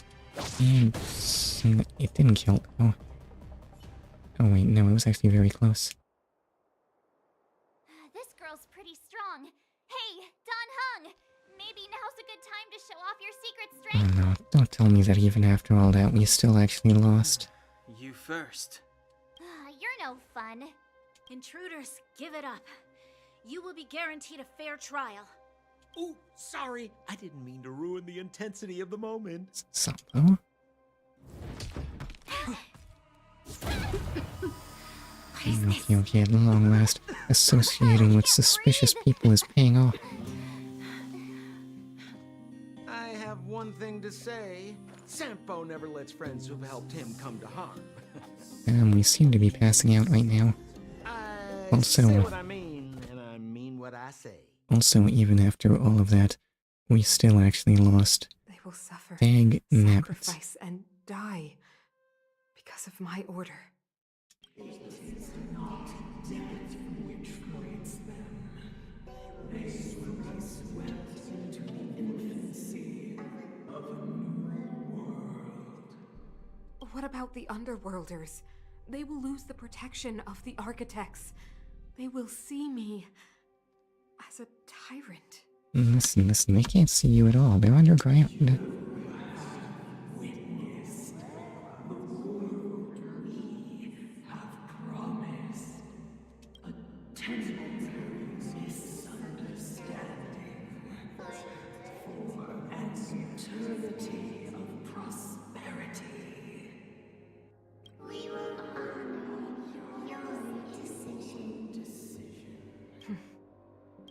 it didn't kill. Oh. Oh wait, no, it was actually very close. This girl's pretty strong. Hey, Don Hung! Maybe now's a good time to show off your secret Oh strength. no, don't tell me that even after all that, we still actually lost. You first. You're no fun. Intruders, give it up. You will be guaranteed a fair trial. Ooh, sorry. I didn't mean to ruin the intensity of the moment. Sampo? Okay, at long last, associating with suspicious people is paying off. I have one thing to say. Sampo never lets friends who've helped him come to harm. We seem to be passing out right now. I Also- say what I mean, and I mean what I say. Also, even after all of that, we still actually lost. They will suffer, Dag nabbit. sacrifice, and die because of my order. What about the Underworlders? They will lose the protection of the architects. They will see me as a tyrant. Listen, they can't see you at all. They're underground.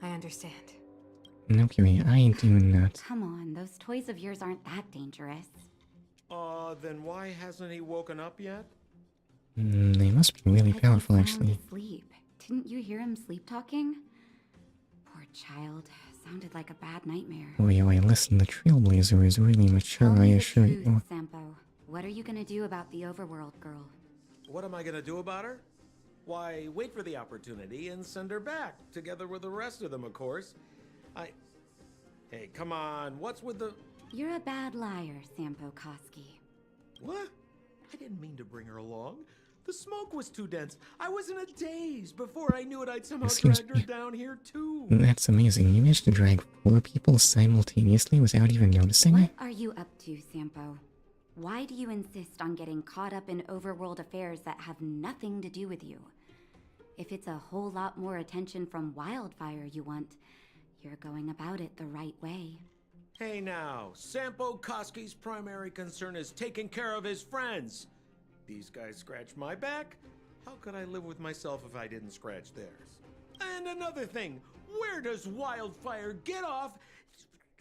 I understand. Okay, I do not. Come on, those toys of yours aren't that dangerous. Then why hasn't he woken up yet? They must be really powerful, actually. Asleep. Didn't you hear him sleep talking? Poor child. Sounded like a bad nightmare. Wait, listen, the Trailblazer is really mature, Tell I me the assure truth, you. Sampo. What are you gonna do about the overworld girl? What am I gonna do about her? Why, wait for the opportunity and send her back, together with the rest of them, of course. Hey, come on, what's with the... You're a bad liar, Sampo Koski. What? I didn't mean to bring her along. The smoke was too dense. I was in a daze. Before I knew it, I'd somehow dragged her down here too. That's amazing. You managed to drag 4 people simultaneously without even noticing? What are you up to, Sampo? Why do you insist on getting caught up in overworld affairs that have nothing to do with you? If it's a whole lot more attention from Wildfire you want, you're going about it the right way. Hey now, Sampo Koski's primary concern is taking care of his friends. These guys scratch my back. How could I live with myself if I didn't scratch theirs? And another thing, where does Wildfire get off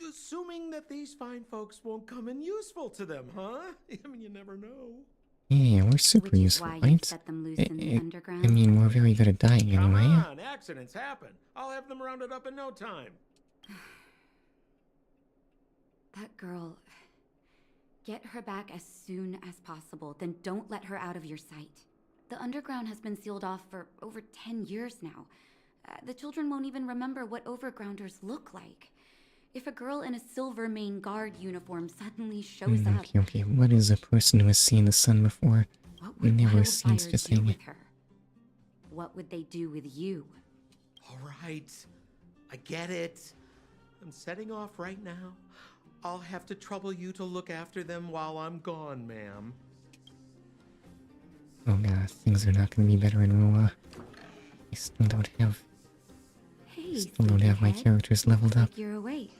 assuming that these fine folks won't come in useful to them, huh? I mean, you never know. Yeah, we're super useful, right? Set them loose in the underground? I mean, we're very good at dying anyway. Come on, accidents happen. I'll have them rounded up in no time. That girl... Get her back as soon as possible, then don't let her out of your sight. The underground has been sealed off for over 10 years now. The children won't even remember what overgrounders look like. If a girl in a silver main guard uniform suddenly shows up... Okay, what is a person who has seen the sun before? What would Never seems to do think. with her? What would they do with you? All right, I get it. I'm setting off right now. I'll have to trouble you to look after them while I'm gone, ma'am. Oh god, things are not going to be better in Roa. I still don't have... Hey, still don't have my characters leveled up. Like you're awake.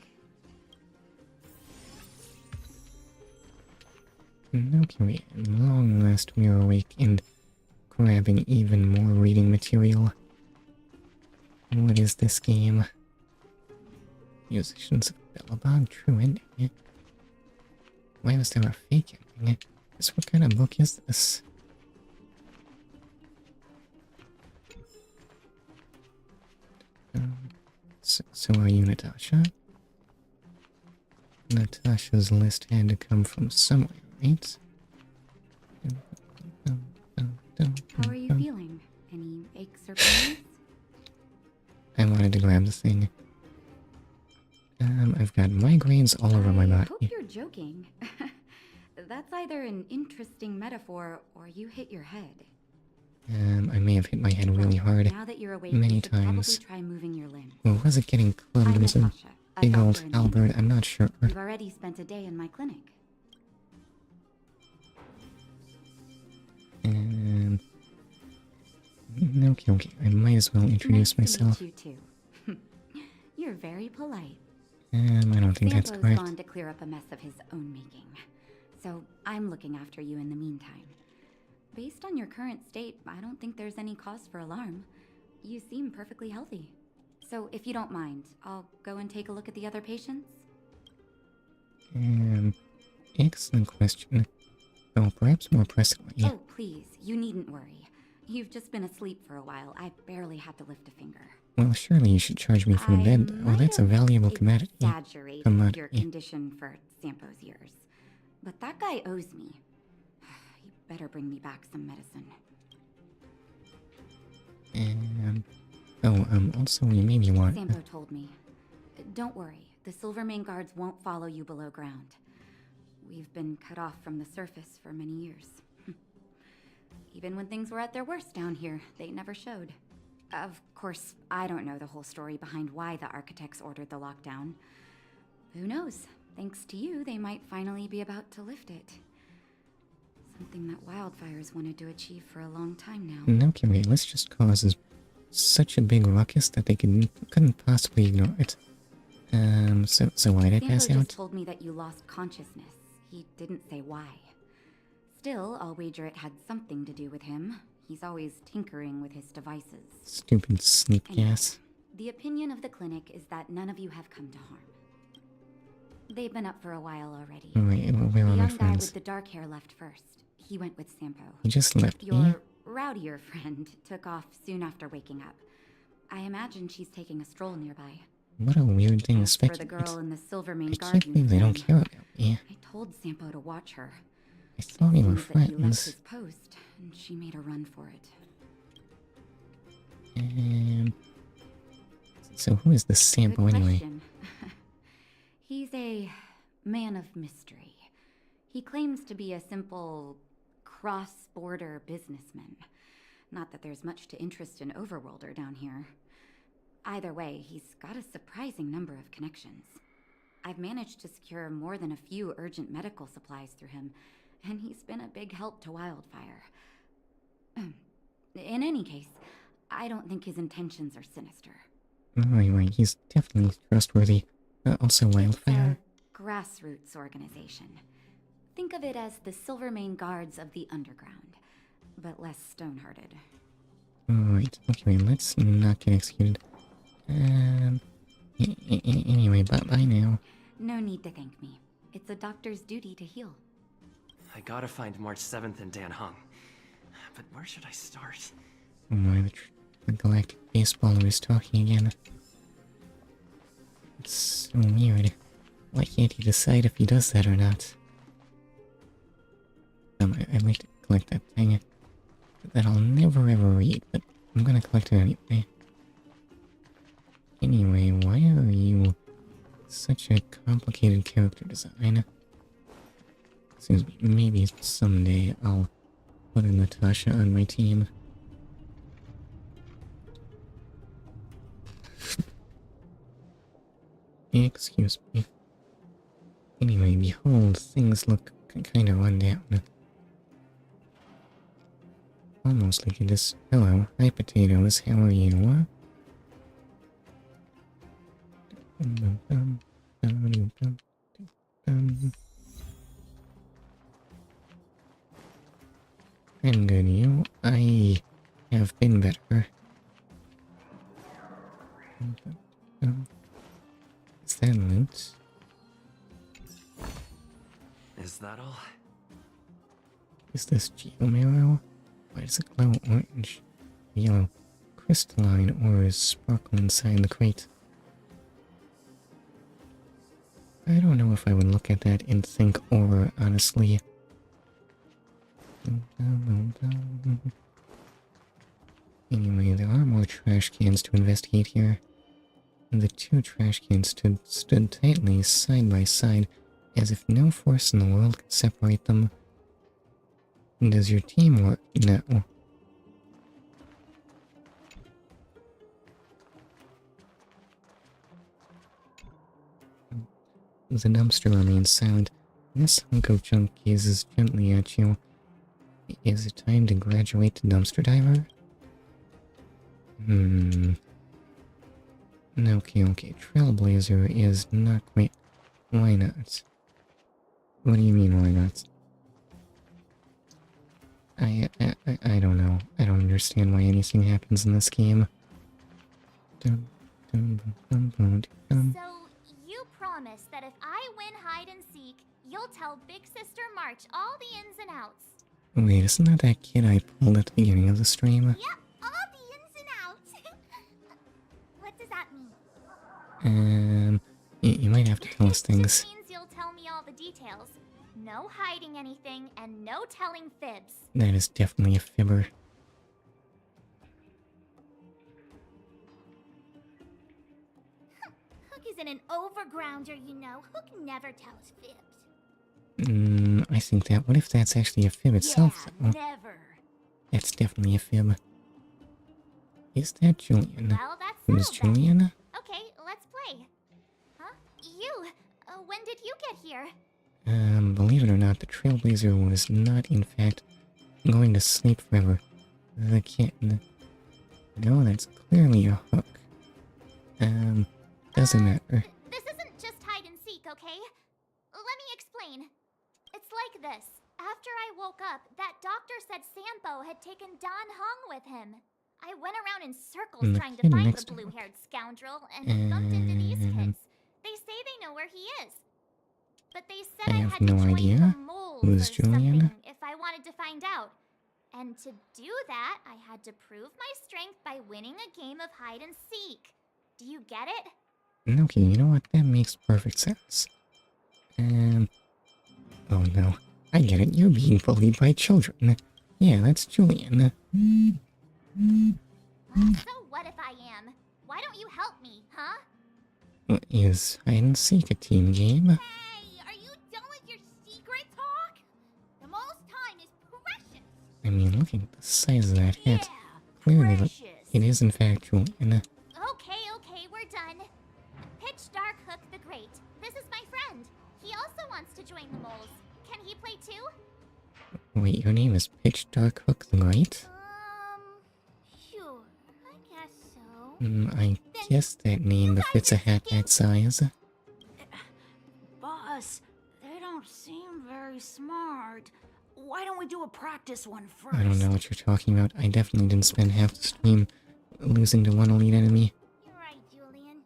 Okay, at long last we are awake and grabbing even more reading material. What is this game? Musicians of Belobog, true ending. Why was there a fake ending? What kind of book is this? So are you Natasha? Natasha's list had to come from somewhere, right? How are you feeling? Any aches or pains? I wanted to grab the thing. I've got migraines all over my I body. hope you're joking. That's either an interesting metaphor or you hit your head. I may have hit my head really hard Now that you're awake, many you should times. probably try moving your limbs. Or was it getting clubbed I'm with some Natasha, a big old doctor in halberd? I'm not sure. You've already spent a day in my clinic. Okay, I might as well introduce myself. Nice to meet you too. You're very polite. I don't think that's Sampo's correct. gone to clear up a mess of his own making. So I'm looking after you in the meantime. Based on your current state, I don't think there's any cause for alarm. You seem perfectly healthy. So if you don't mind, I'll go and take a look at the other patients. Excellent question. Oh, perhaps more pressingly. Oh, please, you needn't worry. You've just been asleep for a while. I barely had to lift a finger. Well, surely you should charge me for the bed. Oh, that's a valuable commodity. Exaggerated your condition for Sampo's years. But that guy owes me. You better bring me back some medicine. Also, you maybe want... Sampo told me. Don't worry, the Silvermane guards won't follow you below ground. We've been cut off from the surface for many years. Even when things were at their worst down here, they never showed. Of course, I don't know the whole story behind why the architects ordered the lockdown. Who knows? Thanks to you, they might finally be about to lift it. Something that Wildfire's wanted to achieve for a long time now. Okay, let's just cause such a big ruckus that they couldn't possibly ignore it. So why did I pass Sampo out? just told me that you lost consciousness. He didn't say why. Still, I'll wager it had something to do with him. He's always tinkering with his devices. Stupid sneak gas. The opinion of the clinic is that none of you have come to harm. They've been up for a while already. Wait, where are the my young guy friends? with the dark hair left first. He went with Sampo. He just left Your me? rowdier friend took off soon after waking up. I imagine she's taking a stroll nearby. What a weird thing to For the speculate. girl in the Silvermane I guard can't believe they don't care about me. I told Sampo to watch her. I thought we were Seems that he left friends. his post, and she made a run for it. So who is this Sampo Good anyway? question. He's a man of mystery. He claims to be a simple cross-border businessman. Not that there's much to interest an overworlder down here. Either way, he's got a surprising number of connections. I've managed to secure more than a few urgent medical supplies through him, and he's been a big help to Wildfire. In any case, I don't think his intentions are sinister. Right, he's definitely trustworthy. Also Wildfire. It's a grassroots organization. Think of it as the Silvermane Guards of the Underground, but less stone-hearted. Alright, okay, let's not get executed. Anyway, bye now. No need to thank me. It's a doctor's duty to heal. I gotta find March 7th in Dan Hung. But where should I start? Oh my, the galactic baseballer is talking again. It's so weird. Why can't he decide if he does that or not? I'd like to collect that thing that I'll never ever read, but I'm gonna collect it anyway. Anyway, why are you such a complicated character design? Seems maybe someday I'll put a Natasha on my team. Excuse me. Anyway, behold, things look kinda run down. Almost like you just... Hello, hi potatoes, how are you? I'm good, you. I have been better. Is that loot? Is that all? Is this geomarrow? Why does it glow orange? Yellow. Crystalline ores sparkle inside the crate. I don't know if I would look at that and think ore, honestly. Anyway, there are more trash cans to investigate here. The two trash cans stood tightly side by side, as if no force in the world could separate them. Does your team work? No. The dumpster remains silent. This hunk of junk gazes gently at you. Is it time to graduate to dumpster diver? Okay. Trailblazer is not quite... Why not? What do you mean, why not? I don't know. I don't understand why anything happens in this game. So, you promise that if I win hide and seek, you'll tell Big Sister March all the ins and outs. Wait, isn't that kid I pulled at the beginning of the stream? Yep, all the ins and outs. What does that mean? You might have to tell us things. It means you'll tell me all the details. No hiding anything, and no telling fibs. That is definitely a fibber. Hook isn't an overgrounder, you know. Hook never tells fibs. I think that... What if that's actually a fib itself, though? Never. That's definitely a fib. Is that Julian? Well, that's Who's Julian? Okay, let's play. Huh? You? When did you get here? Believe it or not, the Trailblazer was not, in fact, going to sleep forever. The kitten... No, that's clearly a hook. Doesn't matter. This isn't just hide and seek, okay? Let me explain. It's like this. After I woke up, that doctor said Sampo had taken Don Hung with him. I went around in circles trying to find the blue-haired scoundrel and bumped into these kids. They say they know where he is. But they said I had to join the mold Who's or Julian? something if I wanted to find out. And to do that, I had to prove my strength by winning a game of hide and seek. Do you get it? Okay, you know what? That makes perfect sense. Oh no. I get it. You're being bullied by children. Yeah, that's Julian. So what if I am? Why don't you help me, huh? Is hide and seek a team game? Hey, are I mean, look at the size of that hat. Clearly, it is in fact Julian. Okay, we're done. Pitch Dark Hook the Great. This is my friend. He also wants to join the moles. Can he play too? Wait, your name is Pitch Dark Hook the Great? Sure. I guess so. I guess that name befits a hat that size. Boss, they don't seem very smart. Why don't we do a practice one first? I don't know what you're talking about. I definitely didn't spend half the stream losing to one elite enemy. You're right, Julian.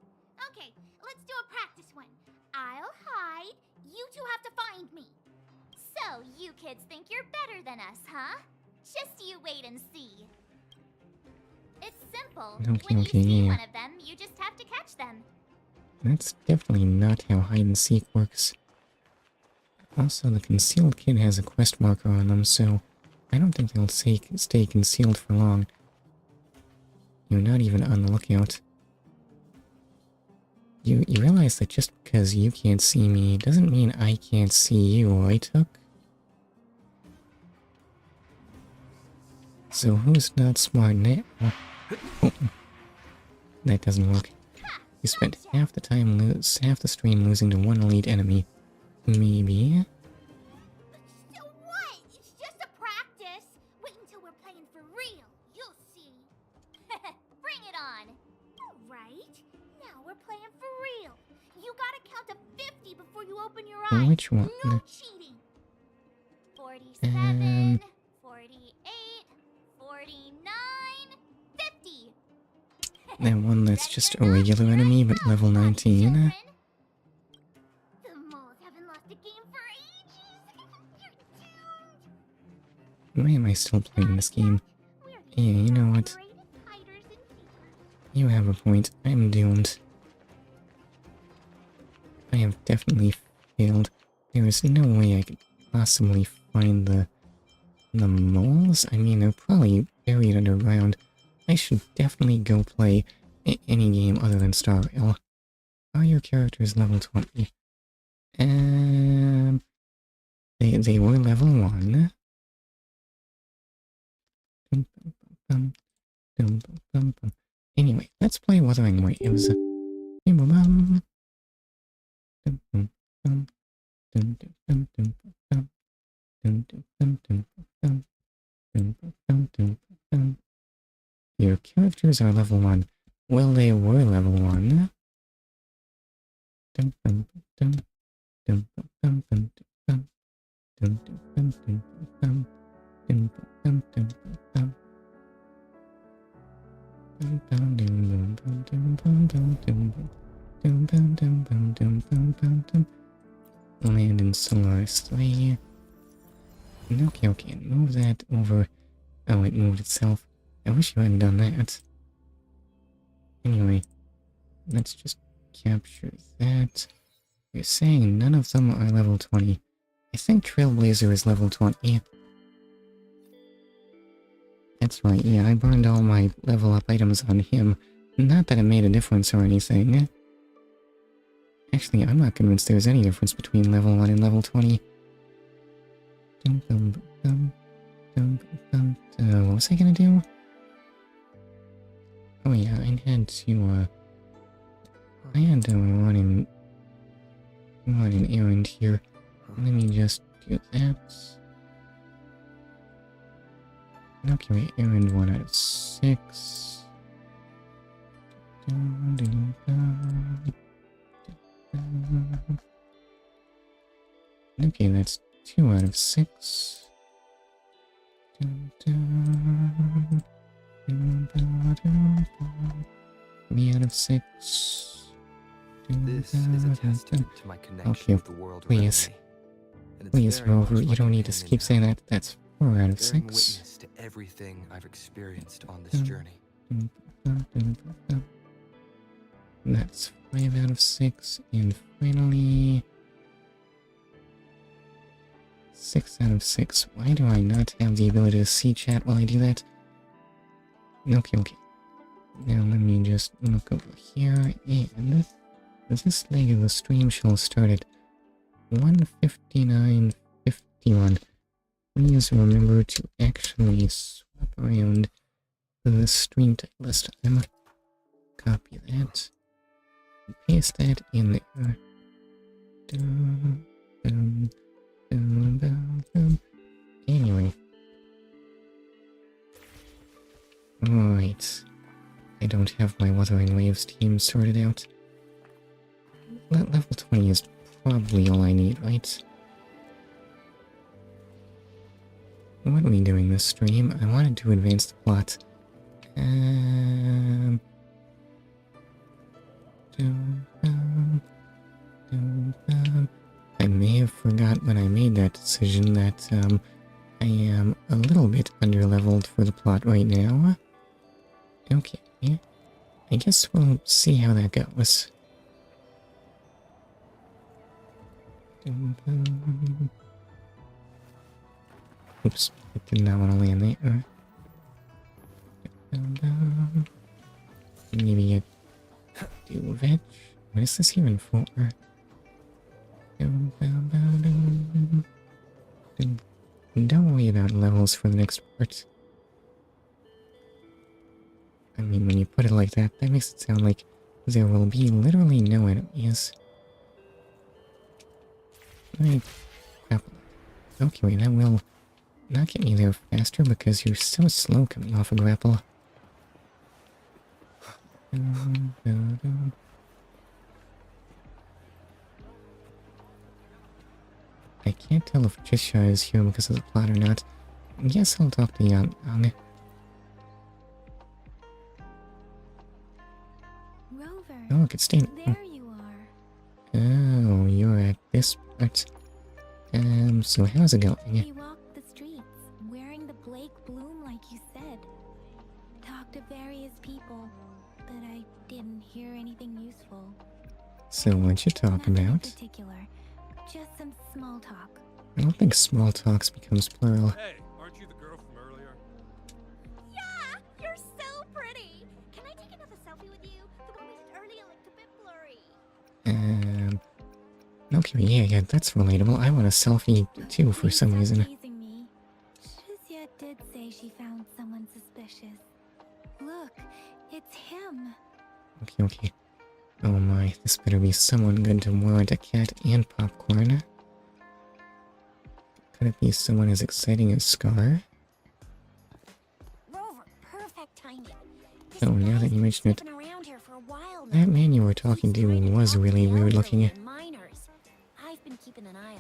Okay, let's do a practice one. I'll hide. You two have to find me. So, you kids think you're better than us, huh? Just you wait and see. It's simple. When you see one of them, you just have to catch them. That's definitely not how hide and seek works. Also, the concealed kid has a quest marker on them, so I don't think they'll stay concealed for long. You're not even on the lookout. You realize that just because you can't see me doesn't mean I can't see you, right, Hook? So who's not smart now? Oh. That doesn't work. You spent half the stream losing to one elite enemy. Maybe? So what? It's just a practice. Wait until we're playing for real. You'll see. Bring it on. Alright. Now we're playing for real. You gotta count to 50 before you open your eyes. Which one? No cheating. 47, 48, 49, 50. That one that's just a regular enemy, but level 19. The moles haven't lost a game for ages. You're doomed. Why am I still playing this game? Yeah, you know what? You have a point. I'm doomed. I have definitely failed. There is no way I could possibly find the moles. I mean, they're probably buried underground. I should definitely go play any game other than Star Rail. Are your characters level 20? They were level 1. Anyway, let's play Wuthering Waves. Your characters are level 1. Well, they were level 1. Land in Solaris 3. Okay, move that over. Oh, it moved itself. I wish you hadn't done that. Anyway, let's just capture that. You're saying none of them are level 20. I think Trailblazer is level 20. That's right, yeah, I burned all my level up items on him. Not that it made a difference or anything. Actually, I'm not convinced there's any difference between level 1 and level 20. What was I gonna do? Oh yeah, I had to run an errand here. Let me just do that. Okay, errand 1 out of 6. Okay, that's 2 out of 6. 3 out of 6. This is a testament to my connection with the world please. Please, Rover, you don't need to keep saying that. That's 4 out of 6. Witness to everything I've experienced on this journey. That's 5 out of 6, and finally 6 out of 6. Why do I not have the ability to see chat while I do that? Okay. Now let me just look over here, and this leg of the stream shall start at 1:59:51. please remember to actually swap around the stream type list. Copy that. Paste that in there. Anyway. Right. I don't have my Wuthering Waves team sorted out. Level 20 is probably all I need, right? What are we doing this stream? I wanted to advance the plot. I may have forgot when I made that decision that I am a little bit underleveled for the plot right now. Okay, I guess we'll see how that goes. Oops, I did not want to land there. Maybe do veg. What is this even for? Don't worry about levels for the next part. I mean, when you put it like that, that makes it sound like there will be literally no enemies. Right. Okay, wait, that will not get me there faster because you're so slow coming off a grapple. I can't tell if Trisha is here because of the plot or not. Yes, I'll talk to Yang. Rover, Oh, look, it's staying. there you are. Oh, you're at this part. So how's it going? We walked the streets, wearing the Blake bloom like you said. Talked to various people, but I didn't hear anything useful. So what'd you talk Nothing in about? particular, just some small talk. I don't think small talks becomes plural. Hey, aren't you the girl from earlier? Yeah, you're so pretty. Can I take another selfie with you? The one we did earlier looked a bit blurry. Okay, yeah, that's relatable. I want a selfie too for some reason. Teasing me. Shizia did say she found someone suspicious. Look, it's him. Okay. Oh my, this better be someone good to warrant a cat and popcorn. Could it be someone as exciting as Scar? Rover, perfect timing. Oh, now that you mention it, Been around here for a while now. that man you were talking to was really weird looking. Minors. I've been keeping an eye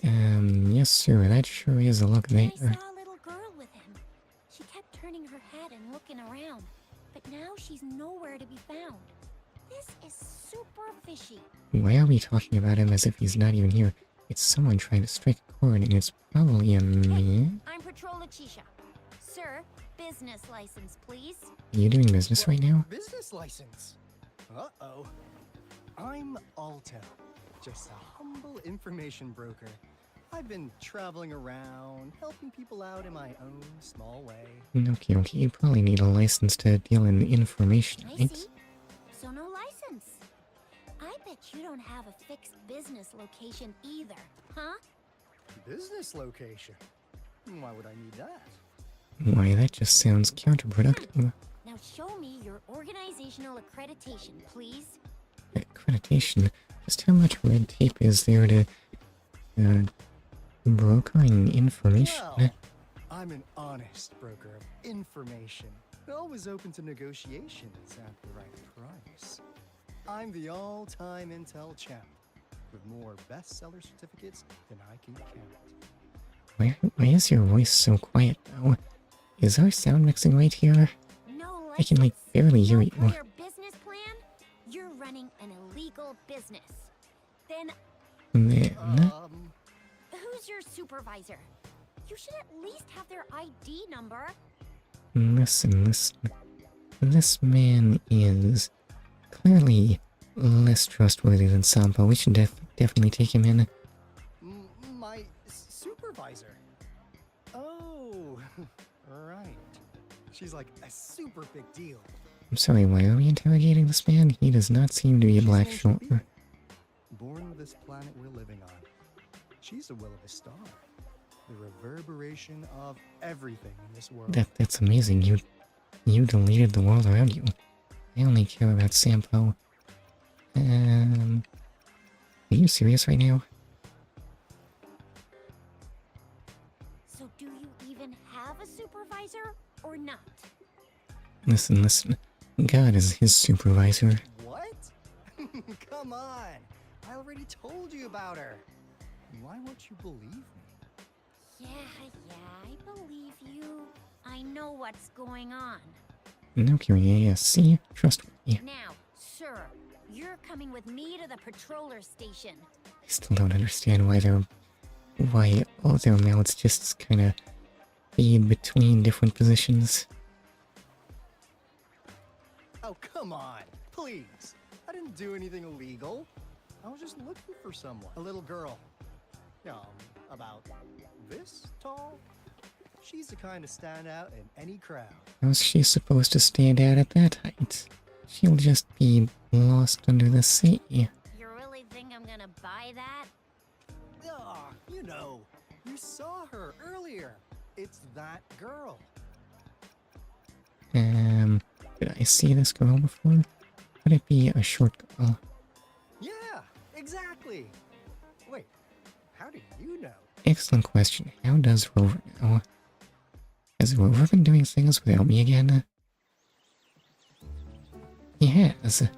on him. Yes sir, that sure is a look there. I saw a little girl with him. She kept turning her head and looking around, but now she's nowhere to be found. This is super fishy. Why are we talking about him as if he's not even here? It's someone trying to strike a chord, and it's probably a me. I'm Patrol Letitia. Sir, business license, please. Are you doing business right now? Business license? Uh-oh. I'm Alto, just a humble information broker. I've been traveling around, helping people out in my own small way. Okay, you probably need a license to deal in information, I right? see. So no license. I bet you don't have a fixed business location either, huh? Business location? Why would I need that? Why, that just sounds counterproductive. Now show me your organizational accreditation, please. Accreditation? Just how much red tape is there to, brokering information? Well, I'm an honest broker of information. Always open to negotiations at the right price. I'm the all-time intel champ, with more bestseller certificates than I can count. Why is your voice so quiet now? Is our sound mixing right here? No I can, like, barely hear you. clear business plan? You're running an illegal business. Then Then... who's your supervisor? You should at least have their ID number. Listen. This man is clearly less trustworthy than Sampo. We should definitely take him in. My supervisor? Oh, right. She's like a super big deal. I'm sorry, why are we interrogating this man? He does not seem to be a black shoulder. Born with this planet we're living on. She's the will of a star. the reverberation of everything in this world. That's amazing. You deleted the world around you. I only care about Sampo. Are you serious right now? So do you even have a supervisor or not? Listen. God is his supervisor. What? Come on. I already told you about her. Why won't you believe me? Yeah, I believe you. I know what's going on. Okay, yeah, see? Trustworthy. Now, sir, you're coming with me to the patroller station. I still don't understand why all their mouths just kinda fade between different positions. Oh, come on. Please. I didn't do anything illegal. I was just looking for someone. A little girl. About this tall? She's the kind to stand out in any crowd. How's she supposed to stand out at that height? She'll just be lost under the sea. You really think I'm gonna buy that? Ah, you know. You saw her earlier. It's that girl. Did I see this girl before? Could it be a short girl? Yeah, exactly. Wait, how do you know? Excellent question. How does Rover know? Has Rover been doing things without me again? He has.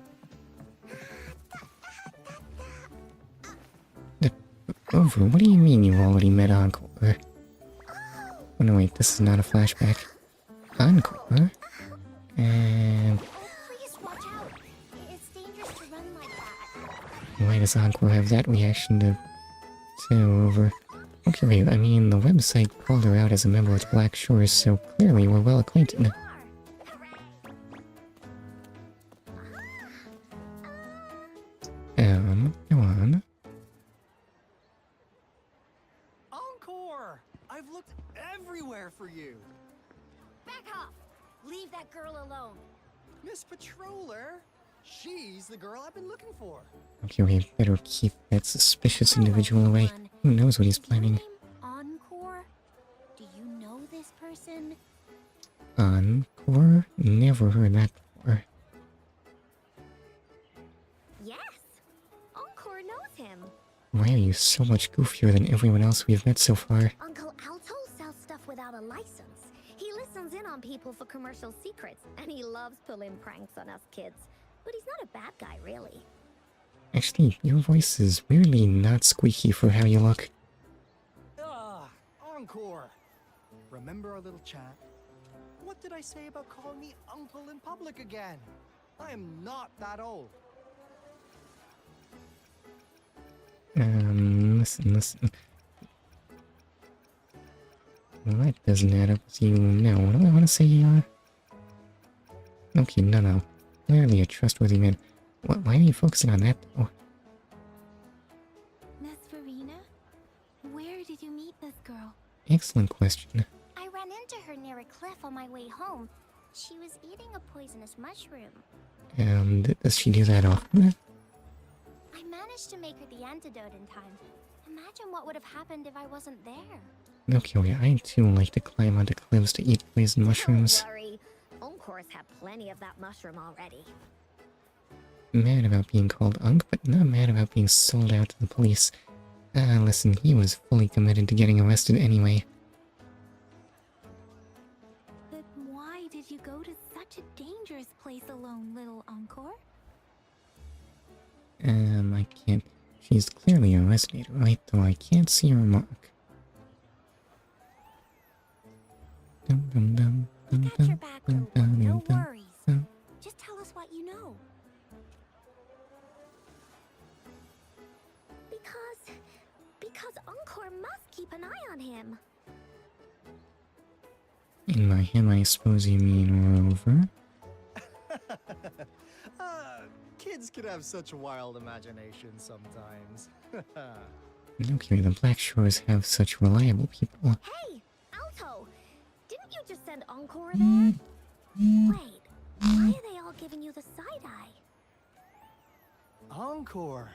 Rover, what do you mean you already met Encore? Oh no, wait, this is not a flashback. Encore? Please watch out. It's dangerous to run like that. Why does Encore have that reaction to Rover? Okay, wait, I mean, the website called her out as a member of Black Shores, so clearly we're well acquainted. Go on. Encore! I've looked everywhere for you. Back off. Leave that girl alone. Miss Patroller, she's the girl I've been looking for. Okay, we better keep that suspicious individual away. Who knows what he's planning? Encore? Do you know this person? Encore? Never heard that before. Yes. Encore knows him. Why are you so much goofier than everyone else we've met so far? Uncle Alto sells stuff without a license. He listens in on people for commercial secrets, and he loves pulling pranks on us kids. But he's not a bad guy, really. Actually, your voice is weirdly not squeaky for how you look. Encore! Remember our little chat? What did I say about calling me uncle in public again? I am not that old. Listen. Well, that doesn't add up with you now. What do I want to say you are? Okay, no. Clearly a trustworthy man. Why are you focusing on that, though? Miss Verena? Where did you meet this girl? Excellent question. I ran into her near a cliff on my way home. She was eating a poisonous mushroom. Does she do that often? I managed to make her the antidote in time. Imagine what would have happened if I wasn't there. Okay, I too like to climb onto cliffs to eat poison mushrooms. Don't worry. Encore's had plenty of that mushroom already. Mad about being called Unk, but not mad about being sold out to the police. Listen, he was fully committed to getting arrested anyway. But why did you go to such a dangerous place alone, little Encore? I can't. She's clearly a resonator, right? Though I can't see her mark. We got your back, Rover. No worries. Just tell us what you know. Because Encore must keep an eye on him. In my head, I suppose you mean Rover? Kids can have such wild imaginations sometimes. Okay, the Black Shores have such reliable people. Hey, Alto! Didn't you just send Encore there? Wait, why are they all giving you the side-eye? Encore!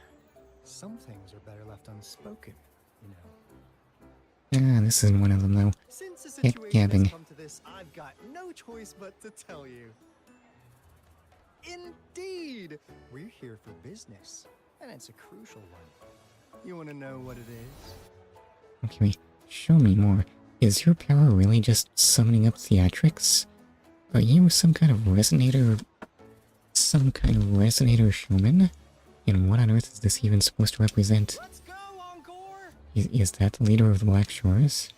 Some things are better left unspoken, you know. Ah, this isn't one of them, though. Since the Get situation gabbing. has come to this, I've got no choice but to tell you. Indeed! We're here for business, and it's a crucial one. You want to know what it is? Okay, show me more. Is your power really just summoning up theatrics? Are you some kind of resonator... some kind of resonator showman? And what on earth is this even supposed to represent? Let's go, Encore! Is that the leader of the Black Shores?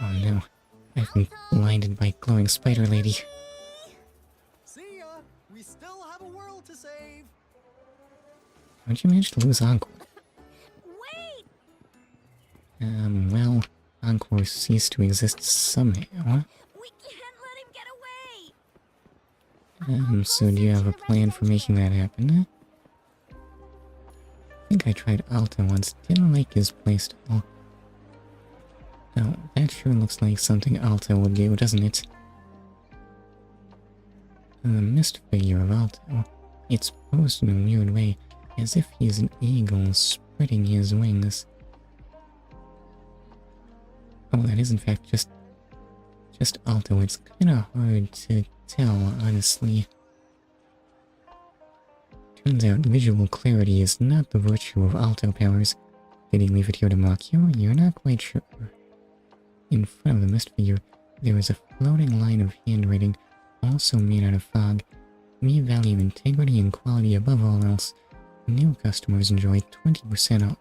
Oh no, I've been blinded by glowing spider lady. See ya! We still have a world to save! How'd you manage to lose Encore? Wait! Well, Encore ceased to exist somehow. We can't let him get away! So do you have a plan for making that happen? I think I tried Alto once, didn't like his playstyle. Oh, that sure looks like something Alto would do, doesn't it? The mist figure of Alto. It's posed in a weird way, as if he's an eagle spreading his wings. Oh, that is in fact just Alto. It's kinda hard to tell, honestly. Turns out visual clarity is not the virtue of Alto powers. Did he leave it here to mock you? You're not quite sure. In front of the mist figure, there is a floating line of handwriting, also made out of fog. We value integrity and quality above all else. New customers enjoy 20% off.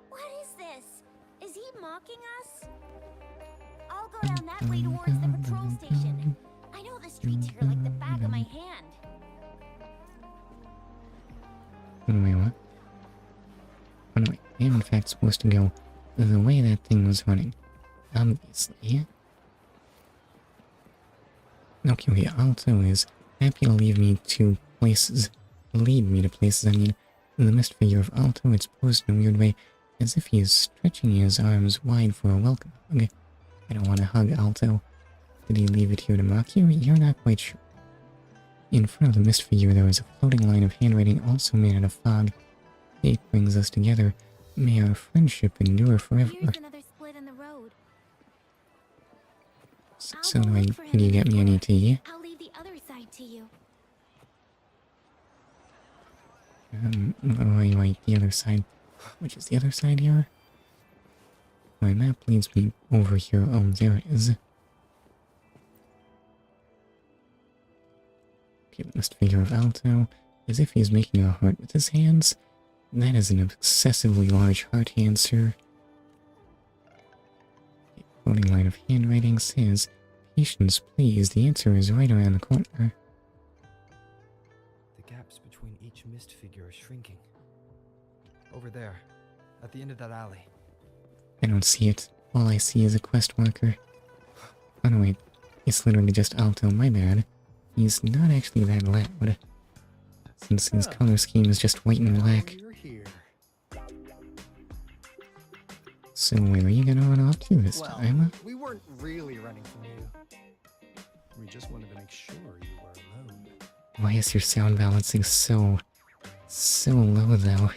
What is this? Is he mocking us? I'll go down that way towards the patrol station. I know the streets here like the back of my hand. Wait, what? Oh no, wait, I am in fact supposed to go the way that thing was running. Obviously. Okay, Alto is happy to lead me to places. I mean. The mist figure of Alto, it's posed in a weird way, as if he is stretching his arms wide for a welcome hug. I don't want to hug Alto. Did he leave it here to mock you? You're not quite sure. In front of the mist figure, there is a floating line of handwriting also made out of fog. Fate brings us together. May our friendship endure forever. Here's another split in the road. So can you get me any tea? I'll leave the other side to you. Wait, the other side. Which is the other side here? My map leads me over here. Oh, there it is. Okay, the mist figure of Alto, as if he's making a heart with his hands. That is an excessively large heart answer. The floating line of handwriting says, "Patience, please. The answer is right around the corner." The gaps between each mist figure are shrinking. Over there, at the end of that alley. I don't see it. All I see is a quest marker. Oh no, wait. It's literally just Alto, my bad. He's not actually that loud. Since his color scheme is just white and black. So where are you gonna run off to this time? We weren't really running from you. We just wanted to make sure you were alone. Why is your sound balancing so low though?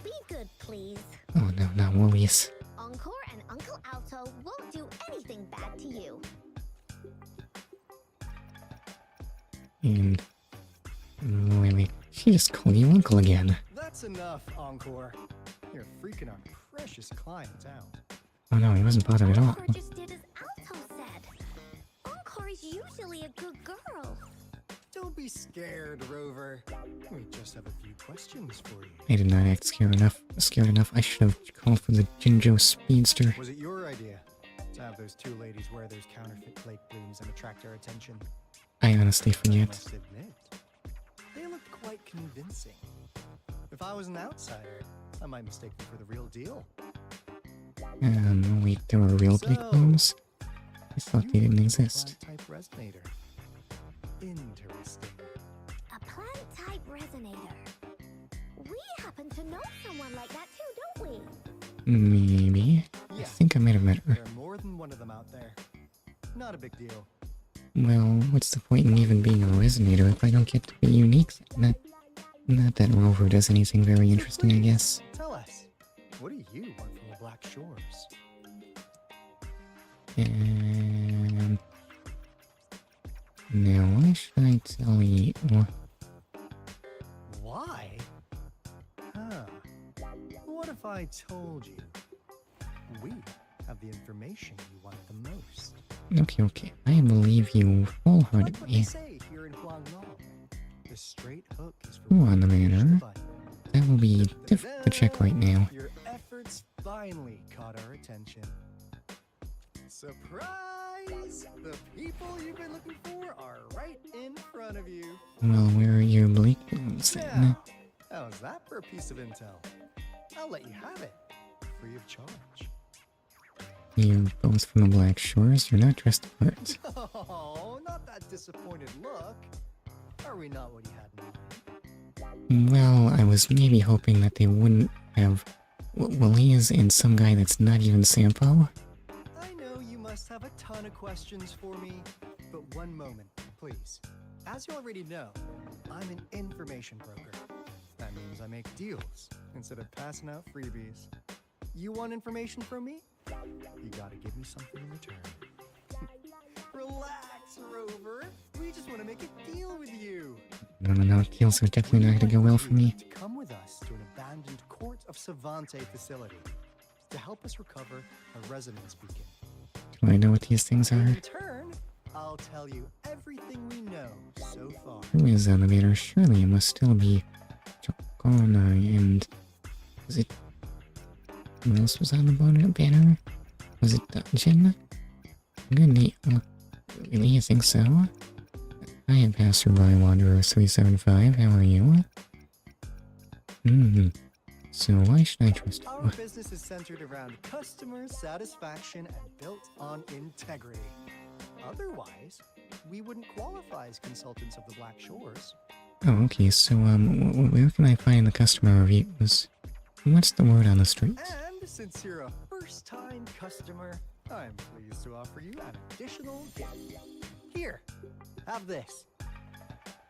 Be good, please. Oh no, not Woolies. Encore and Uncle Alto won't do anything bad to you. And really, she just called you uncle again. That's enough, Encore. You're freaking our precious clients out. Oh no, he wasn't bothered at all. Encore just did as Alto said. Encore is usually a good girl. Don't be scared, Rover. We just have a few questions for you. I did not act scared enough. I should have called for the Jinzhou speedster. Was it your idea to have those two ladies wear those counterfeit flake blooms and attract our attention? I honestly I forget. must admit, they looked quite convincing. If I was an outsider, I might mistake them for the real deal. Wait, there were real big blooms? I thought they didn't exist. Plant-type resonator. Interesting. A plant-type resonator. We happen to know someone like that too, don't we? Maybe. I think I might have met her. There are more than one of them out there. Not a big deal. Well, what's the point in even being a resonator if I don't get to be unique? Not that Rover does anything very interesting, I guess. Tell us, What do you want from the Black Shores? Now, why should I tell you? Why? Huh. What if I told you we have the information you want the most? Okay. I believe you Like what they wholeheartedly. say here in Guangdong. The straight hook is for Who on the matter? button. That will be difficult to check right now. Your efforts finally caught our attention. Surprise! The people you've been looking for are right in front of you. Well, where are your bleak blooms then? Now, how's that for a piece of intel? I'll let you have it, free of charge. You're both from the Black Shores. You're not dressed apart. Oh, not that disappointed look. Are we not what you had in mind? Well, I was maybe hoping that they wouldn't have Willies and some guy that's not even Sampo. I know you must have a ton of questions for me, but one moment, please. As you already know, I'm an information broker. That means I make deals instead of passing out freebies. You want information from me? You gotta give me something in return. Relax, Rover. We just want to make a deal with you. No, deals are definitely not going to go well for me. To come with us to an abandoned Court of Savante facility to help us recover a resonance beacon. Do I know what these things In are? return, I'll tell you everything we know so far. Who is on the banner? Surely it must still be Chokona and... Was it... Who else was on the banner? Was it Dungeon? Good really, I think so. I am Passerby Wanderer 375, how are you? So why should I trust Our you? business is centered around customer satisfaction and built on integrity. Otherwise, we wouldn't qualify as consultants of the Black Shores. Oh, okay, so, where can I find the customer reviews? What's the word on the street? And since you're a first-time customer, I'm pleased to offer you an additional gift. Here, have this.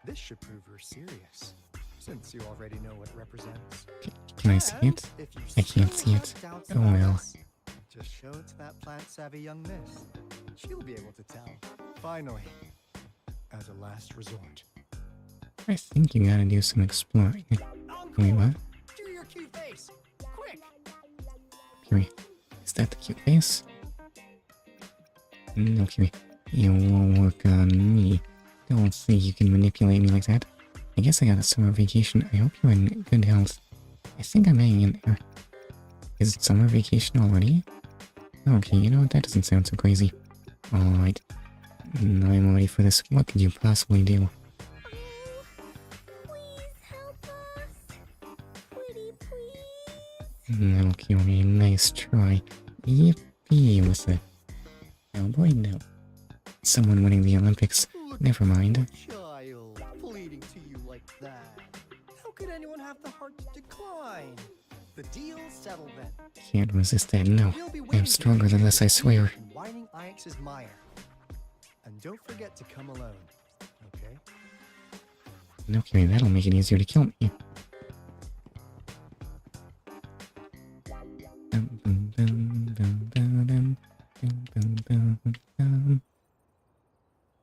This should prove you're serious, since you already know what it represents. Can I see it? If you I can't still see have it. doubts Oh about well. us, just show it to that plant-savvy young miss. She'll be able to tell. Finally, as a last resort. I think you gotta do some exploring. Wait, what? Do your cute face, quick! Wait, is that the cute face? Okay, it won't work on me. Don't think you can manipulate me like that. I guess I got a summer vacation. I hope you're in good health. I think I'm hanging in there. Is it summer vacation already? Okay, you know what? That doesn't sound so crazy. Alright. I'm ready for this. What could you possibly do? That'll kill me. Nice try. Yippee with it. Oh boy, no. Someone winning the Olympics. Never mind. Child, pleading to you like that. How could anyone have the heart to decline? The deal's settled then. Can't resist that, no. We'll be I'm waiting stronger for than you this, I swear. in Whining Ix's mire. And don't forget to come alone, okay? Okay, that'll make it easier to kill me.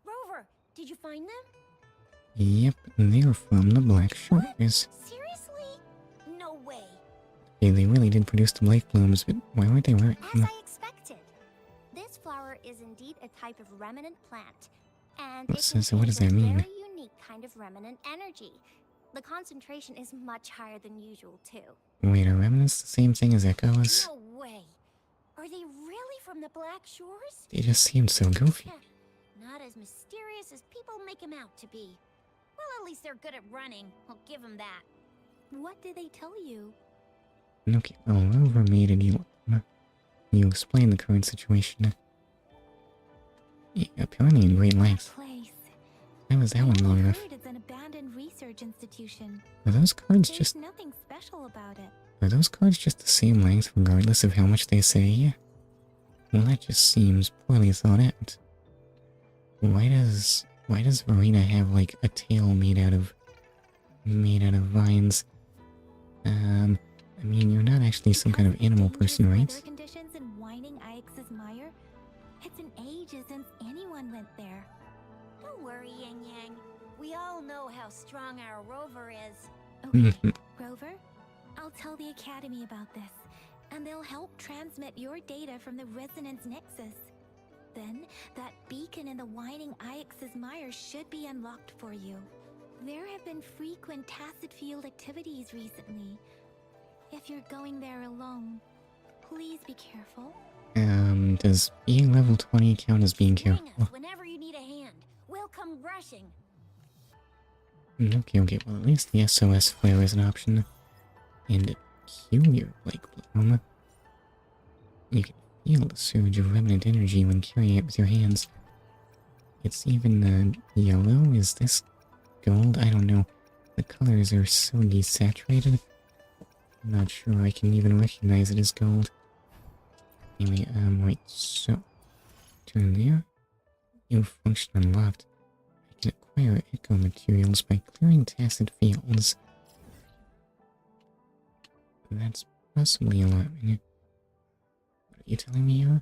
Rover, did you find them? Yep, they're from the Black Shores. Seriously? No way. Okay, they really did produce the Blake Blooms, but why weren't they wearing As them? I expected. This flower is indeed a type of remnant plant, and So what does that mean? a very unique kind of remnant energy. The concentration is much higher than usual, too. Wait, are remnants the same thing as echoes? No way. Are they really from the Black Shores? They just seemed so goofy. Not as mysterious as people make them out to be. Well, at least they're good at running. I'll give them that. What did they tell you? Okay, well, Rover made a deal. You explain the current situation. Yeah, apparently in great length. How was that one long enough? It's an abandoned research institution. Are those cards There's just... nothing special about it. Are those cards just the same length regardless of how much they say? Well, that just seems poorly thought out. Why does Verena have, like, a tail made out of vines? I mean, you're not actually some kind of animal person, right? Weather conditions in Whining Ix's Mire? It's been ages since anyone went there. Don't worry, Yang Yang. We all know how strong our rover is. Okay, Rover, I'll tell the Academy about this, and they'll help transmit your data from the Resonance Nexus. Then, that beacon in the Whining Ix's Mire should be unlocked for you. There have been frequent tacit field activities recently. If you're going there alone, please be careful. Does being level 20 count as being careful? Whenever you need a hand, we'll come rushing. Okay, well at least the SOS flare is an option. And peculiar Blake Bloom. You can feel the surge of remnant energy when carrying it with your hands. It's even yellow. Is this gold? I don't know. The colors are so desaturated. I'm not sure I can even recognize it as gold. Anyway, right, so turn there. New function unlocked. I can acquire echo materials by clearing tacit fields. That's possibly alarming. What are you telling me here?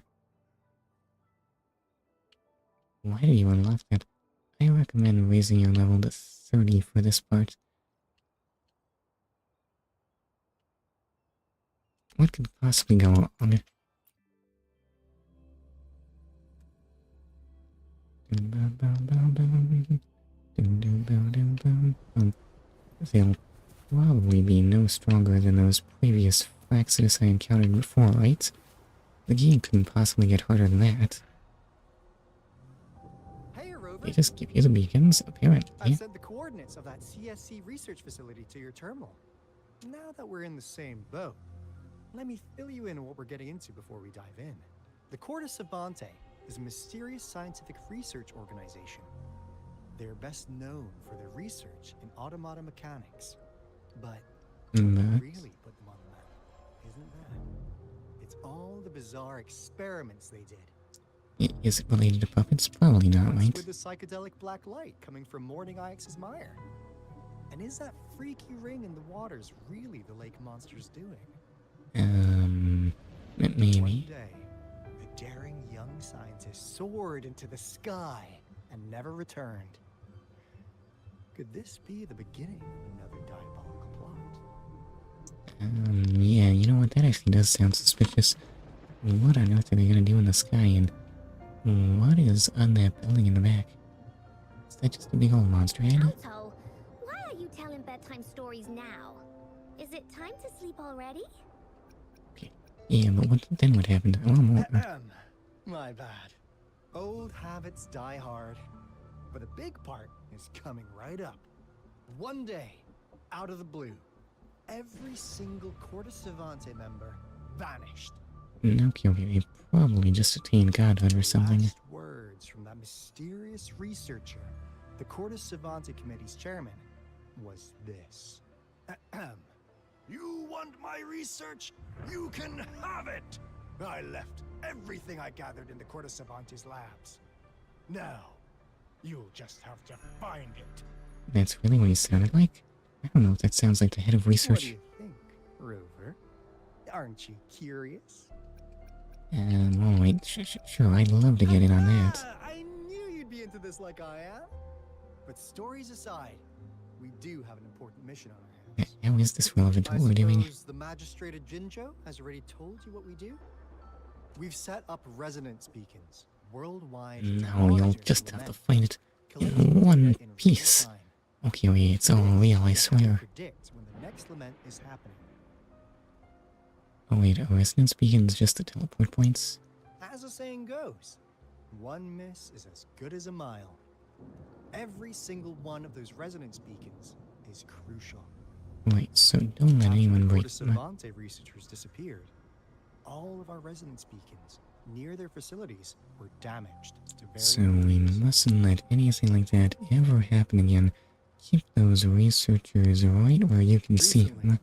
Why do you unlock that? I recommend raising your level to 30 for this part. What could possibly go wrong? They'll probably be no stronger than those previous Flaxus I encountered before, right? The game couldn't possibly get harder than that. Hey, Rover. They just give you the beacons, apparently. I sent the coordinates of that CSC research facility to your terminal. Now that we're in the same boat, let me fill you in on what we're getting into before we dive in. The Corte Savante is a mysterious scientific research organization. They're best known for their research in automata mechanics. But really put them on the map, isn't that? It's all the bizarre experiments they did. Is it related to puppets? Probably not, right? With the psychedelic black light coming from Morning Ix's Mire. And is that freaky ring in the waters really the lake monster's doing? Maybe. One day, the daring young scientist soared into the sky and never returned. Could this be the beginning of another diabolical plot? Yeah, you know what? That actually does sound suspicious. What on earth are they gonna do in the sky, and what is on that building in the back? Is that just a big old monster head? Alto, why are you telling bedtime stories now? Is it time to sleep already? Yeah, but then what happened? Oh, more. My bad. Old habits die hard. But a big part is coming right up. One day, out of the blue, every single Corte Savante member vanished. Okay, they probably just attained godhood or something. Last words from that mysterious researcher, the Corte Savante Committee's chairman, was this. You want my research? You can have it! I left everything I gathered in the Corte Savante's labs. Now, you'll just have to find it. That's really what he sounded like? I don't know if that sounds like the head of research. What do you think, Rover? Aren't you curious? Alright, sure, I'd love to get in on that. I knew you'd be into this like I am. But stories aside, we do have an important mission on our hands. How is this relevant to what we're doing? The magistrate at Jinzhou has already told you what we do? We've set up resonance beacons worldwide. No, you'll just have to find it in one piece. Okay, it's all real, I swear. Predict when the next lament is happening. Oh wait, a resonance beacon's just the teleport points? As the saying goes, one miss is as good as a mile. Every single one of those resonance beacons is crucial. Right, so don't let anyone break them. Savante researchers disappeared. All of our resonance beacons near their facilities were damaged to so we mustn't let anything like that ever happen again. Keep those researchers right where you can see them.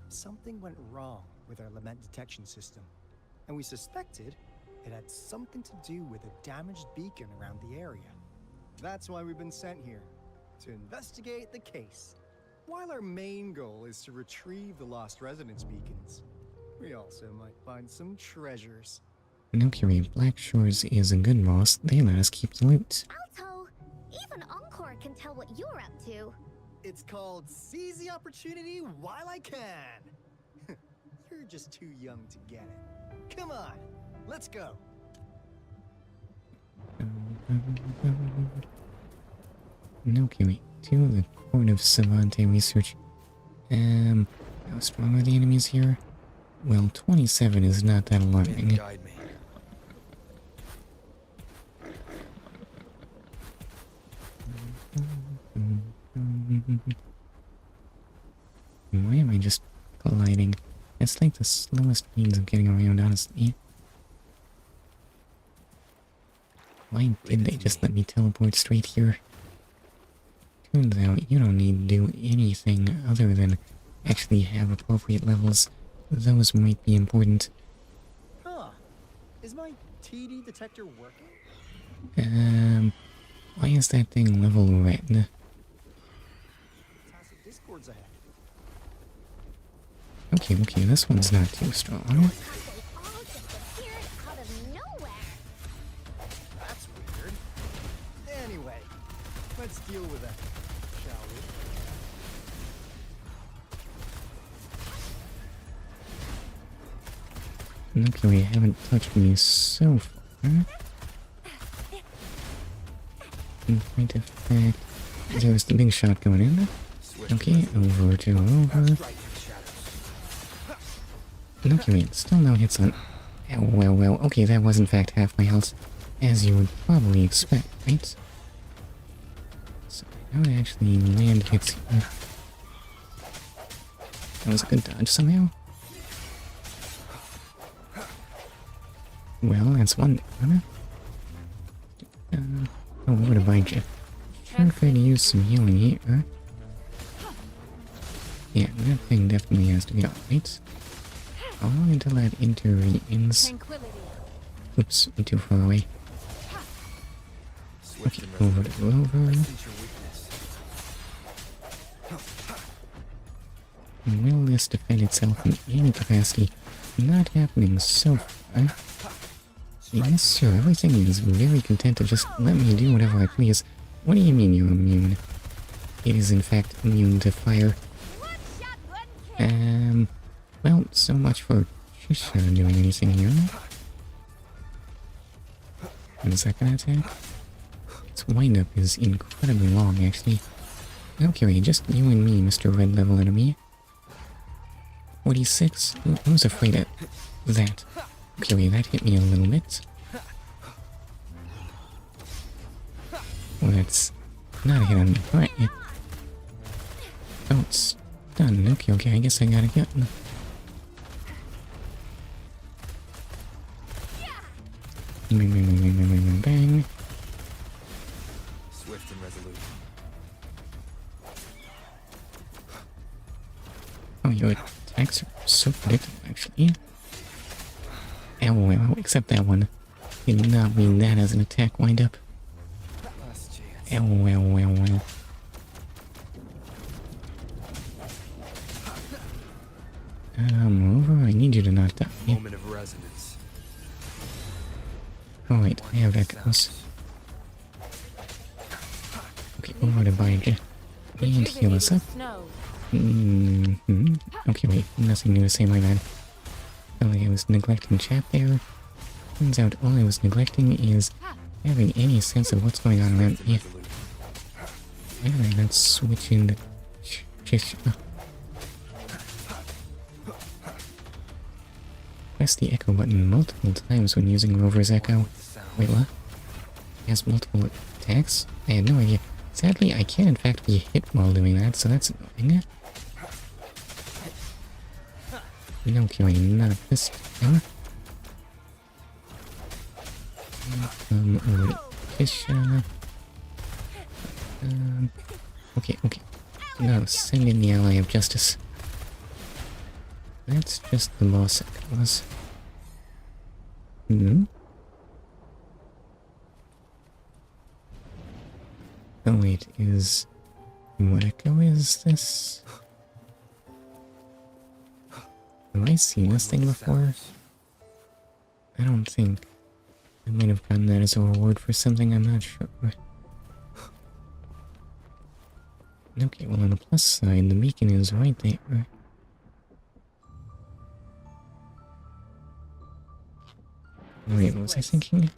Something went wrong with our lament detection system, and we suspected it had something to do with a damaged beacon around the area. That's why we've been sent here, to investigate the case. While our main goal is to retrieve the lost resonance beacons, We also might find some treasures. Mercury, Black Shores is a good boss. They let us keep the loot. Alto, even Encore can tell what you're up to. It's called seize the opportunity while I can. You're just too young to get it. Come on, let's go. Mercury, to the Court of Savante Research. How strong are the enemies here? Well, 27 is not that alarming. Guide me. Why am I just gliding? It's like the slowest means of getting around, honestly. Why did they just let me teleport straight here? Turns out you don't need to do anything other than actually have appropriate levels. Those might be important. Huh. Is my TD detector working? Why is that thing level red? Tacit discords ahead. Okay, this one's not too strong. That's weird. Anyway, let's deal with that, shall we? Okay, we haven't touched me so far. In point of fact, there's the big shot going in. Okay, over to over. Okay, wait, still no hits on. Oh, well, okay, that was in fact half my health, as you would probably expect, right? So, how to actually land hits here. That was a good dodge somehow. Well, that's one down. Oh, over to bind you. Sure, fair to use some healing here. Yeah, that thing definitely has to be off, right? How long until that ends? Oops, I'm too far away. Okay, over to over. Will this defend itself in any capacity? Not happening so far. Yes, sir, everything is very content to just let me do whatever I please. What do you mean you're immune? It is in fact immune to fire. Well, so much for Shisha doing anything here. What is that gonna attack? Its wind-up is incredibly long, actually. Okay, just you and me, Mr. Red Level Enemy. 46? Who's afraid of that? Okay, that hit me a little bit. Well, that's not a hit on me. Alright, yeah. Oh, it's done. Okay, I guess I gotta get... Bang. Swift and resolute. Oh, your attacks are so predictable, actually. Ow, except that one. Did not mean that as an attack wind-up. Ow. Over. I need you to not die. Moment of resonance. Oh wait, I have echoes. Okay, over to bind you. And heal us up. Okay, wait, nothing new to say, my man. Felt like I was neglecting chat there. Turns out all I was neglecting is having any sense of what's going on around me. Why did I not switch in the... Press the echo button multiple times when using Rover's Echo. Wait, what? He has multiple attacks? I had no idea. Sadly, I can in fact be hit while doing that, so that's annoying. No killing, not this time. Over to Kisha. Okay. No, send in the Ally of Justice. That's just the boss echoes. Oh wait, what echo is this? Have I seen this thing before? I don't think. I might have gotten that as a reward for something, I'm not sure. Okay, well on the plus side, the beacon is right there. Wait, what was I thinking?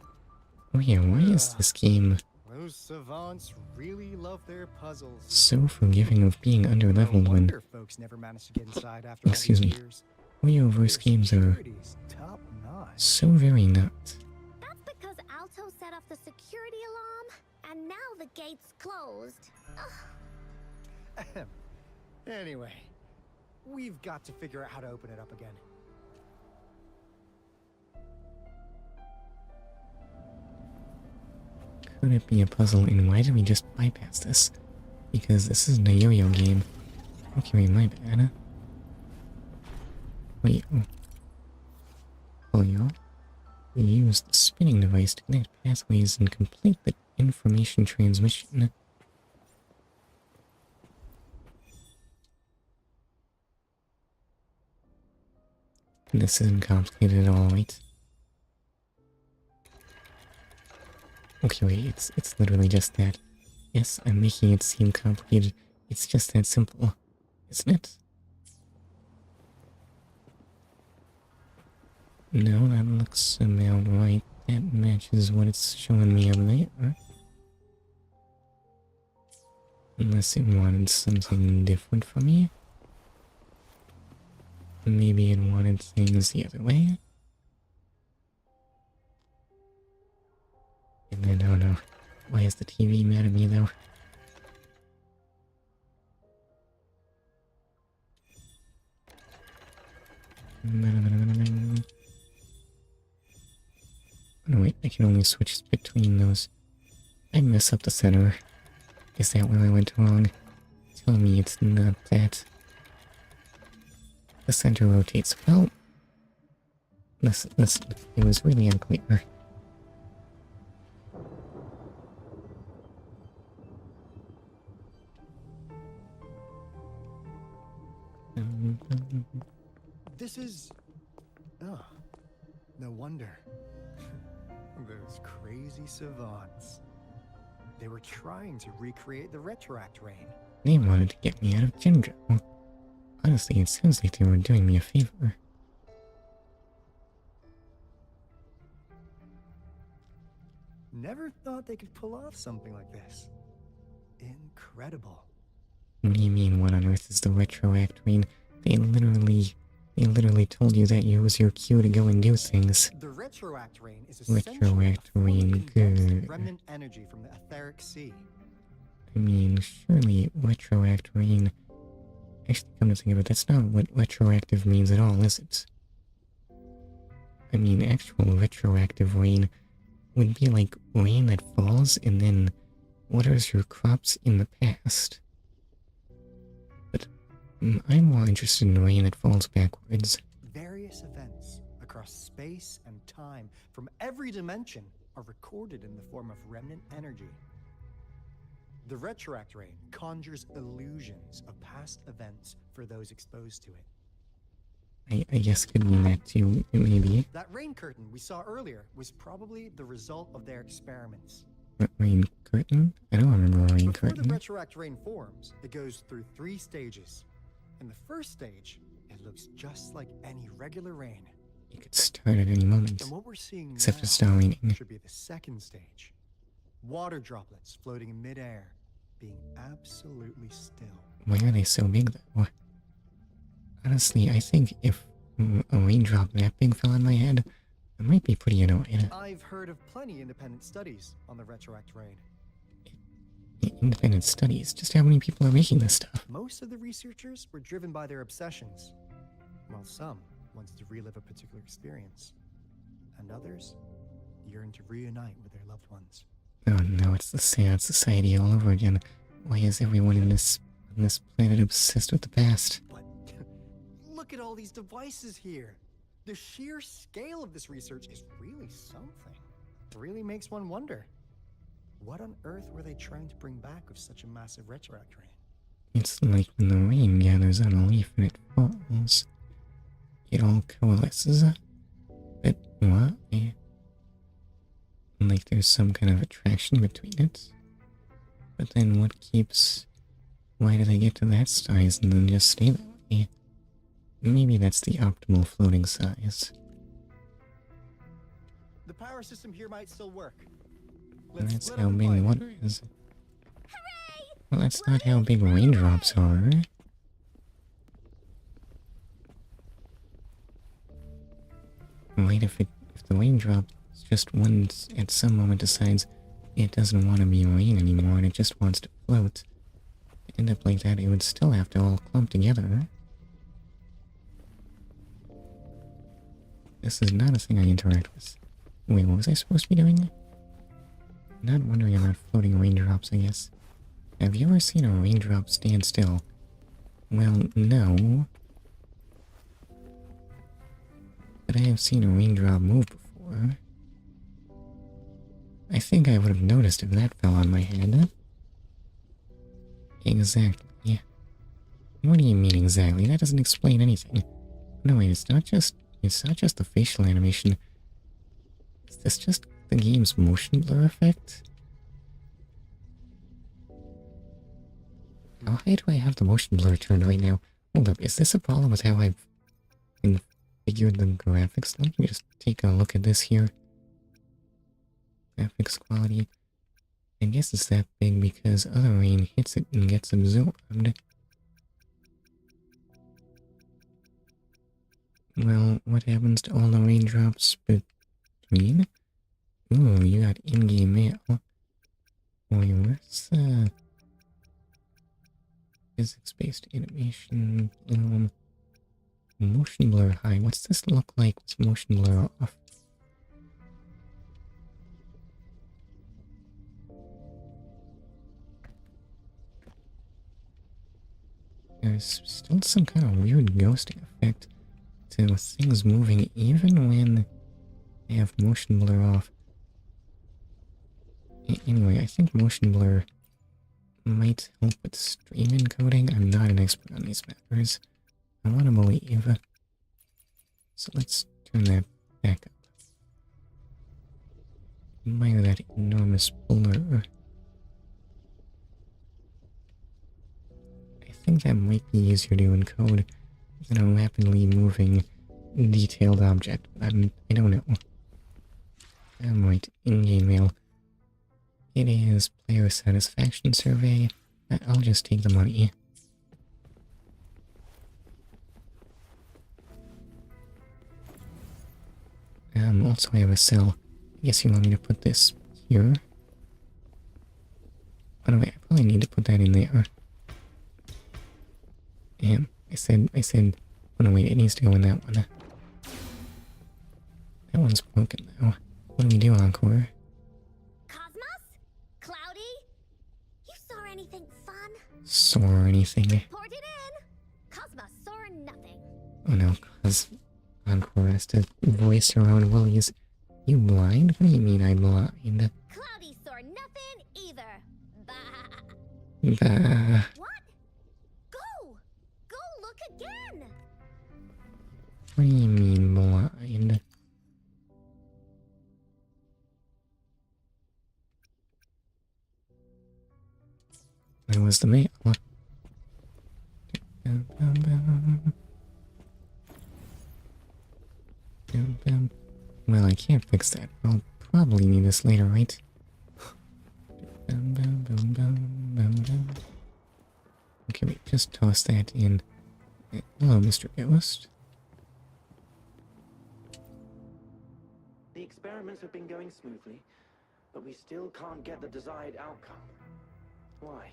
Oh yeah, why is this game Those savants really love their puzzles. so forgiving of being underleveled when... Folks never managed to get inside after all Excuse these me. years. Hoyoverse games are Top notch. so very nuts. That's because Alto set off the security alarm, and now the gate's closed. Ugh. Anyway, we've got to figure out how to open it up again. Could it be a puzzle, and why did we just bypass this? Because this isn't a yo-yo game. Okay, my bad. Wait, oh yeah? We use the spinning device to connect pathways and complete the information transmission. This isn't complicated at all, right? Okay, wait, it's literally just that. Yes, I'm making it seem complicated. It's just that simple, isn't it? No, that looks about right. That matches what it's showing me up there. Unless it wanted something different from me. Maybe it wanted things the other way. And then, oh no. Why is the TV mad at me though? No, wait, I can only switch between those. I mess up the center. Is that where I went wrong? Tell me it's not that. The center rotates. Well, listen, it was really unclear. This is... Oh, no wonder. Those crazy savants. They were trying to recreate the retroact rain. They wanted to get me out of Jinzhou. Honestly, it sounds like they were doing me a favor. Never thought they could pull off something like this. Incredible. What do you mean, what on earth is the retroact rain? They literally told you that it was your cue to go and do things. The retroact rain is Retroact rain, good. remnant energy from the etheric sea. I mean, surely retroact rain... Actually, come to think of it, that's not what retroactive means at all, is it? I mean, actual retroactive rain would be like rain that falls and then waters your crops in the past. But I'm more interested in rain that falls backwards. Various events across space and time from every dimension are recorded in the form of remnant energy. The retroact rain conjures illusions of past events for those exposed to it. I guess could mean that too, maybe. That rain curtain we saw earlier was probably the result of their experiments. Rain curtain? I don't remember a rain Before curtain. the retroact rain forms, it goes through 3 stages. In the first stage, it looks just like any regular rain. It could start at any moment. And what we're seeing Except now it's not raining. should be the second stage. Water droplets floating in midair, being absolutely still. Why are they so big though? Honestly, I think if a raindrop that big fell on my head, I might be pretty annoyed. I've heard of plenty independent studies on the retroact rain. Independent studies? Just how many people are making this stuff? Most of the researchers were driven by their obsessions, while some wanted to relive a particular experience, and others yearned to reunite with their loved ones. Oh no, it's the sad society all over again. Why is everyone on this planet obsessed with the past? But look at all these devices here. The sheer scale of this research is really something. It really makes one wonder. What on earth were they trying to bring back with such a massive retroact rain? It's like when the rain gathers on a leaf and it falls. it all coalesces. But why? Like there's some kind of attraction between it. But then what keeps... Why do they get to that size and then just stay that way? Maybe that's the optimal floating size. The power system here might still work. That's how big water is. Well, that's not how big raindrops are. Wait, if the raindrop just once at some moment decides it doesn't want to be rain anymore and it just wants to float, end up like that, it would still have to all clump together. This is not a thing I interact with. Wait, what was I supposed to be doing? Not wondering about floating raindrops, I guess. Have you ever seen a raindrop stand still? Well, no. But I have seen a raindrop move before. I think I would have noticed if that fell on my head. Exactly. What do you mean exactly? That doesn't explain anything. No, wait, it's not just the facial animation. Is this just the game's motion blur effect? How high do I have the motion blur turned right now? Hold up, is this a problem with how I've configured the graphics? Let me just take a look at this here. Graphics quality. I guess it's that big because other rain hits it and gets absorbed. Well, what happens to all the raindrops between? Ooh, you got in-game mail. Wait, what's physics-based animation, motion blur high. What's this look like with motion blur off? There's still some kind of weird ghosting effect to things moving even when they have motion blur off. Anyway, I think motion blur might help with stream encoding. I'm not an expert on these matters. I want to believe. So let's turn that back up. Admire that enormous blur. I think that might be easier to encode than a rapidly moving, detailed object. I don't know. I'm right, in-game mail. It is player satisfaction survey. I'll just take the money. Also I have a cell. I guess you want me to put this here. By the way, I probably need to put that in there. I said, oh no wait, it needs to go in that one. That one's broken now. What do we do, Encore? Anything fun? Saw anything? Report it in. Cosmos saw nothing. Oh no, cause Encore has to voice her own willies. You blind? What do you mean I'm blind? Cloudy saw nothing either. Bah. Bah. What? Go! Go look again! What do you mean blind? Where was the mail? Well, I can't fix that. I'll probably need this later, right? Okay, wait, just toss that in. Hello, Mr. Ghost. The experiments have been going smoothly, but we still can't get the desired outcome. Why?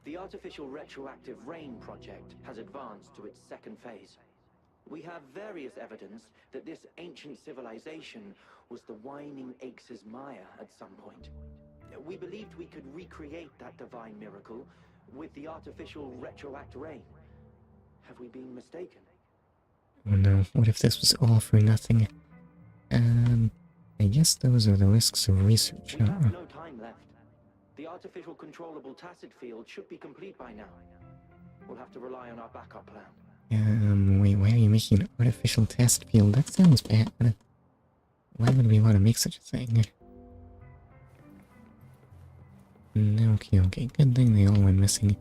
The artificial retroactive rain project has advanced to its second phase. We have various evidence that this ancient civilization was the Whining Aches' Maya at some point. We believed we could recreate that divine miracle with the artificial retroact rain. Have we been mistaken? Oh no, what if this was all for nothing? I guess those are the risks of research, We have no time left. The artificial controllable tacit field should be complete by now. We'll have to rely on our backup plan. Wait, why are you making an artificial test field? That sounds bad. Why would we want to make such a thing? Okay, good thing they all went missing.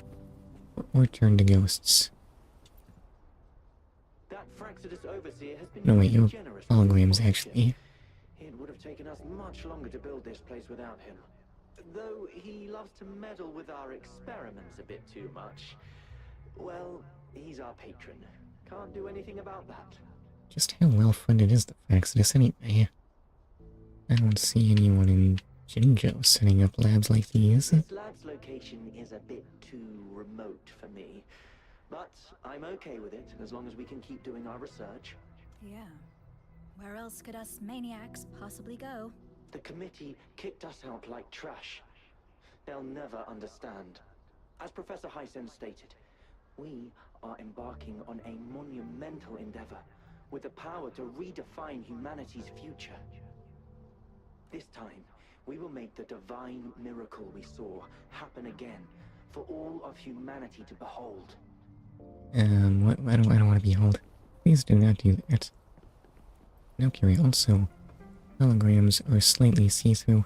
Or turned to ghosts. That Fraxidus overseer has been No, wait, you're generous with holograms, his actually. It would have taken us much longer to build this place without him. Though he loves to meddle with our experiments a bit too much. Well, he's our patron. Can't do anything about that. Just how well funded is the Fraxidus anyway? I don't see anyone in Jinzhou setting up labs like these. This lab's location is a bit too remote for me. But I'm okay with it, as long as we can keep doing our research. Yeah. Where else could us maniacs possibly go? The committee kicked us out like trash. They'll never understand. As Professor Hysen stated, we are embarking on a monumental endeavor with the power to redefine humanity's future. This time, we will make the divine miracle we saw happen again for all of humanity to behold. I don't want to behold. Please do not do that. Okay, also, holograms are slightly see-through.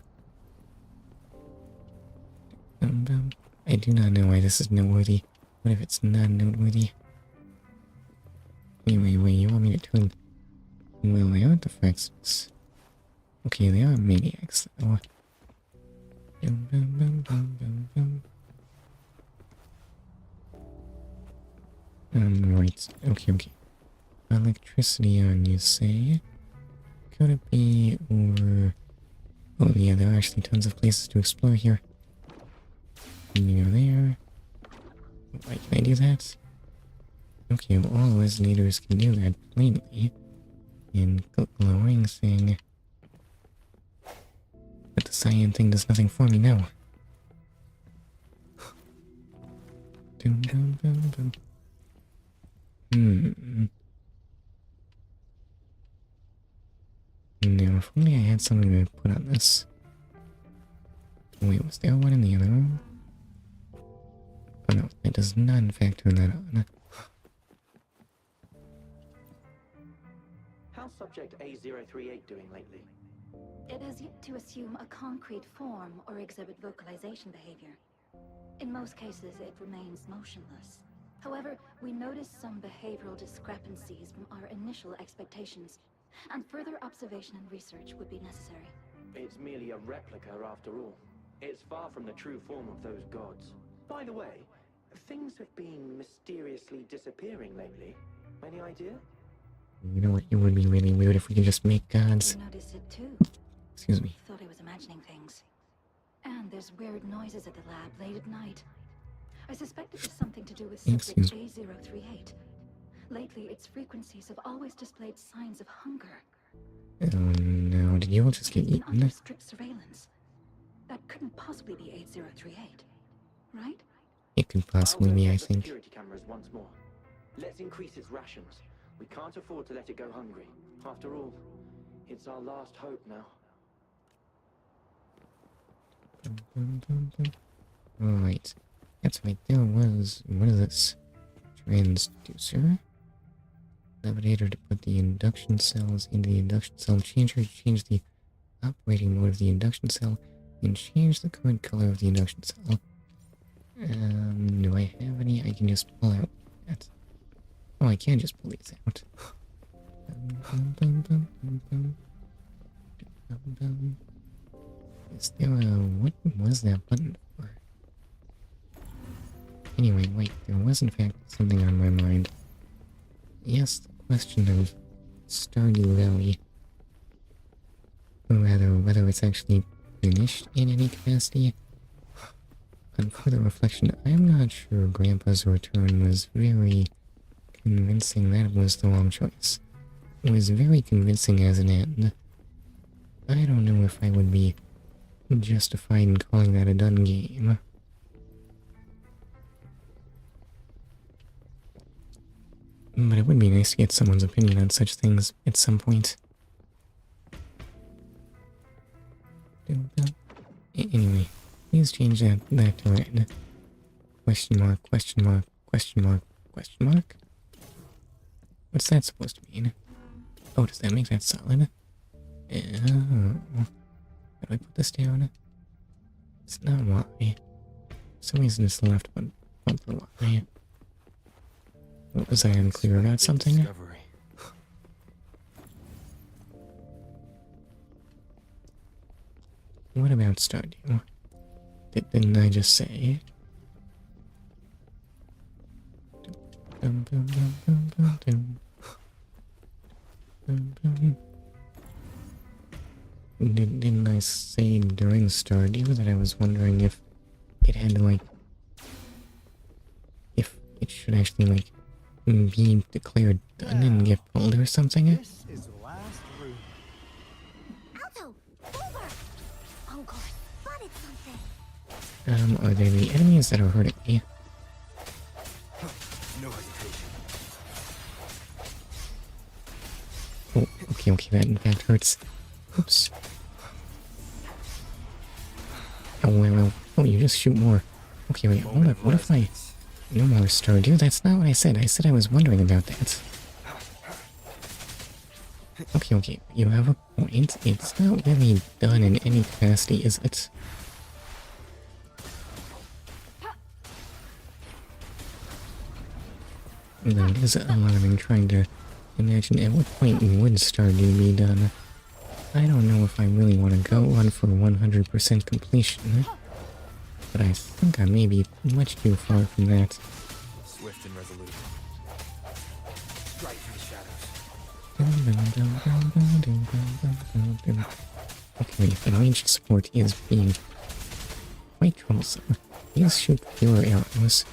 I do not know why this is noteworthy. What if it's not noteworthy? Anyway, wait, you want me to turn... Well, they aren't the Fraxidus. Okay, they are maniacs, though. Right. Okay. Electricity on, you say? Could it be, or... Oh yeah, there are actually tons of places to explore here. You go there. Why can I do that? Okay, well, all resonators can do that plainly. And glowing thing. But the cyan thing does nothing for me now. Now, if only I had something to put on this. Wait, was there one in the other room? Oh no, it does not in fact turn that on. How's subject A038 doing lately? It has yet to assume a concrete form or exhibit vocalization behavior. In most cases, it remains motionless. However, we noticed some behavioral discrepancies from our initial expectations, and further observation and research would be necessary. It's merely a replica after all. It's far from the true form of those gods. By the way, things have been mysteriously disappearing lately. Any idea? You know what? It would be really weird if we could just make gods. I noticed it too. Excuse me. Thought I was imagining things. And there's weird noises at the lab late at night. I suspect it was something to do with subject A038. Lately, its frequencies have always displayed signs of hunger. Oh no, did you all just get eaten? Under strict surveillance. That couldn't possibly be 8038, right? It could possibly be, I think. Security cameras once more. Let's increase its rations. We can't afford to let it go hungry. After all, it's our last hope now. Right. That's right, there was... What is this? Transducer? Levitator to put the induction cells into the induction cell changer to change the operating mode of the induction cell and change the current color of the induction cell. Do I have any? I can just pull out that. Oh, I can just pull these out. Is there a... What was that button for? Anyway, wait, there was in fact something on my mind. Yes, the question of Stardew Valley. Or rather, whether it's actually finished in any capacity. On further reflection, I'm not sure Grandpa's return was very convincing that was the wrong choice. It was very convincing as an end. I don't know if I would be justified in calling that a done game. But it would be nice to get someone's opinion on such things at some point. Anyway, please change that to red. Question mark, question mark, question mark, question mark. What's that supposed to mean? Oh, does that make that solid? Oh. How do I put this down? It's not Y. For some reason it's left, but bump the Y. What was I unclear about something? What about Stardew? Didn't I just say? Didn't I say during Stardew that I was wondering if it had like, if it should actually like be declared done and get pulled or something? This is the last room. Alto, over! Uncle, spotted something. Are they the enemies that are hurting me? No hesitation. Oh, okay, that in fact hurts. Oops. Oh, well, oh, you just shoot more. Okay, wait, hold up, what if I... No more Stardew? That's not what I said. I said I was wondering about that. Okay, you have a point. It's not really done in any capacity, is it? No, it is alarming trying to imagine at what point would Stardew be done. I don't know if I really want to go on for 100% completion, but I think I may be much too far from that. Swift and resolute. Strike through the shadows. Okay, the ranged support is being quite troublesome. Please shoot fewer arrows.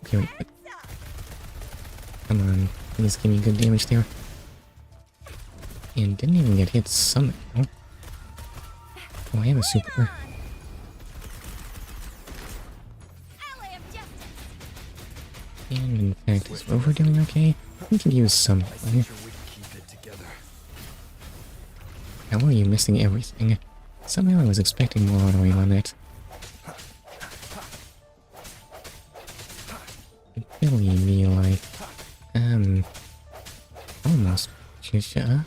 Okay, wait, but... Come on, please give me good damage there. And didn't even get hit somehow. Oh, I have a super. And in fact, is Rover doing okay? We could use something. How are you missing everything? Somehow I was expecting more auto aim on that. Really me like, almost Chisha.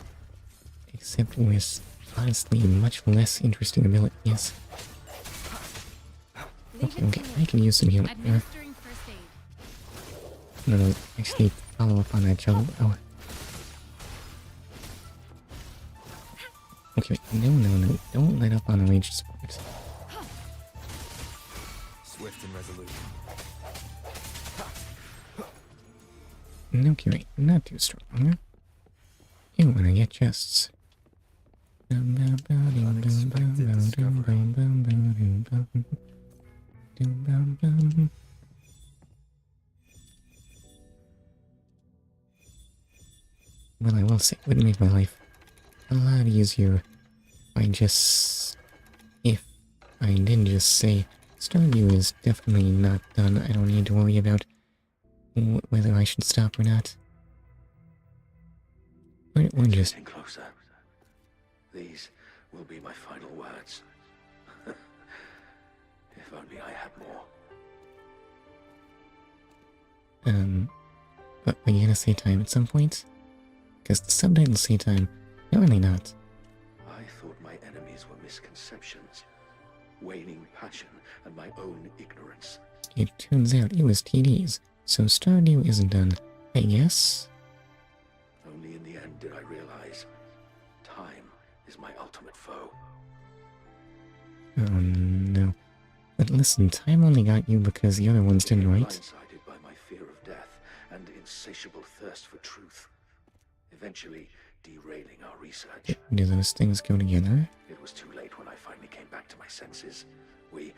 Except with, honestly, much less interesting abilities. Okay, I can use some healing here. No, actually, follow up on that jump. Oh. Okay, wait, no, don't let up on ranged support. Swift and resolute. Okay, wait, not too strong. You wanna get chests. Well, I will say, it would make my life a lot easier if I didn't just say, Stardew is definitely not done. I don't need to worry about whether I should stop or not. Or just... Getting closer. These will be my final words. If only I had more. But are you gonna say time at some point? Because the subtitles say time. Apparently not. I thought my enemies were misconceptions, waning passion, and my own ignorance. It turns out it was TDs, so Stardew isn't done, I guess? Only in the end did I realize time is my ultimate foe. Oh no. But listen, time only got you because the other ones didn't, right? Blindsided by my fear of death and insatiable thirst for truth, eventually derailing our research. Do those things go together? It was too late when I finally came back to my senses. We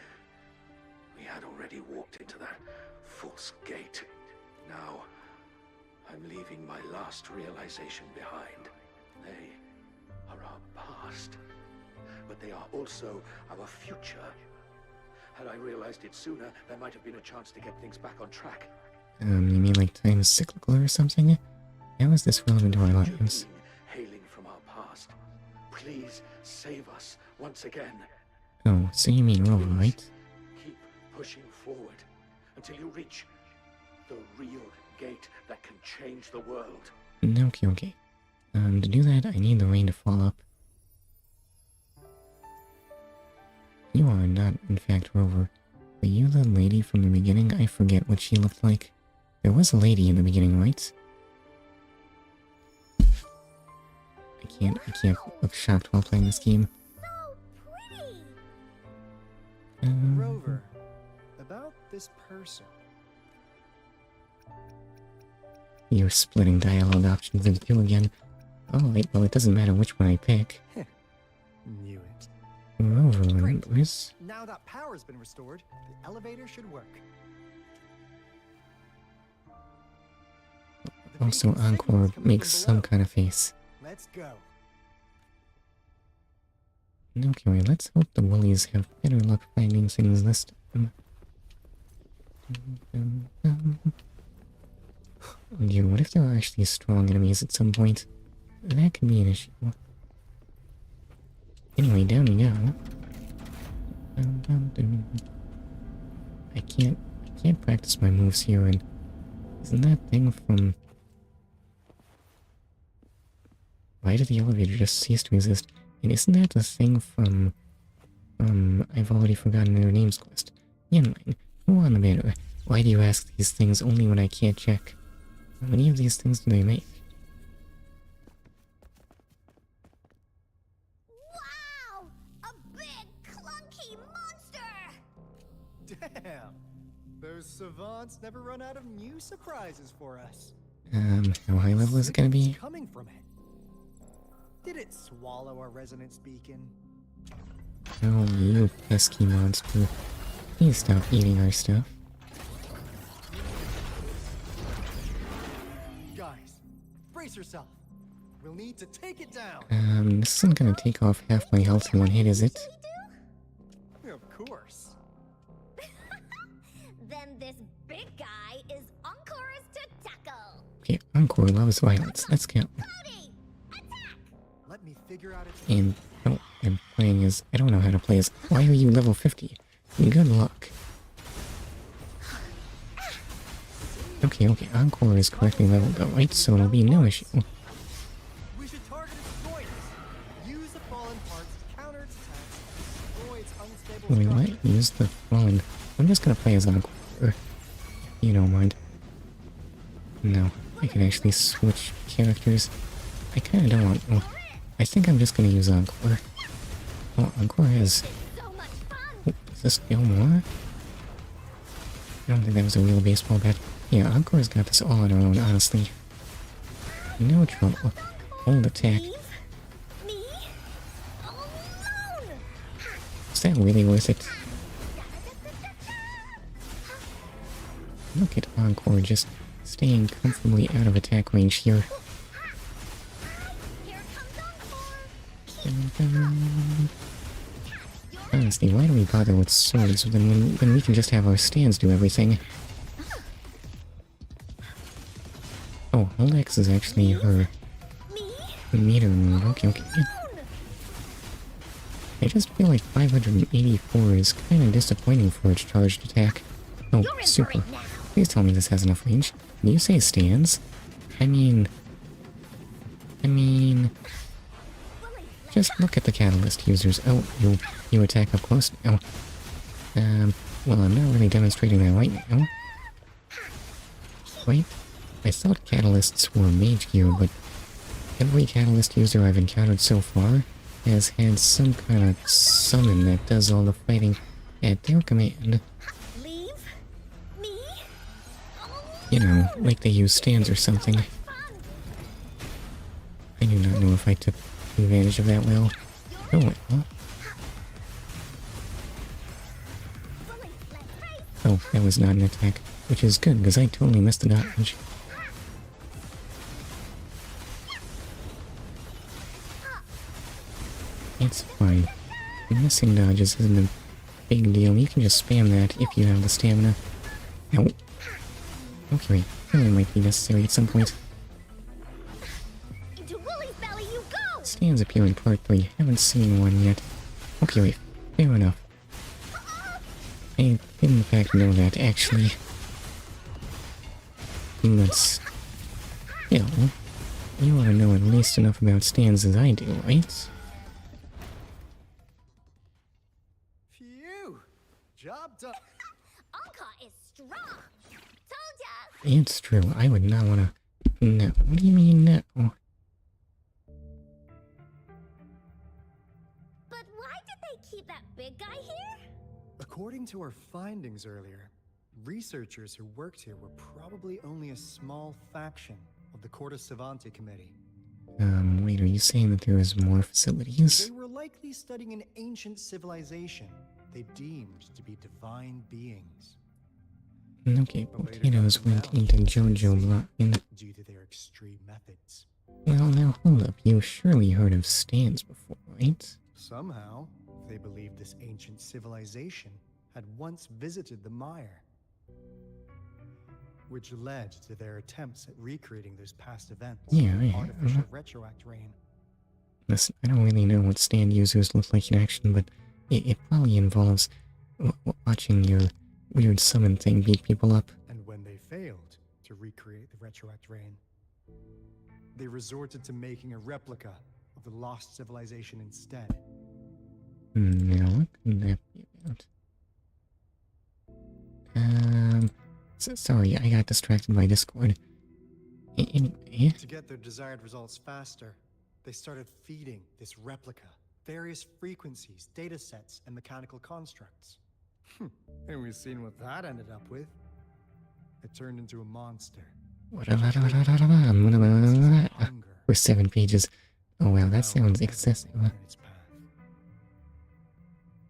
had already walked into that false gate. Now, I'm leaving my last realization behind. They are our past, but they are also our future. Had I realized it sooner, there might have been a chance to get things back on track. You mean like time is cyclical or something? How is this relevant to our lives? Hailing from our past, please save us once again. Oh, so you mean Rover, right? Keep pushing forward until you reach the real gate that can change the world. Okay, okay. To do that, I need the rain to fall up. You are not, in fact, Rover. Were you the lady from the beginning? I forget what she looked like. There was a lady in the beginning, right? I can't look shocked while playing this game. Rover, about this person. You're splitting dialogue options into two again. Alright, well, it doesn't matter which one I pick. Knew it. Rover remembers. Now that power's been restored, the elevator should work. Also, Encore makes some kind of face. Let's go. Okay, wait, let's hope the Woolies have better luck finding things this time. Dude, what if there are actually strong enemies at some point? That could be an issue. Anyway, down we go. I can't practice my moves here, and isn't that thing from... Why did the elevator just cease to exist? And isn't that the thing from... I've already forgotten their names quest. Yanline, who on the matter? Why do you ask these things only when I can't check? How many of these things do they make? Wow! A big, clunky monster! Damn! Those savants never run out of new surprises for us. How high level is it gonna be? Coming from it. Did it swallow our resonance beacon? Oh, you pesky monster. Please stop eating our stuff. Guys, brace yourself. We'll need to take it down. This isn't gonna take off half my health in one hit, is it? Of course. Then this big guy is Encore's to tackle. Okay, Encore loves violence. Let's go. Let me figure out its And oh, I'm playing as... I don't know how to play as... Why are you level 50? Good luck. Okay, Encore is correctly leveled though, right? So it'll be no issue. We should target its joints. Use the fallen parts to counter its attacks. Destroy its unstable We might use the fallen... I'm just gonna play as Encore. If you don't mind. No, I can actually switch characters. I kinda don't want... Oh, I think I'm just gonna use Encore. Oh, Encore has... Oh, does this deal more? I don't think that was a real baseball bat. Yeah, Encore's got this all on her own, honestly. No trouble. Hold attack. Is that really worth it? Look at Encore just staying comfortably out of attack range here. Honestly, why do we bother with swords when we can just have our stands do everything? Oh, hold X is actually her meter move. Okay. I just feel like 584 is kind of disappointing for its charged attack. Oh, super. Please tell me this has enough range. Do you say stands? I mean... Just look at the catalyst users. Oh, you attack up close now. Well, I'm not really demonstrating that right now. Wait, I thought catalysts were mage gear, but every catalyst user I've encountered so far has had some kind of summon that does all the fighting at their command. You know, like they use stands or something. I do not know if I took advantage of that well. Oh well. Oh, that was not an attack, which is good because I totally missed the dodge. It's fine. Missing dodges isn't a big deal. You can just spam that if you have the stamina. Ow. Okay, wait. Really might be necessary at some point. Stands appear in part 3. Haven't seen one yet. Okay, wait. Fair enough. I did in fact know that, actually. But still, you ought to know at least enough about stands as I do, right? Phew! Job done. Honkai is strong. Told ya. It's true, I would not want to... No, what do you mean no? But why did they keep that big guy here? According to our findings earlier, researchers who worked here were probably only a small faction of the Corte Savante Committee. Wait, are you saying that there is more facilities? They were likely studying an ancient civilization they deemed to be divine beings. Okay, potatoes went into Jojo line. Due to their extreme methods. Well, now hold up, you surely heard of stands before, right? Somehow, they believed this ancient civilization had once visited the mire, which led to their attempts at recreating those past events. Yeah. Artificial retroact rain. Listen, I don't really know what stand users look like in action, but it probably involves watching your weird summon thing beat people up. And when they failed to recreate the retroact rain, they resorted to making a replica of the lost civilization instead. Now, what could that be about? Sorry, I got distracted by Discord. Anyway. To get their desired results faster, they started feeding this replica various frequencies, data sets, and mechanical constructs. And we've seen what that ended up with. It turned into a monster. For 7 pages. Oh wow, that sounds excessive.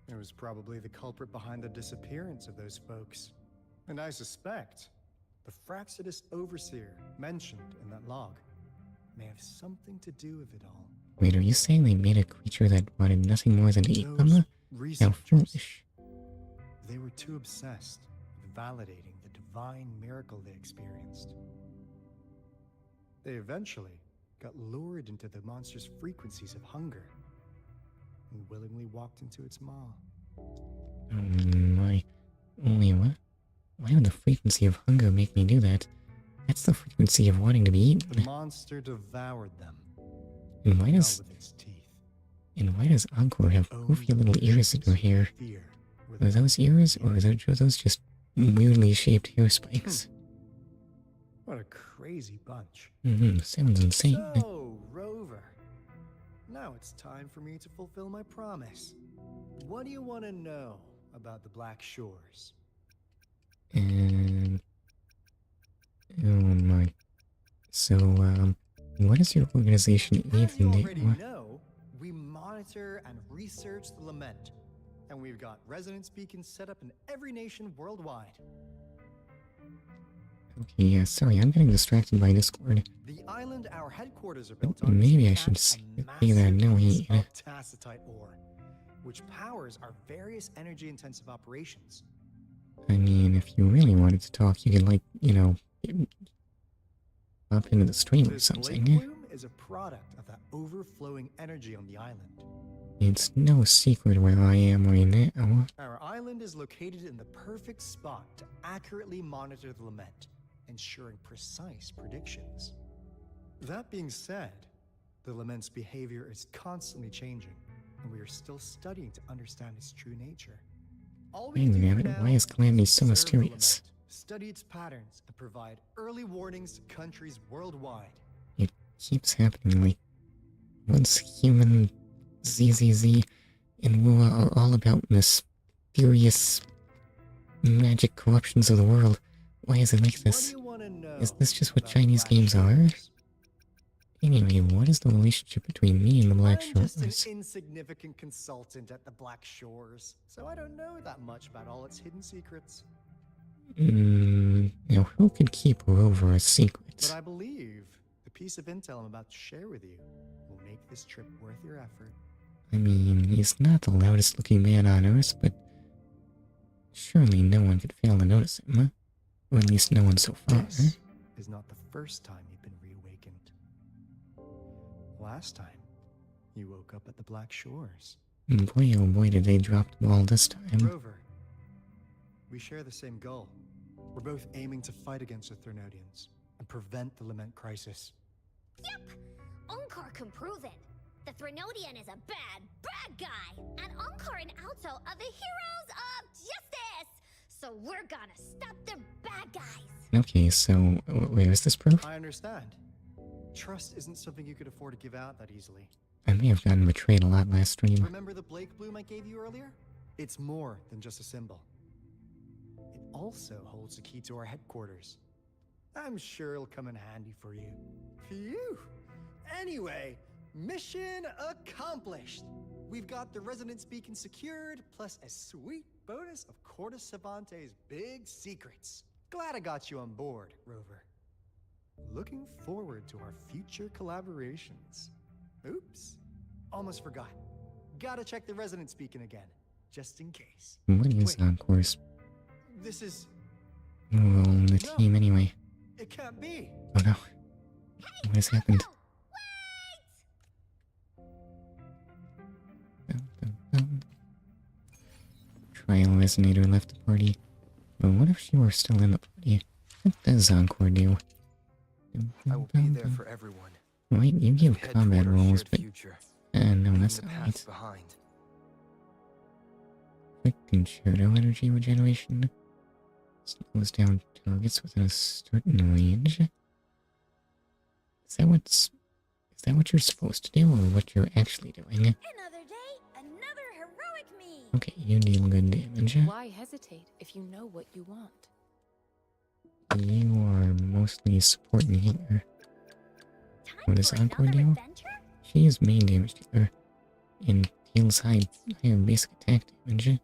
It was probably the culprit behind the disappearance of those folks. And I suspect the Fraxidus Overseer mentioned in that log may have something to do with it all. Wait, are you saying they made a creature that wanted nothing more than to eat them? How foolish. They were too obsessed with validating the divine miracle they experienced. They eventually got lured into the monster's frequencies of hunger and willingly walked into its maw. My... Wait, what? Why would the frequency of hunger make me do that? That's the frequency of wanting to be eaten. The monster devoured them. And why does... Encore have goofy little ears in her hair? Are those ears, or are those just weirdly shaped hair spikes? What a crazy bunch. Sounds insane. So, Rover, now it's time for me to fulfill my promise. What do you want to know about the Black Shores? Oh my. So, what is your organization even As you already know, we monitor and research the Lament, and we've got resonance beacons set up in every nation worldwide. Okay, yeah, sorry, I'm getting distracted by Discord. The island our headquarters are built on Maybe I should say that no heat. Tacitite ore, which powers our various energy-intensive operations. I mean, if you really wanted to talk, you could, like, you know, up into the stream or something. This bloom is a product of that overflowing energy on the island. It's no secret where I am right now. Our island is located in the perfect spot to accurately monitor the Lament, ensuring precise predictions. That being said, the Lament's behavior is constantly changing, and we are still studying to understand its true nature. Wait a minute, why is Calamity so mysterious? Study its patterns and provide early warnings to countries worldwide. It keeps happening, like, once human ZZZ and Wua are all about mysterious magic corruptions of the world. Why is it like this? Is this just what Chinese games are? Anyway, what is the relationship between me and the Black Shores? I'm just an insignificant consultant at the Black Shores, so I don't know that much about all its hidden secrets. Now who could keep Rover a secret? But I believe the piece of intel I'm about to share with you will make this trip worth your effort. I mean, he's not the loudest looking man on Earth, but surely no one could fail to notice him, huh? Or at least no one so far. This is not the first time you've been reawakened. Last time, you woke up at the Black Shores. Boy, oh boy, did they drop the ball this time. Rover, we share the same goal. We're both aiming to fight against the Thernodians, and prevent the lament crisis. Yep! Onkar can prove it. The Threnodian is a bad, bad guy! And Onkar and Alto are the heroes of justice! So we're gonna stop the bad guys! Okay, so where is this proof? I understand. Trust isn't something you could afford to give out that easily. I may have gotten betrayed a lot last stream. Remember the Blake bloom I gave you earlier? It's more than just a symbol. It also holds the key to our headquarters. I'm sure it'll come in handy for you. Phew! Anyway, mission accomplished! We've got the resonance beacon secured, plus a sweet bonus of Corte Savante's big secrets. Glad I got you on board, Rover. Looking forward to our future collaborations. Oops, almost forgot. Gotta check the resonance beacon again, just in case. What is Encore's This is... role in the team anyway? It can't be. Oh no. What has happened? Trial Resonator left the party. But what if she were still in the party? What does Encore do? I will be there for everyone. Right, you give Head combat toward our roles, shared but... future, no, that's the not past right. behind. Quick concerto energy regeneration. Slows down targets within a certain range. Is that what you're supposed to do, or what you're actually doing? Another day, another heroic me! Okay, you deal good damage. Why hesitate if you know what you want? You are mostly support and healer. What does Encore do? She is main damage dealer and deals high basic attack damage.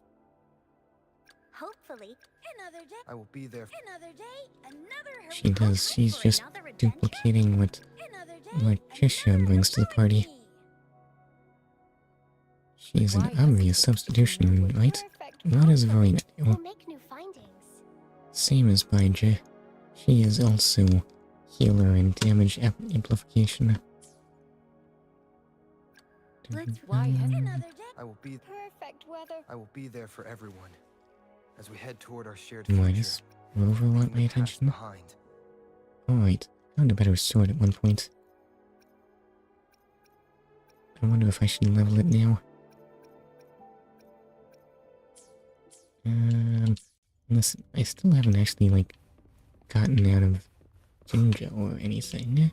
Hopefully, another day. I will be there. Another day, another heroic. She does. She's just duplicating what Trisha brings to the party. She's an obvious substitution, right? What does Verena do? We'll make new findings. Same as Baija. She is also healer and damage amplification. I will be perfect weather. I will be there for everyone as we head toward our shared Why future. does Rover want my attention? Behind. Alright, found a better sword at one point. I wonder if I should level it now. Listen, I still haven't actually, like, gotten out of Jinzhou or anything.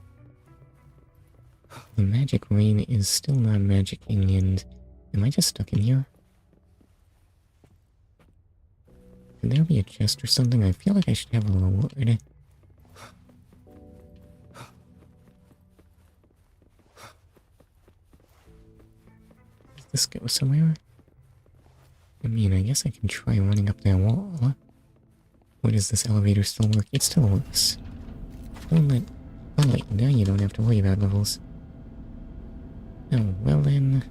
The magic rain is still not magicking, and am I just stuck in here? Could there be a chest or something? I feel like I should have a reward. Does this go somewhere? I mean, I guess I can try running up that wall. What does this elevator still work? It still works. Alright, now you don't have to worry about levels. Oh, well then...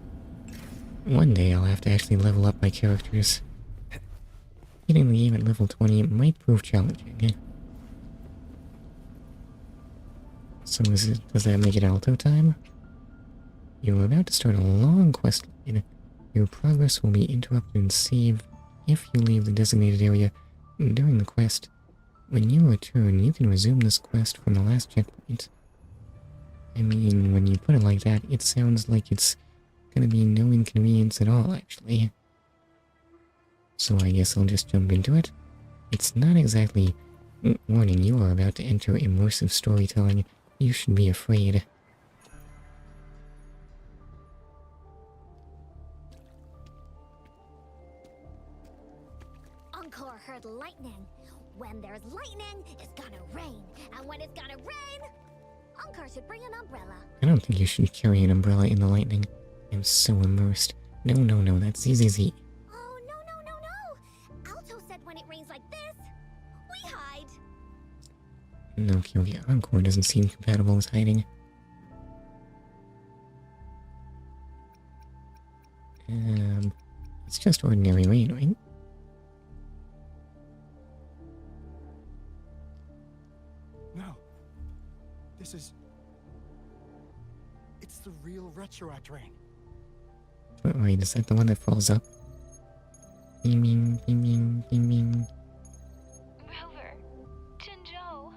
One day I'll have to actually level up my characters. Getting the game at level 20 might prove challenging. So does that make it Alto time? You're about to start a long quest line. Your progress will be interrupted and saved if you leave the designated area during the quest. When you return, you can resume this quest from the last checkpoint. I mean, when you put it like that, it sounds like it's gonna be no inconvenience at all, actually. So I guess I'll just jump into it. It's not exactly... Warning, you are about to enter immersive storytelling. You should be afraid. Encore heard lightning. When there's lightning, it's gonna rain. And when it's gonna rain, Encore should bring an umbrella. I don't think you should carry an umbrella in the lightning. I'm so immersed. No, that's ZZZ. Oh, no. Alto said when it rains like this, we hide. No, Kyogre, Encore doesn't seem compatible with hiding. It's just ordinary rain, right? No. This is... It's the real retroact rain. Wait, is that the one that falls up? Bing, bing, bing, bing, bing. Rover, Jinzhou.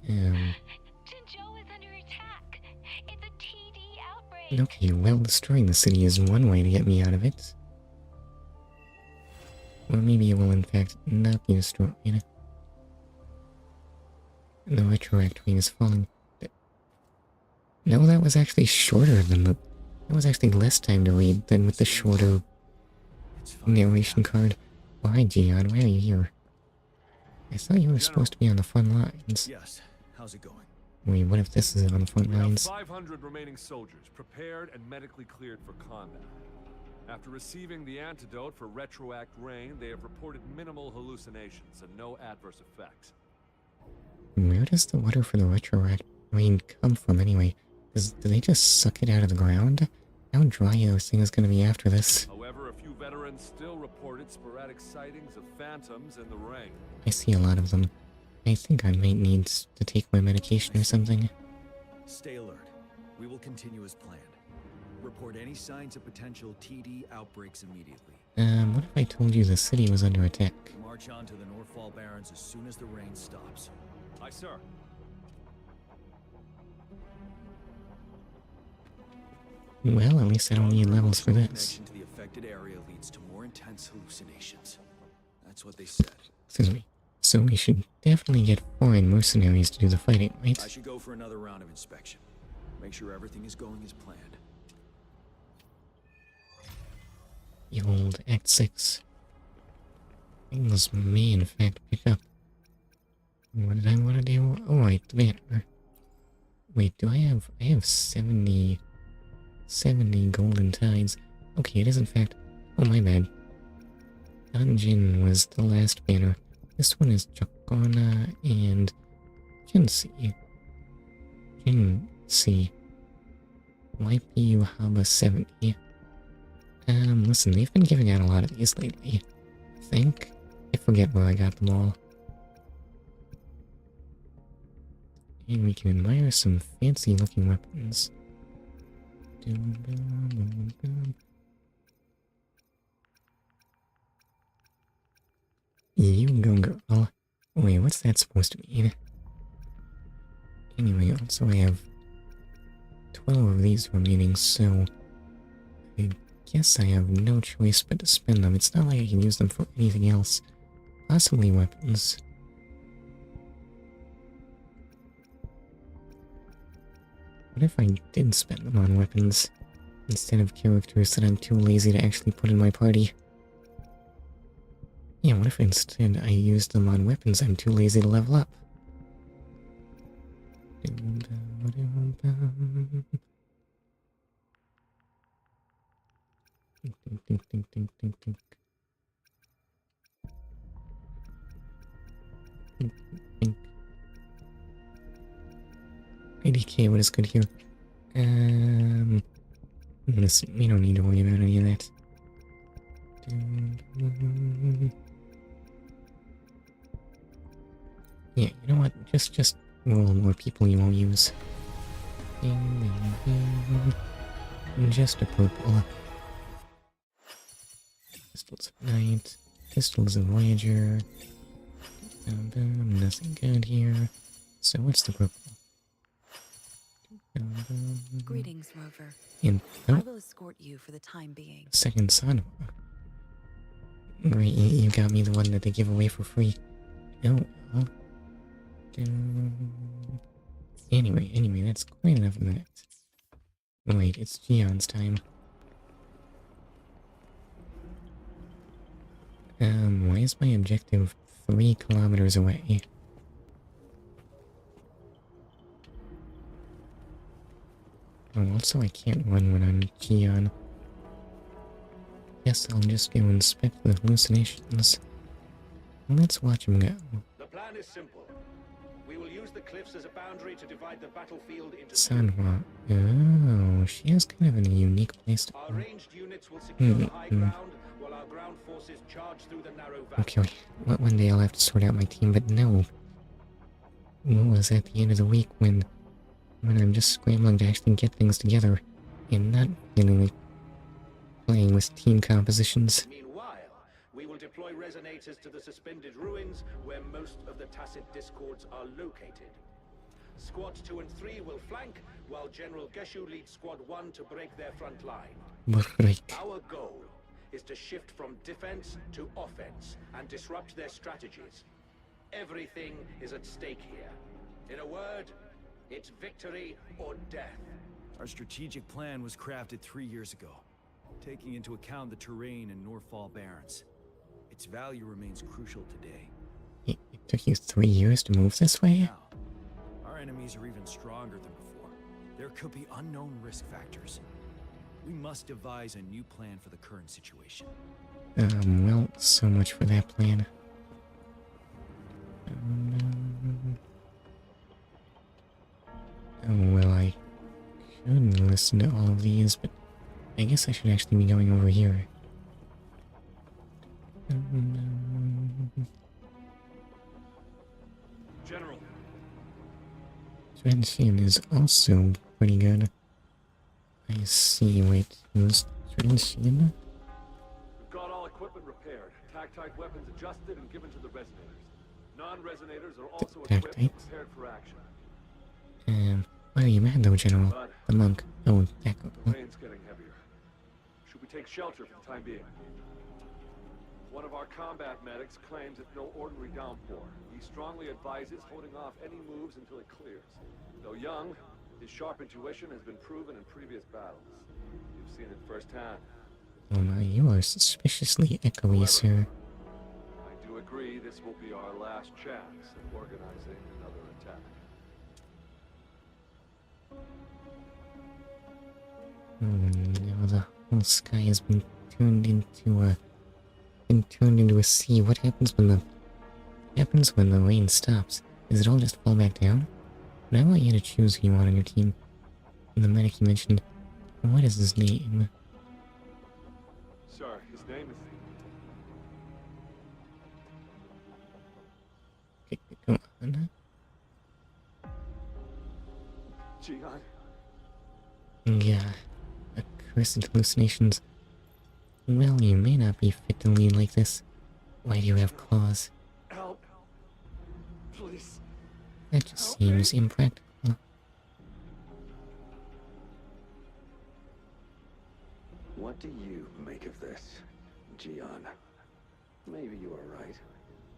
Jinzhou is under attack. It's a TD outbreak. Okay, well, destroying the city is one way to get me out of it. Or maybe it will in fact not be destroyed. The retroact ring is falling. No, that was actually shorter than the... That was actually less time to read than with the shorter narration card. Why, Gian? Why are you here? I thought you were supposed to be on the front lines. Yes. How's it going? Wait, what if this is on the front We have lines? 500 remaining soldiers prepared and medically cleared for combat. After receiving the antidote for retroact rain, they have reported minimal hallucinations and no adverse effects. Where does the water for the retroact rain come from anyway? Do they just suck it out of the ground? How dry are those things going to be after this? However, a few veterans still reported sporadic sightings of phantoms in the rain. I see a lot of them. I think I might need to take my medication or something. Stay alert. We will continue as planned. Report any signs of potential TD outbreaks immediately. What if I told you the city was under attack? March on to the Northfall Barrens as soon as the rain stops. Aye, sir. Well, at least I don't need levels for this. Connection to the affected area leads to more intense hallucinations. That's what they said. Excuse me. So we should definitely get foreign mercenaries to do the fighting, right? I should go for another round of inspection. Make sure everything is going as planned. The old Act 6. Things may in fact pick up. What did I want to do? Oh, right, the banner. Wait, do I have 70 golden tides. Okay, it is in fact... Oh, my bad. Dungeon was the last banner. This one is Chokona and Jinsei. YPU Haba 70. Listen, they've been giving out a lot of these lately. I think. I forget where I got them all. And we can admire some fancy looking weapons. You go, girl. Wait, what's that supposed to mean? Anyway, also I have 12 of these remaining, so I guess I have no choice but to spend them. It's not like I can use them for anything else. Possibly weapons. What if I did spend them on weapons, instead of characters that I'm too lazy to actually put in my party? Yeah, what if instead I used them on weapons I'm too lazy to level up? ADK, what is good here? Listen, we don't need to worry about any of that. Yeah, you know what? Just roll more people you won't use. Just a purple. Pistols of Night. Pistols of Voyager. Nothing good here. So what's the purple? Greetings, Rover. And, I will escort you for the time being. Second son. Great, you got me the one that they give away for free. Oh, well. Anyway, that's quite enough of that. Wait, it's Gion's time. Why is my objective 3 kilometers away? Oh, also I can't run when I'm Gian. Guess I'll just go inspect the hallucinations. Let's watch him go. The plan is simple. We will use the cliffs as a boundary to divide the battlefield into Sanhua. Oh, she has kind of a unique place to Our go. ranged units will secure the high ground while our ground forces charge through the narrow valley. Okay, one day I'll have to sort out my team, but no. What was at the end of the week when I'm just scrambling to actually get things together and not feeling like playing with team compositions. Meanwhile, we will deploy resonators to the suspended ruins where most of the tacit discords are located. Squads 2 and 3 will flank, while General Geshu leads Squad 1 to break their front line. Our goal is to shift from defense to offense and disrupt their strategies. Everything is at stake here. In a word, it's victory or death. Our strategic plan was crafted 3 years ago, taking into account the terrain in Norfall Barrens. Its value remains crucial today. It took you 3 years to move this way? Now, our enemies are even stronger than before. There could be unknown risk factors. We must devise a new plan for the current situation. Well, so much for that plan. Well, I could listen to all of these, but I guess I should actually be going over here. General. Genshin is also pretty good. I see, wait, who's Genshin? We've got all equipment repaired, tactite weapons adjusted and given to the resonators. Non-resonators are also equipped and prepared for action. Why are you mad though, General? The monk. Oh, Echo. The rain's getting heavier. Should we take shelter for the time being? One of our combat medics claims it's no ordinary downpour. He strongly advises holding off any moves until it clears. Though young, his sharp intuition has been proven in previous battles. You've seen it firsthand. Oh my, you are suspiciously echoey, sir. I do agree this will be our last chance at organizing another attack. Oh no, the whole sky has been turned into a sea. What happens when the rain stops? Does it all just fall back down? But I want you to choose who you want on your team. And the medic you mentioned, what is his name? Sir, his name is... Okay, come on. Jihan? Yeah, accursed hallucinations. Well, you may not be fit to lead like this. Why do you have claws? Help! Please. That just seems impractical. What do you make of this, Jian? Maybe you are right.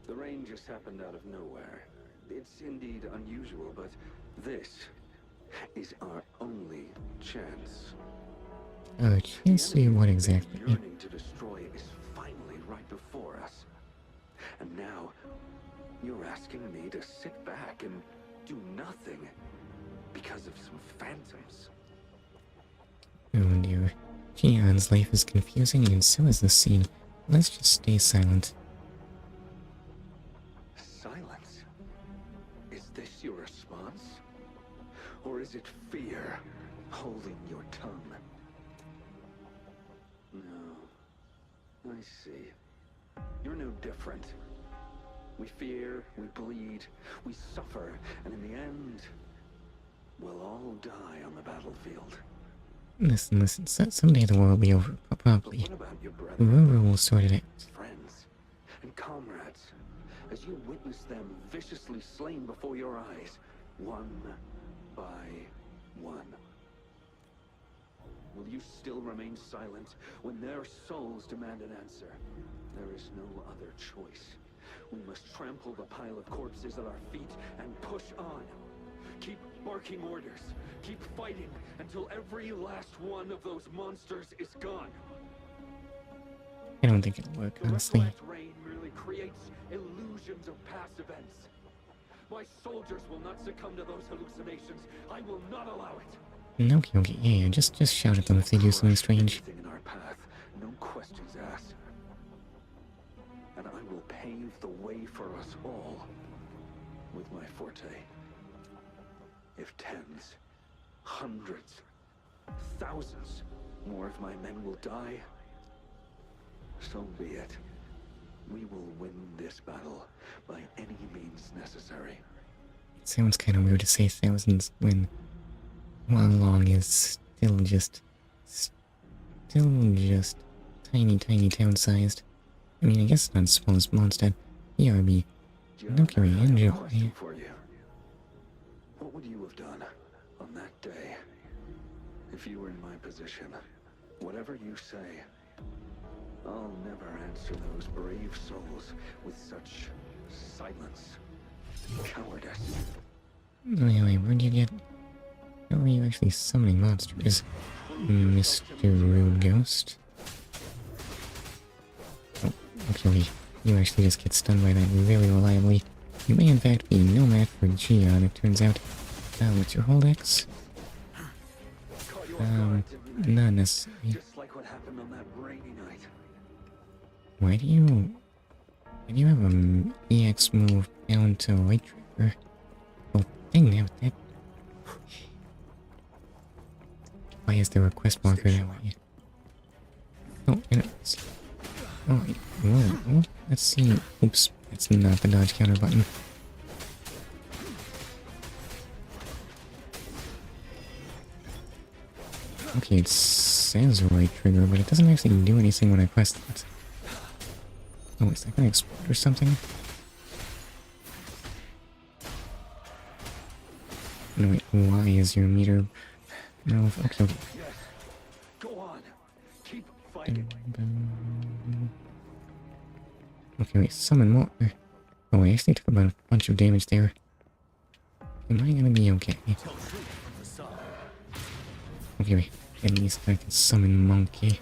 The rain just happened out of nowhere. It's indeed unusual, but this is our only chance. A chance to do what exactly? Yearning to destroy is finally right before us. And now, you're asking me to sit back and do nothing because of some phantoms. Oh dear. Jian's life is confusing and so is the scene. Let's just stay silent. Silence? Is this your response? Or is it fear holding your tongue? No. I see. You're no different. We fear, we bleed, we suffer, and in the end, we'll all die on the battlefield. Listen, someday the war will be over, probably. But what about your brethren? Whoever will sort it out. Friends and comrades, as you witness them viciously slain before your eyes, one by one. Will you still remain silent when their souls demand an answer? There is no other choice. We must trample the pile of corpses at our feet and push on. Keep barking orders. Keep fighting until every last one of those monsters is gone. I don't think it'll work, honestly. The retroact rain merely creates illusions of past events. My soldiers will not succumb to those hallucinations. I will not allow it. Okay, yeah, just shout at them if they do something strange. In our path, no questions asked. And I will pave the way for us all with my forte. If tens, hundreds, thousands more of my men will die, so be it. We will win this battle by any means necessary. It sounds kind of weird to say thousands when Long is still just tiny town-sized. I mean, I guess it's not as small as Mondstadt. BRB. Mercury and Joy. For you. What What would you have done on that day if you were in my position? Whatever you say, I'll never answer those brave souls with such silence. Cowardice. Anyway, where'd you get... How are you actually summoning monsters, Mr. Rude Ghost? Oh, okay, you actually just get stunned by that very reliably. You may in fact be no match for Gion, it turns out. What's your hold X? Not necessarily. Just like what happened on that rainy night. Why do you have an EX move down to Light Trigger? Oh, dang now, that... Why is there a quest marker that way? Oh, and it's... Oh, wait, whoa, let's see. Oops, that's not the dodge counter button. Okay, it says right trigger, but it doesn't actually do anything when I press that. Oh, is that gonna explode or something? No, wait, why is your meter... No, okay. Yes. Go on. Keep fighting. Okay, wait, summon more. Oh, I actually took about a bunch of damage there. Am I gonna be okay? Okay, wait. At least I can summon Monkey.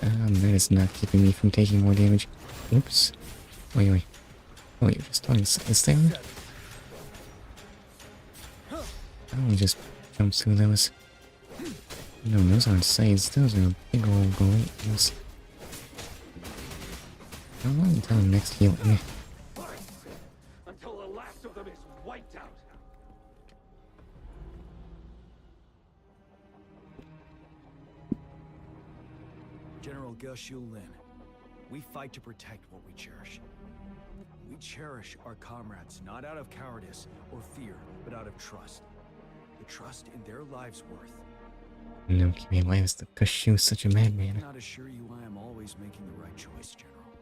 That is not keeping me from taking more damage. Oops. Wait. Oh, you're just on sides there? I'll just jump through those. No, those aren't sides, those are big old golems. How long until the next healing? Until the last of them is wiped out. General Genshin Lin, we fight to protect what we cherish. We cherish our comrades not out of cowardice or fear, but out of trust. The trust in their lives' worth. No, Kimi, why is the Kashu such a madman? I cannot assure you I am always making the right choice, General.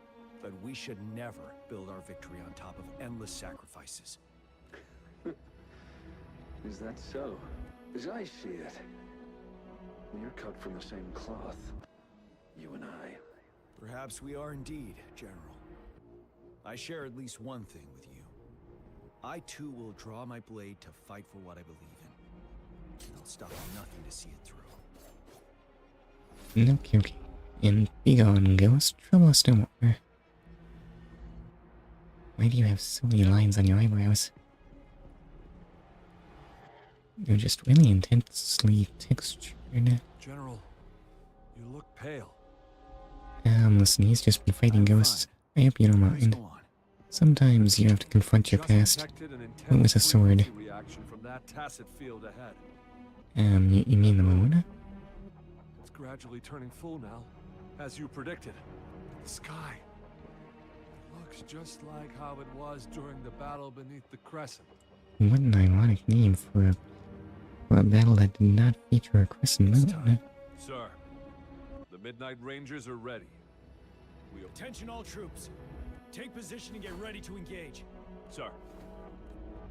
But we should never build our victory on top of endless sacrifices. Is that so? As I see it, we're cut from the same cloth. You and I. Perhaps we are indeed, General. I share at least one thing with you. I too will draw my blade to fight for what I believe in. And I'll stop at nothing to see it through. Okay. And be gone, ghost. Trouble us no more. Why do you have so many lines on your eyebrows? They're just really intensely textured. General, you look pale. Listen, he's just been fighting ghosts. I hope you don't mind. Sometimes you have to confront your past. But with a sword. From that tacit field ahead. You mean the moon? It's gradually turning full now, as you predicted. The sky looks just like how it was during the battle beneath the crescent. What an ironic name for a battle that did not feature a crescent moon. Sir, the Midnight Rangers are ready. Attention all troops. Take position and get ready to engage. Sir.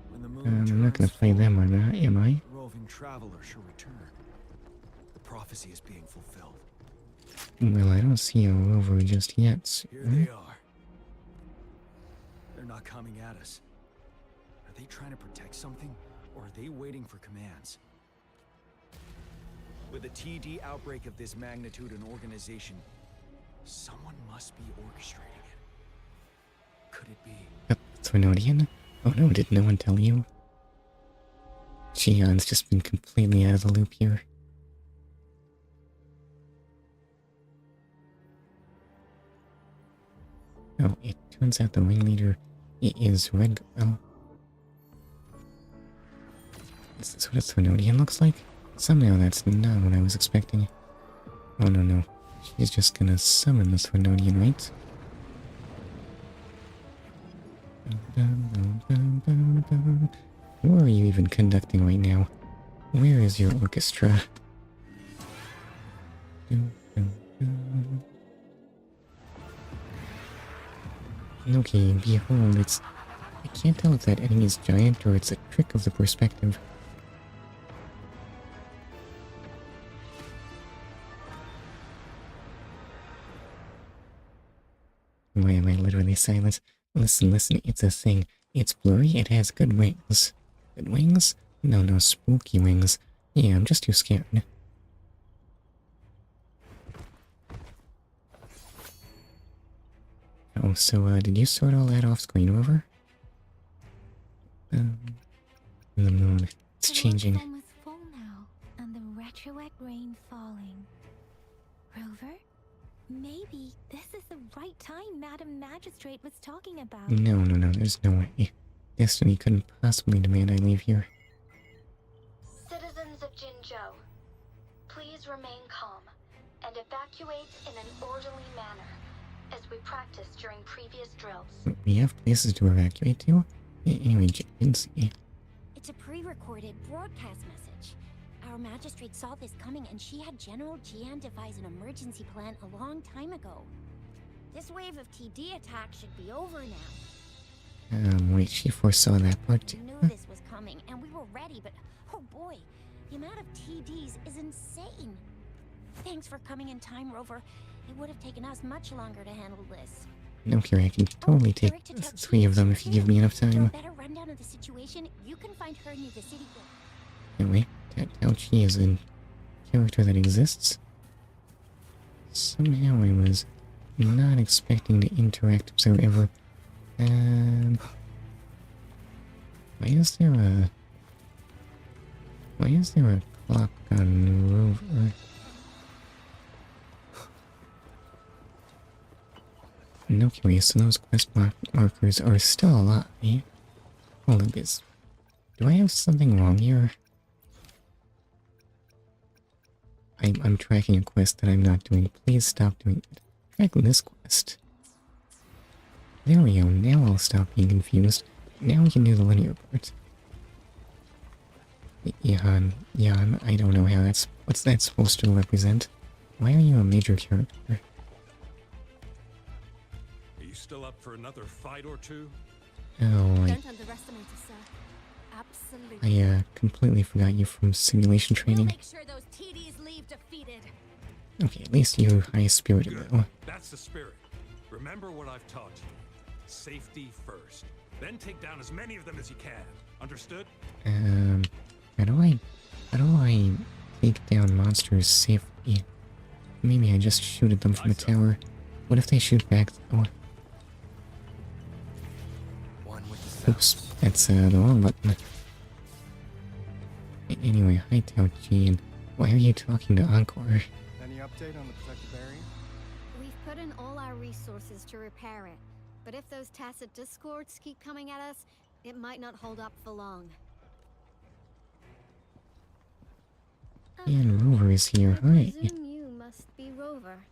When the moon I'm not gonna play them or not, am I? Roving traveler shall return. The prophecy is being fulfilled. Well, I don't see a rover just yet. Here they are. They're not coming at us. Are they trying to protect something, or are they waiting for commands? With a TD outbreak of this magnitude and organization, someone must be orchestrating it. Could it be? Thornodian? Oh no, did no one tell you? Gion's just been completely out of the loop here. Oh, it turns out the ringleader is Red. Oh. Is this what a Thornodian looks like? Somehow that's not what I was expecting. Oh no. She's just gonna summon the Thornodian, right? Who are you even conducting right now? Where is your orchestra? Okay, behold, it's... I can't tell if that enemy is giant or it's a trick of the perspective. Why am I literally silent? Listen, listen, it's a thing. It's blurry, it has good wings. Good wings? No, no, spooky wings. Yeah, I'm just too scared. Oh, so, did you sort all that off screen, Rover? The moon. It's changing. The almost full now, and the retroact rain falling. Rover? Maybe this is the right time Madam Magistrate was talking about. No, no, no, there's no way. Destiny couldn't possibly demand I leave here. Citizens of Jinzhou, please remain calm and evacuate in an orderly manner, as we practiced during previous drills. We have places to evacuate to? Anyway, Jinzhou. It's a pre-recorded broadcast message. Our magistrate saw this coming and she had General Jian devise an emergency plan a long time ago. This wave of TD attacks should be over now. Wait, she foresaw that part too? We knew this was coming and we were ready, but oh boy, the amount of TDs is insane. Thanks for coming in time, Rover. It would have taken us much longer to handle this. No, here, I can totally take 3 of them if you give me enough For a time. better rundown of the situation, you can find her near the city gate. Anyway, Tao Chi is a character that exists. Somehow I was not expecting to interact whatsoever. Why is there a clock on Rover? No, curious, so those quest markers are still alive. Hold on, do I have something wrong here? I'm tracking a quest that I'm not doing. Please stop doing it. Tracking this quest. There we go, now I'll stop being confused. Now we can do the linear part. Yeah, I don't know how what's that supposed to represent? Why are you a major character? Still up for another fight or two? Oh, Don't underestimate us, sir. Absolutely. I completely forgot you from simulation training. Make sure those TDs leave defeated. Okay, at least you're high-spirited though. That's the spirit. Remember what I've taught you. Safety first. Then take down as many of them as you can. Understood? How do I take down monsters safely? Maybe I just shoot at them from a tower. What if they shoot back though? Oops, that's the wrong button. Anyway, hi Tao Chi, and why are you talking to Encore? Any update on the protective barrier? We've put in all our resources to repair it, but if those tacit discords keep coming at us, it might not hold up for long. And Rover is here, hi. I presume you must be Rover.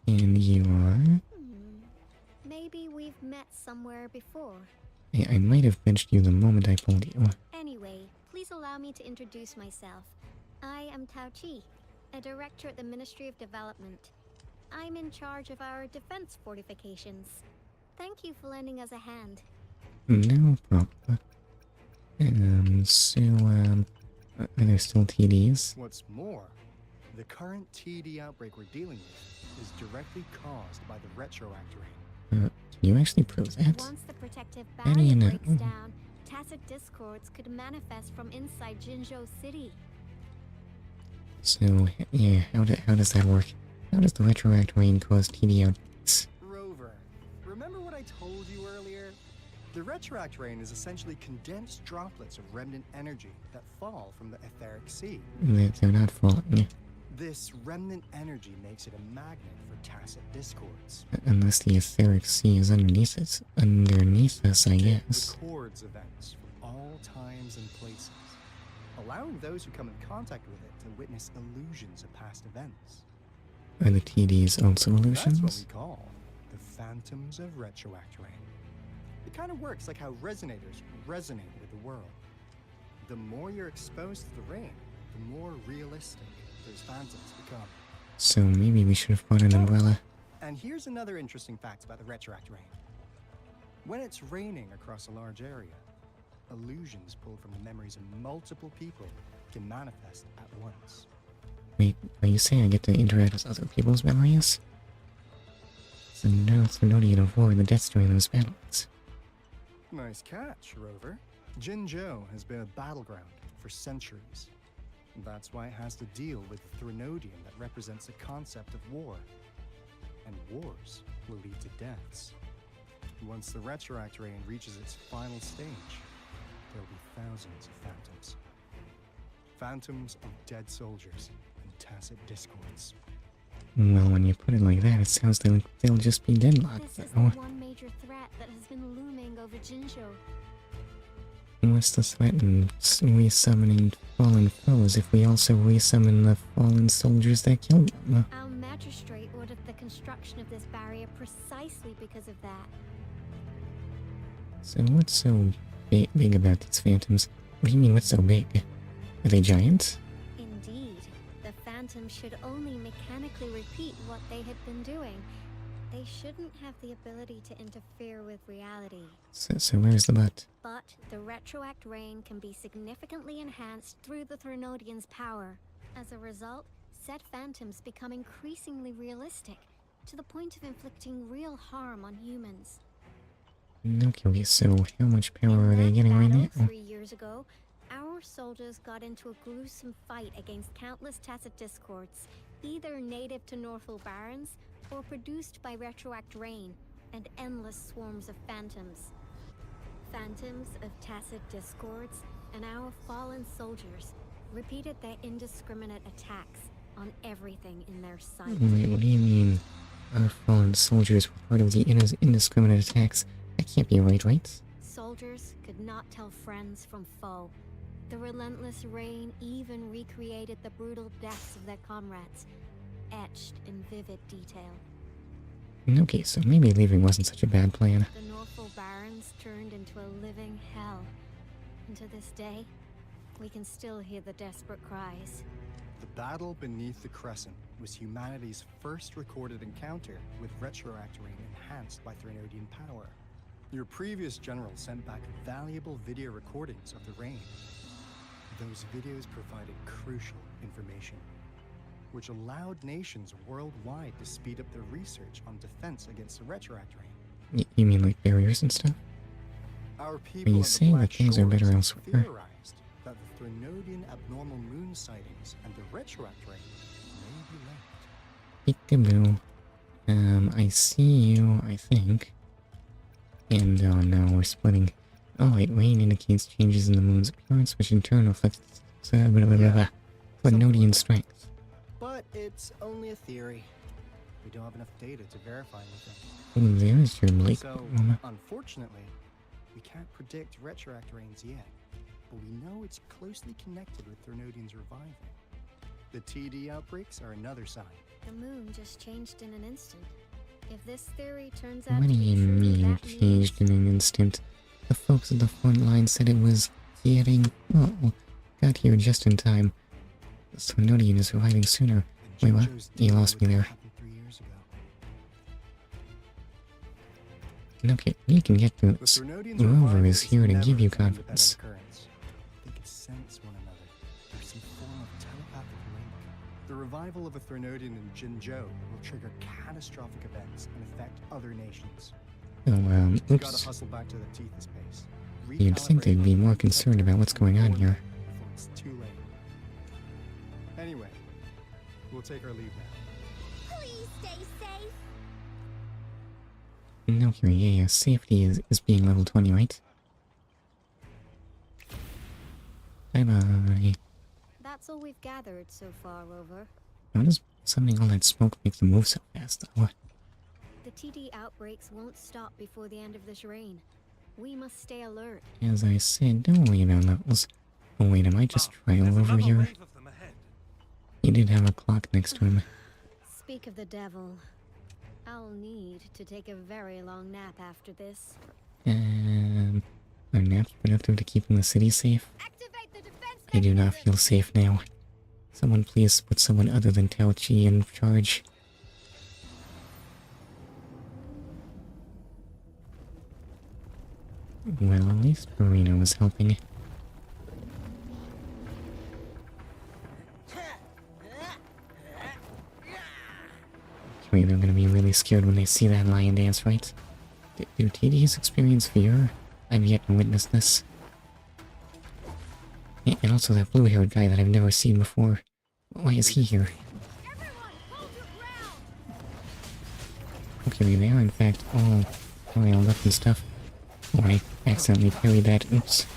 And you are? Maybe we've met somewhere before. I might have benched you the moment I pulled you. Anyway, please allow me to introduce myself. I am Tao Chi, a director at the Ministry of Development. I'm in charge of our defense fortifications. Thank you for lending us a hand. No problem. Are there still TDs? What's more, the current TD outbreak we're dealing with is directly caused by the retroact rain. Can you actually prove that? Once the protective How do you barrier know? breaks down, tacit discords could manifest from inside Jinzhou City. So, yeah, how does that work? How does the retroact rain cause TD outbreaks? Rover, remember what I told you earlier? The retroact rain is essentially condensed droplets of remnant energy that fall from the etheric sea. They're not falling. This remnant energy makes it a magnet for tacit discords. Unless the etheric sea is underneath us, I guess. It records events from all times and places, allowing those who come in contact with it to witness illusions of past events. Are the TDs also illusions? That's what we call the phantoms of retroact rain. It kind of works like how resonators resonate with the world. The more you're exposed to the rain, the more realistic those phantoms become. So maybe we should have brought an umbrella. And here's another interesting fact about the retroact rain. When it's raining across a large area, illusions pulled from the memories of multiple people can manifest at once. Wait, are you saying I get to interact with other people's memories? So now Thrunodian avoid the deaths during those battles. Nice catch, Rover. Jinzhou has been a battleground for centuries. That's why it has to deal with the Thrunodian that represents the concept of war. And wars will lead to deaths. Once the Retroact Rain reaches its final stage, there'll be thousands of phantoms. Phantoms of dead soldiers and tacit discords. Well, when you put it like that, it sounds like they'll just be deadlocked. This is the one major threat that has been looming over Jinzhou. What's the threat in resummoning fallen foes if we also resummon the fallen soldiers that killed them? Our magistrate ordered the construction of this barrier precisely because of that. So what's so big about these phantoms? What do you mean, what's so big? Are they giant? Indeed. The phantoms should only mechanically repeat what they had been doing. They shouldn't have the ability to interfere with reality. So where's the but? But the Retroact Rain can be significantly enhanced through the Thrunodian's power. As a result, said phantoms become increasingly realistic, to the point of inflicting real harm on humans. Okay, so how much power are they getting right now? 3 years ago, our soldiers got into a gruesome fight against countless tacit discords, either native to Northal Barrens or produced by Retroact Rain and endless swarms of phantoms. Phantoms of tacit discords and our fallen soldiers repeated their indiscriminate attacks on everything in their sight. Wait, what do you mean? Our fallen soldiers were part of the indiscriminate attacks? That can't be right? Soldiers could not tell friends from foe. The relentless rain even recreated the brutal deaths of their comrades, etched in vivid detail. Okay, so maybe leaving wasn't such a bad plan. The Northal Barrens turned into a living hell. And to this day, we can still hear the desperate cries. The battle beneath the Crescent was humanity's first recorded encounter with Retroact Rain enhanced by Thrunodian power. Your previous general sent back valuable video recordings of the rain. Those videos provided crucial information, which allowed nations worldwide to speed up their research on defense against the Retroact Rain. You mean like barriers and stuff? Our people Are you saying that things are better elsewhere? Theorized that the Thrunodian abnormal moon sightings and the Retroact Rain may be linked. Peekaboo. I see you, I think. And now we're splitting. Oh wait, rain indicates changes in the moon's appearance, which in turn reflects Thrunodian strength. But it's only a theory. We don't have enough data to verify anything. Oh, there's your Blake. So, unfortunately, we can't predict Retroact Rains yet, but we know it's closely connected with Thrunodian's reviving. The TD outbreaks are another sign. The moon just changed in an instant. If this theory turns out What do to be you true, mean, that means changed in an instant? The folks at the front line said it was getting... Oh, got here just in time. The Thrunodian is arriving sooner. Wait, what? You lost me there. Okay, we can get through this. Rover is here to give you confidence. They could sense one another. There's some form of telepathic link. The revival of a Thrunodian in Jinzhou will trigger catastrophic events and affect other nations. Oh, We've got to oops. hustle back to the teeth of space. You'd think they'd be more concerned about what's going on here. Before it's too late. Anyway, we'll take our leave now. Please stay safe. No, here, yeah, safety is being level 20, right? Bye-bye. that's all we've gathered so far, Rover. How does summoning all that smoke make them move so fast, though? The TD outbreaks won't stop before the end of this reign. We must stay alert. As I said, don't worry about levels. Oh wait, am I just Rail over here? He did have a clock next to him. Speak of the devil. I'll need to take a very long nap after this. Are naps productive to keeping the city safe? I do not feel safe now. Someone please put someone other than Tao Chi in charge. Well, at least Marina was helping. Wait, they're gonna be really scared when they see that lion dance, right? Do TDs experience fear? I've yet to witness this. And also that blue-haired guy that I've never seen before. Why is he here? Okay, they are in fact all oiled up and stuff. Oh, I accidentally parried that. Oops.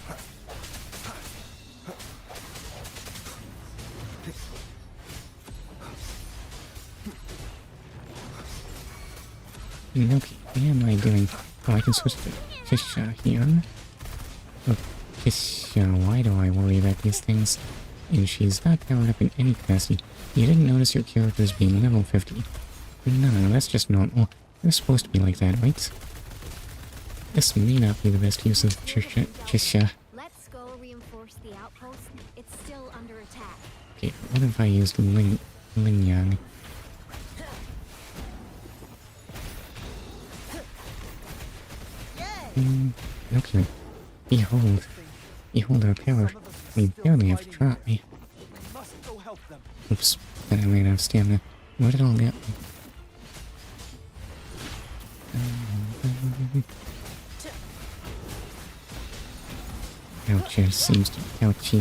Okay, what am I doing? Oh, I can switch to Kisha here. Oh, Kisha, why do I worry about these things? And she's not powered up in any capacity. You didn't notice your characters being level 50. No, that's just normal. They're supposed to be like that, right? This may not be the best use of Kisha. Let's go reinforce the outpost. It's still under attack. Okay, what if I used Yang? Okay. Behold our power. We barely have to try. Oops, I ran out of stamina. Where did all that? Ouchie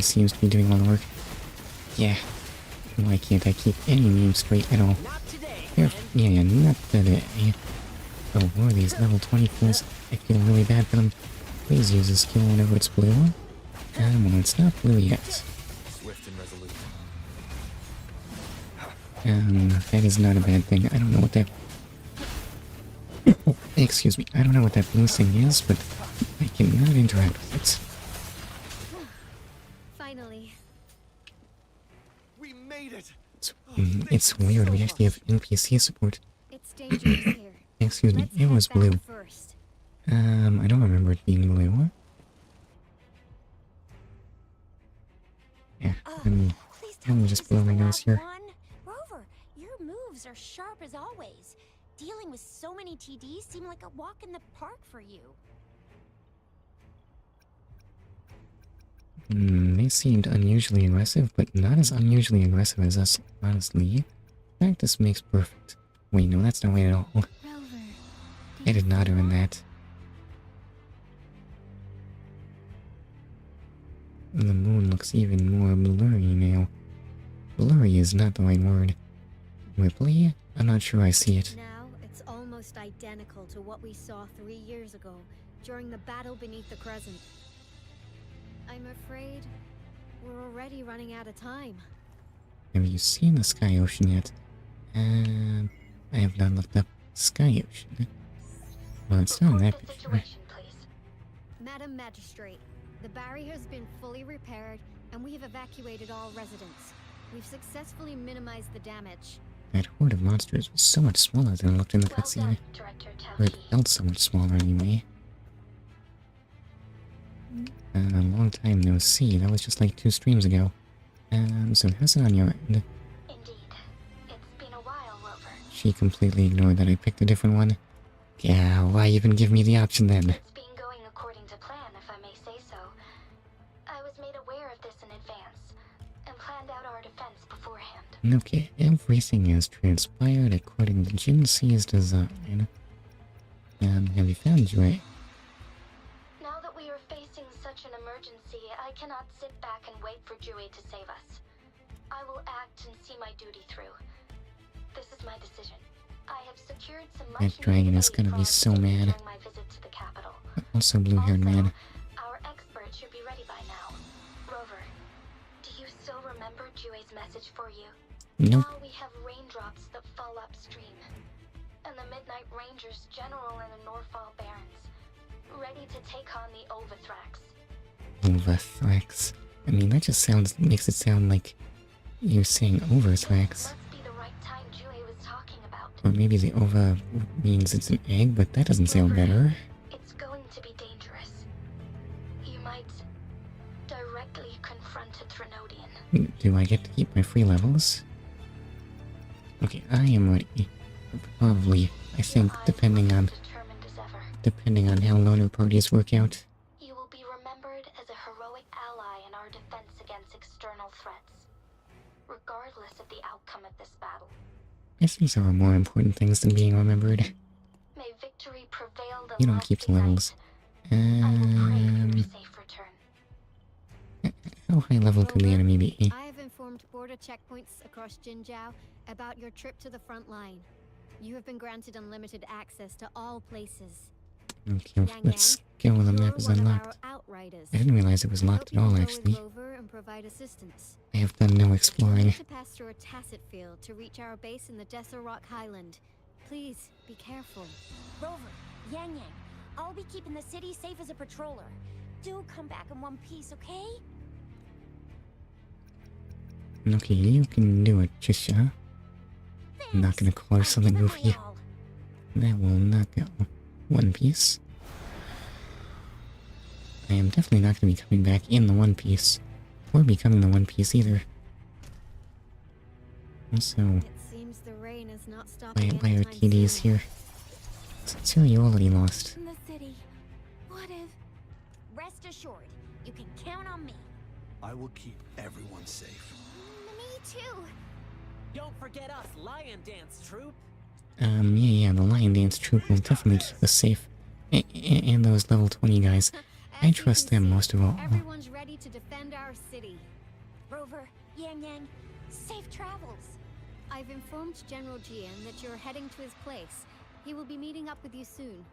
seems to be doing all the work. Yeah. Why can't I keep any names straight at all? Yeah, not today. Oh, what are these level 24s? I feel really bad for them. Please use this skill whenever it's blue. Well, it's not blue yet. Swift and resolute. That is not a bad thing. I don't know what that... Oh, excuse me. I don't know what that blue thing is, but I cannot interact with it. Finally. We made it. It's weird. We actually have NPC support. It's dangerous here. Excuse me. It was blue. I don't remember it being blue. Yeah, I'm just blowing my nose here. Rover, your moves are sharp as always. Dealing with so many TDs seemed like a walk in the park for you. They seemed unusually aggressive, but not as unusually aggressive as us, honestly. Practice makes perfect. Wait, no, that's not right at all. I did not earn that. The moon looks even more blurry now. Blurry is not the right word. Ripley? I'm not sure I see it. Now it's almost identical to what we saw 3 years ago during the battle beneath the crescent. I'm afraid we're already running out of time. Have you seen the Sky Ocean yet? I have not looked up Sky Ocean. Well, it's not in that picture. Madam Magistrate, the barrier has been fully repaired, and we have evacuated all residents. We've successfully minimized the damage. That horde of monsters was so much smaller than it looked in the cutscene. Or it felt so much smaller anyway. A long time no see. That was just like 2 streams ago. So how's it on your end? Indeed. It's been a while, Rover. She completely ignored that I picked a different one. Yeah, why even give me the option then? It's been going according to plan, if I may say so. I was made aware of this in advance, and planned out our defense beforehand. Okay, everything has transpired according to Jinzhou's design. Have you found Joy? Now that we are facing such an emergency, I cannot sit back and wait for Jue to save us. I will act and see my duty through. This is my decision. I have secured some That dragon is gonna be so mad. my visit to the capital. Also blue-haired man. Our expert should be ready by now. Rover, do you still remember Jue's message for you? Nope. Now we have raindrops that fall upstream, and the Midnight Rangers general in the Norfall Barrens, ready to take on the Overthrax. Overthrax. I mean, that just makes it sound like you're saying Overthrax. Or maybe the ova means it's an egg, but that doesn't sound better. It's going to be dangerous. You might directly confront a Trinodian. Do I get to keep my free levels? Okay, I am ready. Probably, I think, depending on how loaner parties work out. ongoing ally in our defense against external threats, regardless of the outcome of this battle. Guess these are more important things than being remembered. May victory prevail the You don't keep the levels. safe return. How high level could the enemy be? I have informed border checkpoints across Jinzhou about your trip to the front line. You have been granted unlimited access to all places. Okay, let's go. The map is unlocked. I didn't realize it was locked at all, actually. I have done no exploring. To pass through a tacit field to reach our base in the Desert Rock Highland. Please, be careful. Rover, Yang Yang, I'll be keeping the city safe as a patroller. Do come back in one piece, okay? Okay, you can do it, Trisha. I'm not gonna call her something goofy. That will not go. One Piece. I am definitely not gonna be coming back in the One Piece. Or becoming the One Piece either. Also, why are TDs here? Sincerely, you already lost. In the city. What if? Rest assured, you can count on me. I will keep everyone safe. Me too. Don't forget us, Lion Dance Troop. Yeah, the Lion Dance Troop will definitely keep us safe. And those level 20 guys. I trust them most of all. Everyone's ready to defend our city. Rover, Yang Yang, safe travels. I've informed General Jian that you're heading to his place. He will be meeting up with you soon.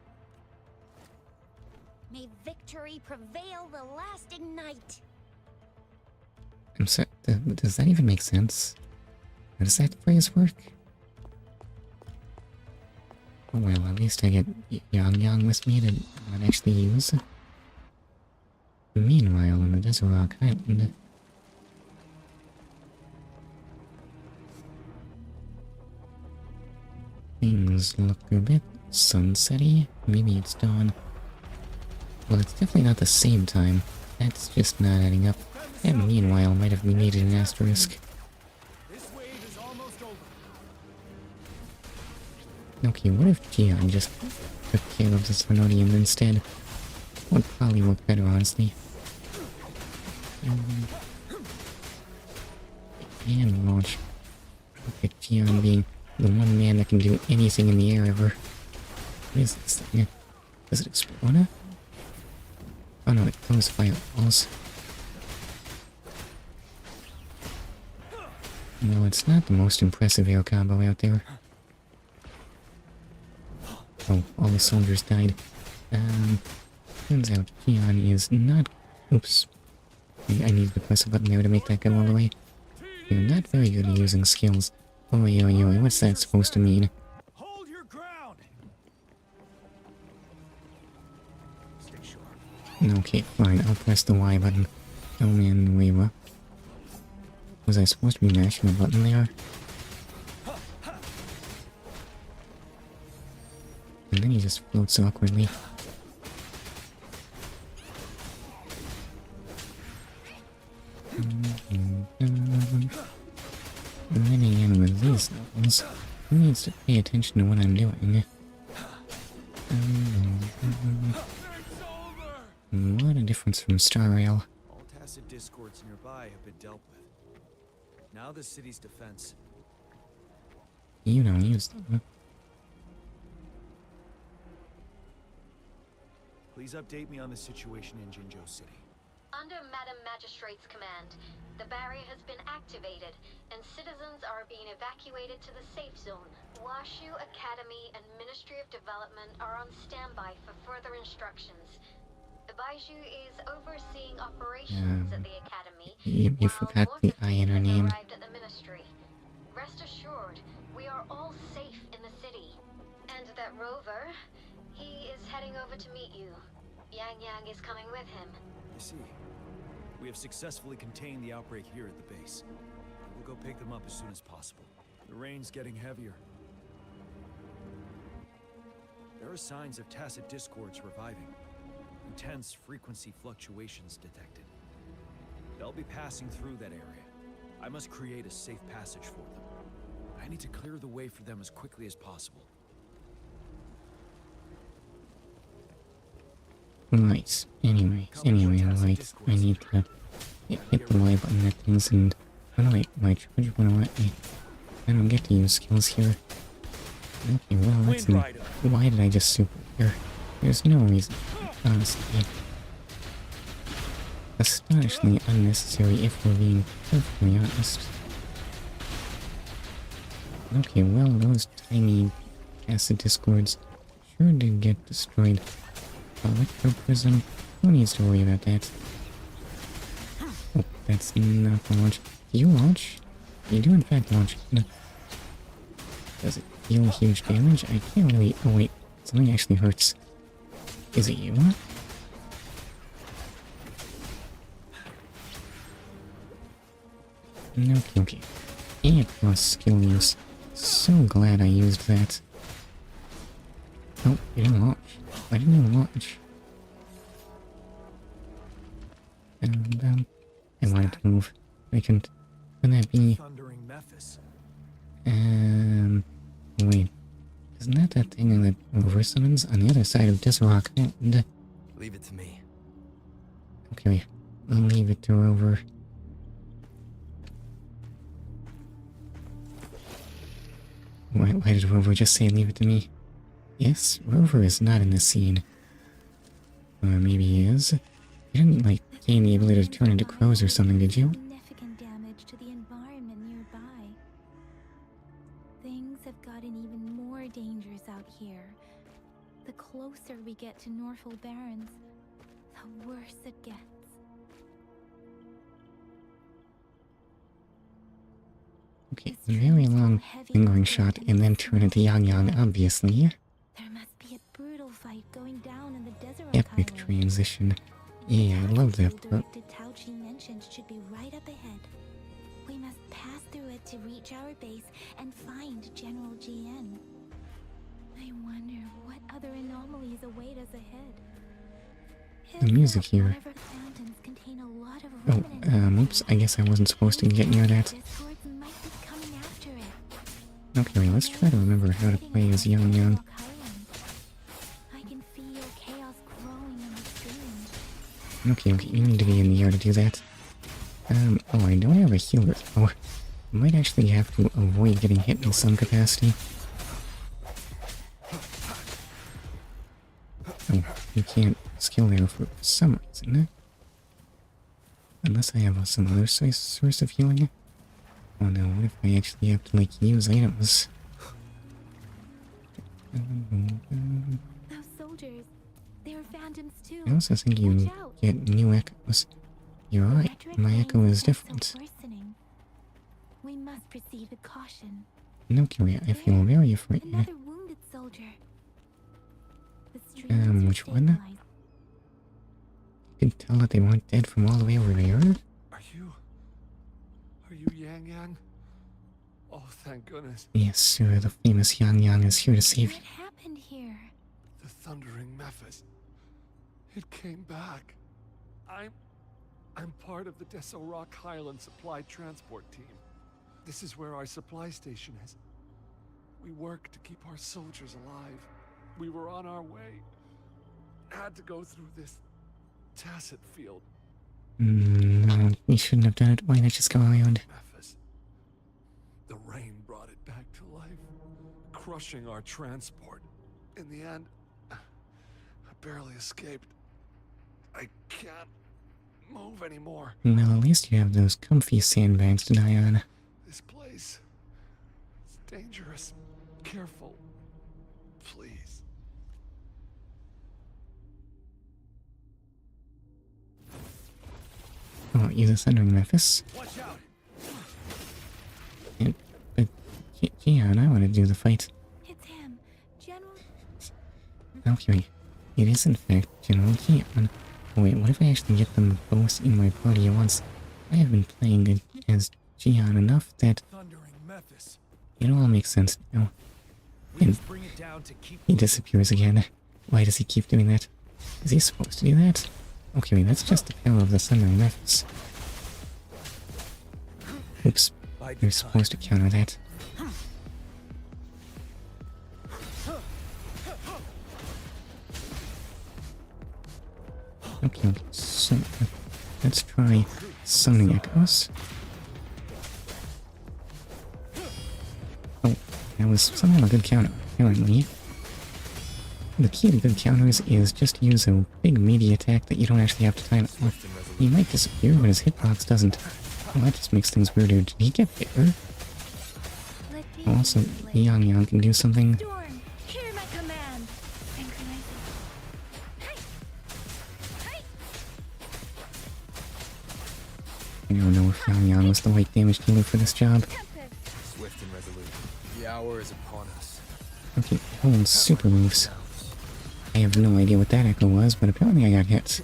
May victory prevail the lasting night. I'm sorry, does that even make sense? How does that phrase work? Oh well, at least I get Yang with me to not actually use. Meanwhile, in the Desert Rock Island... things look a bit sunsetty. Maybe it's dawn. Well, it's definitely not the same time. That's just not adding up. And meanwhile might have needed an asterisk. Okay, what if Gian just took care of the Sonodium instead? Would probably work better, honestly. And launch. Look at Gian being the one man that can do anything in the air ever. What is this thing? Does it explode? Oh no, it throws fireballs. No, it's not the most impressive air combo out there. Oh, all the soldiers died. Turns out Gian is not... Oops. I need to press a button there to make that go all the way. You're not very good at using skills. Oi, what's that supposed to mean? Hold your ground. Stay sharp. Okay, fine, I'll press the Y button. Oh man, wait, what? Was I supposed to be mashing a button there? And then he just floats awkwardly. And then again with these levels, who needs to pay attention to what I'm doing? What a difference from Star Rail. All tacit discords nearby have been dealt with. Now the city's defense. You don't use them. Please update me on the situation in Jinzhou City. Under Madam Magistrate's command, the barrier has been activated, and citizens are being evacuated to the safe zone. Washu Academy and Ministry of Development are on standby for further instructions. Baiju is overseeing operations at the academy. You forgot the I in her name. Arrived at the ministry. Rest assured, we are all safe in the city. And that Rover, he is heading over to meet you. Yang Yang is coming with him. I see. We have successfully contained the outbreak here at the base. We'll go pick them up as soon as possible. The rain's getting heavier. There are signs of tacit discords reviving. Intense frequency fluctuations detected. They'll be passing through that area. I must create a safe passage for them. I need to clear the way for them as quickly as possible. Right. Anyway, right. I need to hit the Y button at things and... Oh no, wait, my charge won't let me. I don't get to use skills here. Okay, well, that's... Why did I just super here? There's no reason, honestly. Astonishingly unnecessary if we're being perfectly honest. Okay, well, those tiny acid discords sure did get destroyed. Electroprism, who needs to worry about that? Oh, that's not the launch. Do you launch? You do in fact launch. No. Does it deal huge damage? I can't really... Oh wait, something actually hurts. Is it you? Okay. And plus skill use. So glad I used that. Oh, you didn't launch. I didn't even launch. And, I wanted to move. I couldn't. Can that be... Wait. Isn't that that thing that Rover summons on the other side of this rock? And, leave it to me. Okay, I'll leave it to Rover. Why did Rover just say leave it to me? Yes, Rover is not in this scene. Or maybe he is. You didn't, like, gain the ability to turn into crows or something, did you? Significant damage to the environment nearby. Things have gotten even more dangerous out here. The closer we get to Norfolk Barrens, the worse it gets. Okay, very long lingering shot and then turn into Yang Yang, obviously. There must be a brutal fight going down in the desert. Epic transition. Yeah, I love that part. Director Tauchi mentioned should be right up ahead. We must pass through it to reach our base and find General GN. I wonder what other anomalies await us ahead. The music here. Oh, oops, I guess I wasn't supposed to get near that. Okay, wait, let's try to remember how to play as Yang Yang. Okay, you need to be in the air to do that. Oh, I don't have a healer. Oh, I might actually have to avoid getting hit in some capacity. Oh, you can't skill there for some reason. Unless I have some other source of healing. Oh no, what if I actually have to, like, use items? Those soldiers, they were phantoms too. I also think you get new echoes. You're right, my echo is different. We must proceed with caution. No, Kyria, I feel very frightened. Another wounded soldier. Which one? You can tell that they weren't dead from all the way over there. Are you Yang Yang? Oh, thank goodness. Yes, sir, the famous Yang Yang is here to save you. What happened here? The Thundering Mephis. It came back. I'm part of the Deso Rock Highland Supply Transport Team. This is where our supply station is. We work to keep our soldiers alive. We were on our way. Had to go through this tacit field. No, we shouldn't have done it. Why not just go around? Mephis. The rain brought it back to life, crushing our transport. In the end, I barely escaped. I can't move anymore. Well, at least you have those comfy sandbags to die on. This place is dangerous. Careful. Please. Oh, use a Thundering Mephis. Watch out. But yeah, and I want to do the fight. It's him, General. Okay, it is in fact General Gian. Oh, wait, what if I actually get them both in my party at once? I have been playing it as Gian enough that it all makes sense now. And he disappears again. Why does he keep doing that? Is he supposed to do that? Okay, wait, that's just the power of the Thundering Mephis. Oops, you're supposed to counter that. Okay, so let's try summoning echoes. Oh, that was somehow a good counter, apparently. The key to good counters is just use a big meaty attack that you don't actually have to time it. He might disappear, but his hitbox doesn't. Well, that just makes things weirder. Did he get bigger? Also, Yang Yang can do something. Hear my command. I don't know if Yang Yang was the right damage dealer for this job. Swift and resolute. The hour is upon us. Okay, hold super moves. I have no idea what that echo was, but apparently I got hit.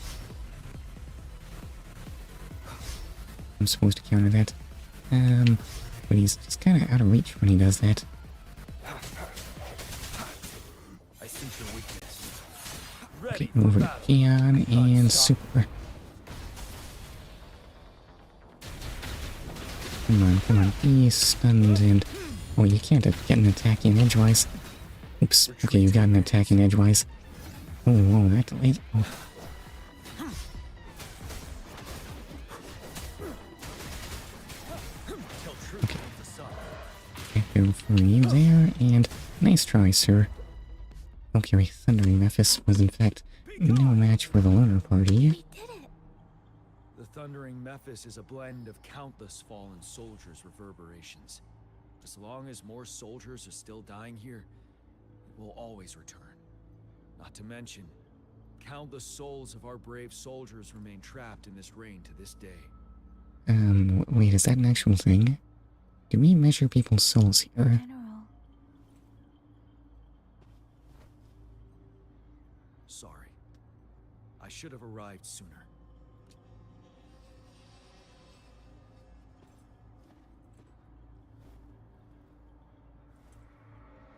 I'm supposed to counter that. But he's just kind of out of reach when he does that. I sense your weakness. Okay, over to Keon and super. Come on, be stunned and... Oh, you can't get an attack in edgewise. Oops, okay, you got an attack in edgewise. Oh, whoa, that delayed. Oh. Echo for you there, and nice try, sir. Okay, Thundering Mephis was in fact no match for the Lunar Party. The Thundering Mephis is a blend of countless fallen soldiers' reverberations. As long as more soldiers are still dying here, it will always return. Not to mention, countless souls of our brave soldiers remain trapped in this rain to this day. Wait, is that an actual thing? Do we measure people's souls here? Sorry. I should have arrived sooner.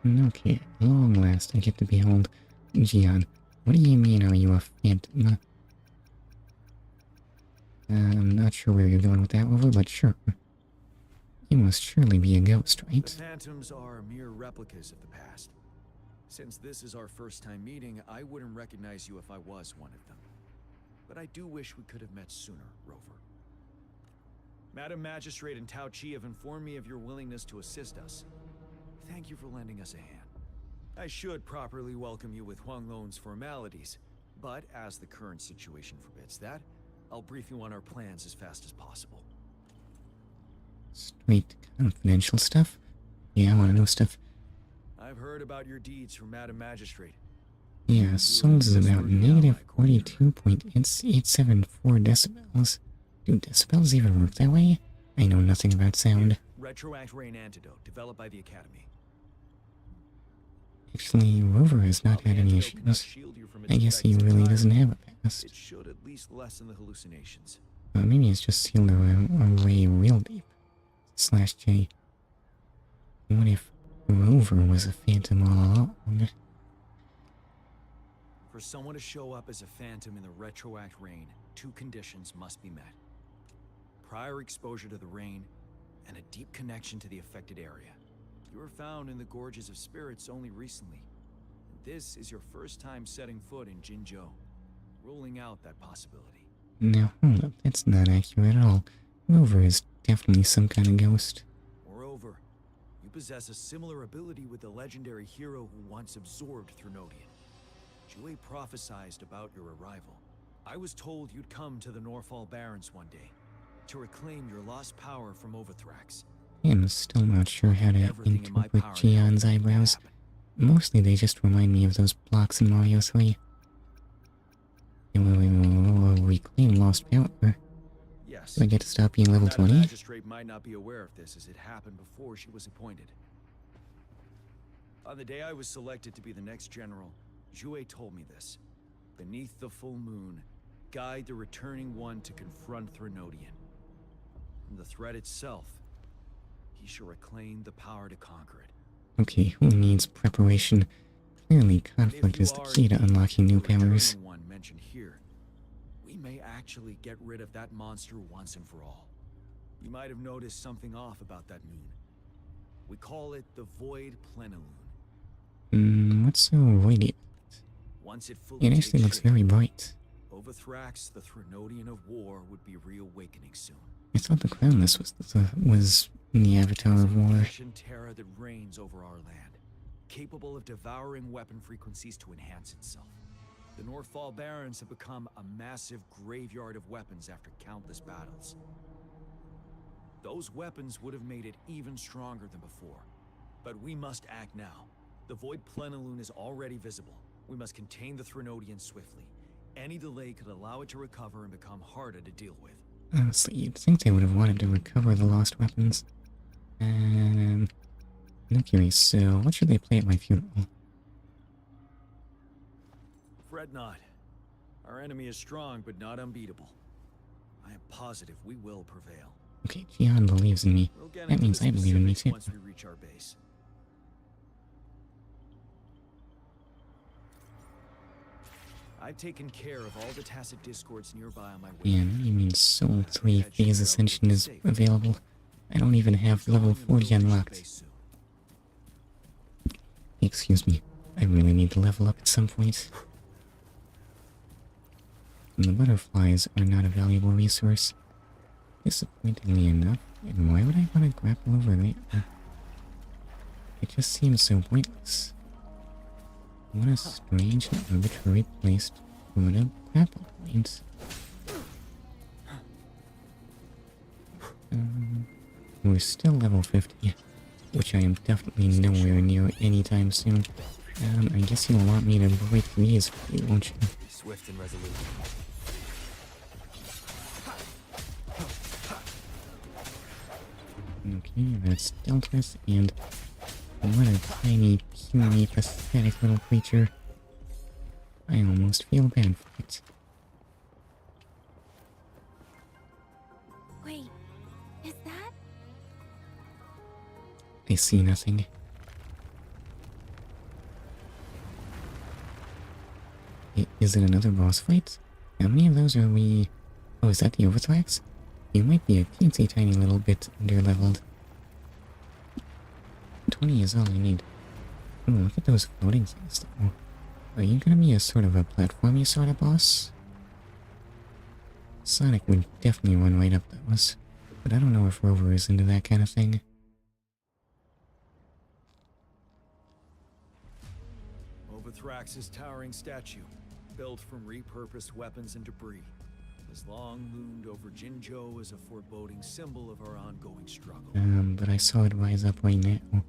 Okay, at long last I get to behold Jian. What do you mean, are you a phantom? I'm not sure where you're going with that, Rover, but sure. You must surely be a ghost, right? The phantoms are mere replicas of the past. Since this is our first time meeting, I wouldn't recognize you if I was one of them. But I do wish we could have met sooner, Rover. Madam Magistrate and Tao Chi have informed me of your willingness to assist us. Thank you for lending us a hand. I should properly welcome you with Huang Lon's formalities, but as the current situation forbids that, I'll brief you on our plans as fast as possible. Straight confidential stuff? Yeah, I want to know stuff. I've heard about your deeds from Madam Magistrate. Yeah, souls is about negative 42.874 decibels. Do decibels even work that way? I know nothing about sound. Retroact Rain Antidote, developed by the Academy. Actually, Rover has not had any issues. I guess he really doesn't have a past. It should at least lessen the hallucinations. Maybe it's just sealed away real deep. /J. What if Rover was a phantom all along? For someone to show up as a phantom in the Retroact Rain, two conditions must be met. Prior exposure to the rain, and a deep connection to the affected area. You were found in the Gorges of Spirits only recently. This is your first time setting foot in Jinzhou, ruling out that possibility. No, hold up, that's not accurate at all. Rover is definitely some kind of ghost. Moreover, you possess a similar ability with the legendary hero who once absorbed Threnodian. Jue prophesied about your arrival. I was told you'd come to the Norfall Barrens one day, to reclaim your lost power from Overthrax. I'm still not sure how to interpret Jian's eyebrows. Mostly they just remind me of those blocks in Mario 3. Reclaim lost power. Yes. Do I get to stop being level 20? The magistrate might not be aware of this as it happened before she was appointed. On the day I was selected to be the next general, Jue told me this. Beneath the full moon, guide the returning one to confront Threnodian. From the threat itself, he shall reclaim the power to conquer it. Okay, who needs preparation? Clearly, conflict is the key to unlocking new powers. One mentioned here, we may actually get rid of that monster once and for all. You might have noticed something off about that moon. We call it the Void Plenilune. What's so voidy? Once it fully It actually looks very bright. Overthrax, the Threnodian of war, would be reawakening soon. I thought the crown this was in the Avatar of War. Ancient terror that reigns over our land, capable of devouring weapon frequencies to enhance itself. The Northfall Barrens have become a massive graveyard of weapons after countless battles. Those weapons would have made it even stronger than before. But we must act now. The Void Plenilune is already visible. We must contain the Threnodian swiftly. Any delay could allow it to recover and become harder to deal with. Honestly, you'd think they would have wanted to recover the lost weapons. Okay, so what should they play at my funeral? Fret not. Our enemy is strong, but not unbeatable. I am positive we will prevail. Okay, Gian believes in me. We'll get That into means the I believe in me too. specifics once we reach our base. I've taken care of all the tacit discords nearby on my way. Yeah, you mean Soul 3 Phase Ascension is available. I don't even have level 40 unlocked. Excuse me, I really need to level up at some point. And the butterflies are not a valuable resource. Disappointingly enough, and why would I want to grapple over there? It just seems so pointless. What a strange and arbitrary place to put a grapple point. We're still level 50, which I am definitely nowhere near anytime soon. I guess you'll want me to break these for you, won't you? Swift and resolute. Okay, that's Deltas, and what a tiny, puny, pathetic little creature. I almost feel bad for it. Wait, is that? I see nothing. Is it another boss fight? How many of those are we... Oh, is that the Overthrax? You might be a teensy tiny little bit under-leveled. 20 is all I need. Oh, look at those floating things, though. Are you gonna be a sort of a platformy sort of boss? Sonic would definitely run right up those, but I don't know if Rover is into that kind of thing. Overthrax's towering statue, built from repurposed weapons and debris, has long loomed over Jinzhou as a foreboding symbol of our ongoing struggle. But I saw it rise up right now.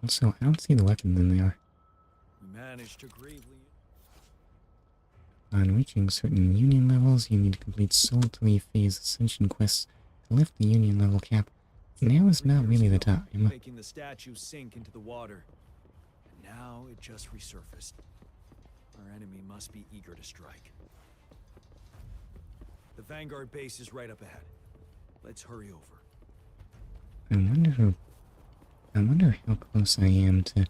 Also, I don't see the weapons in there. We managed to gravely... On reaching certain Union levels, you need to complete Soul 3 Phase Ascension quests to lift the Union level cap. Now is not really the time. Making the statue sink into the water. And now it just resurfaced. Our enemy must be eager to strike. The Vanguard base is right up ahead. Let's hurry over. I wonder how close I am to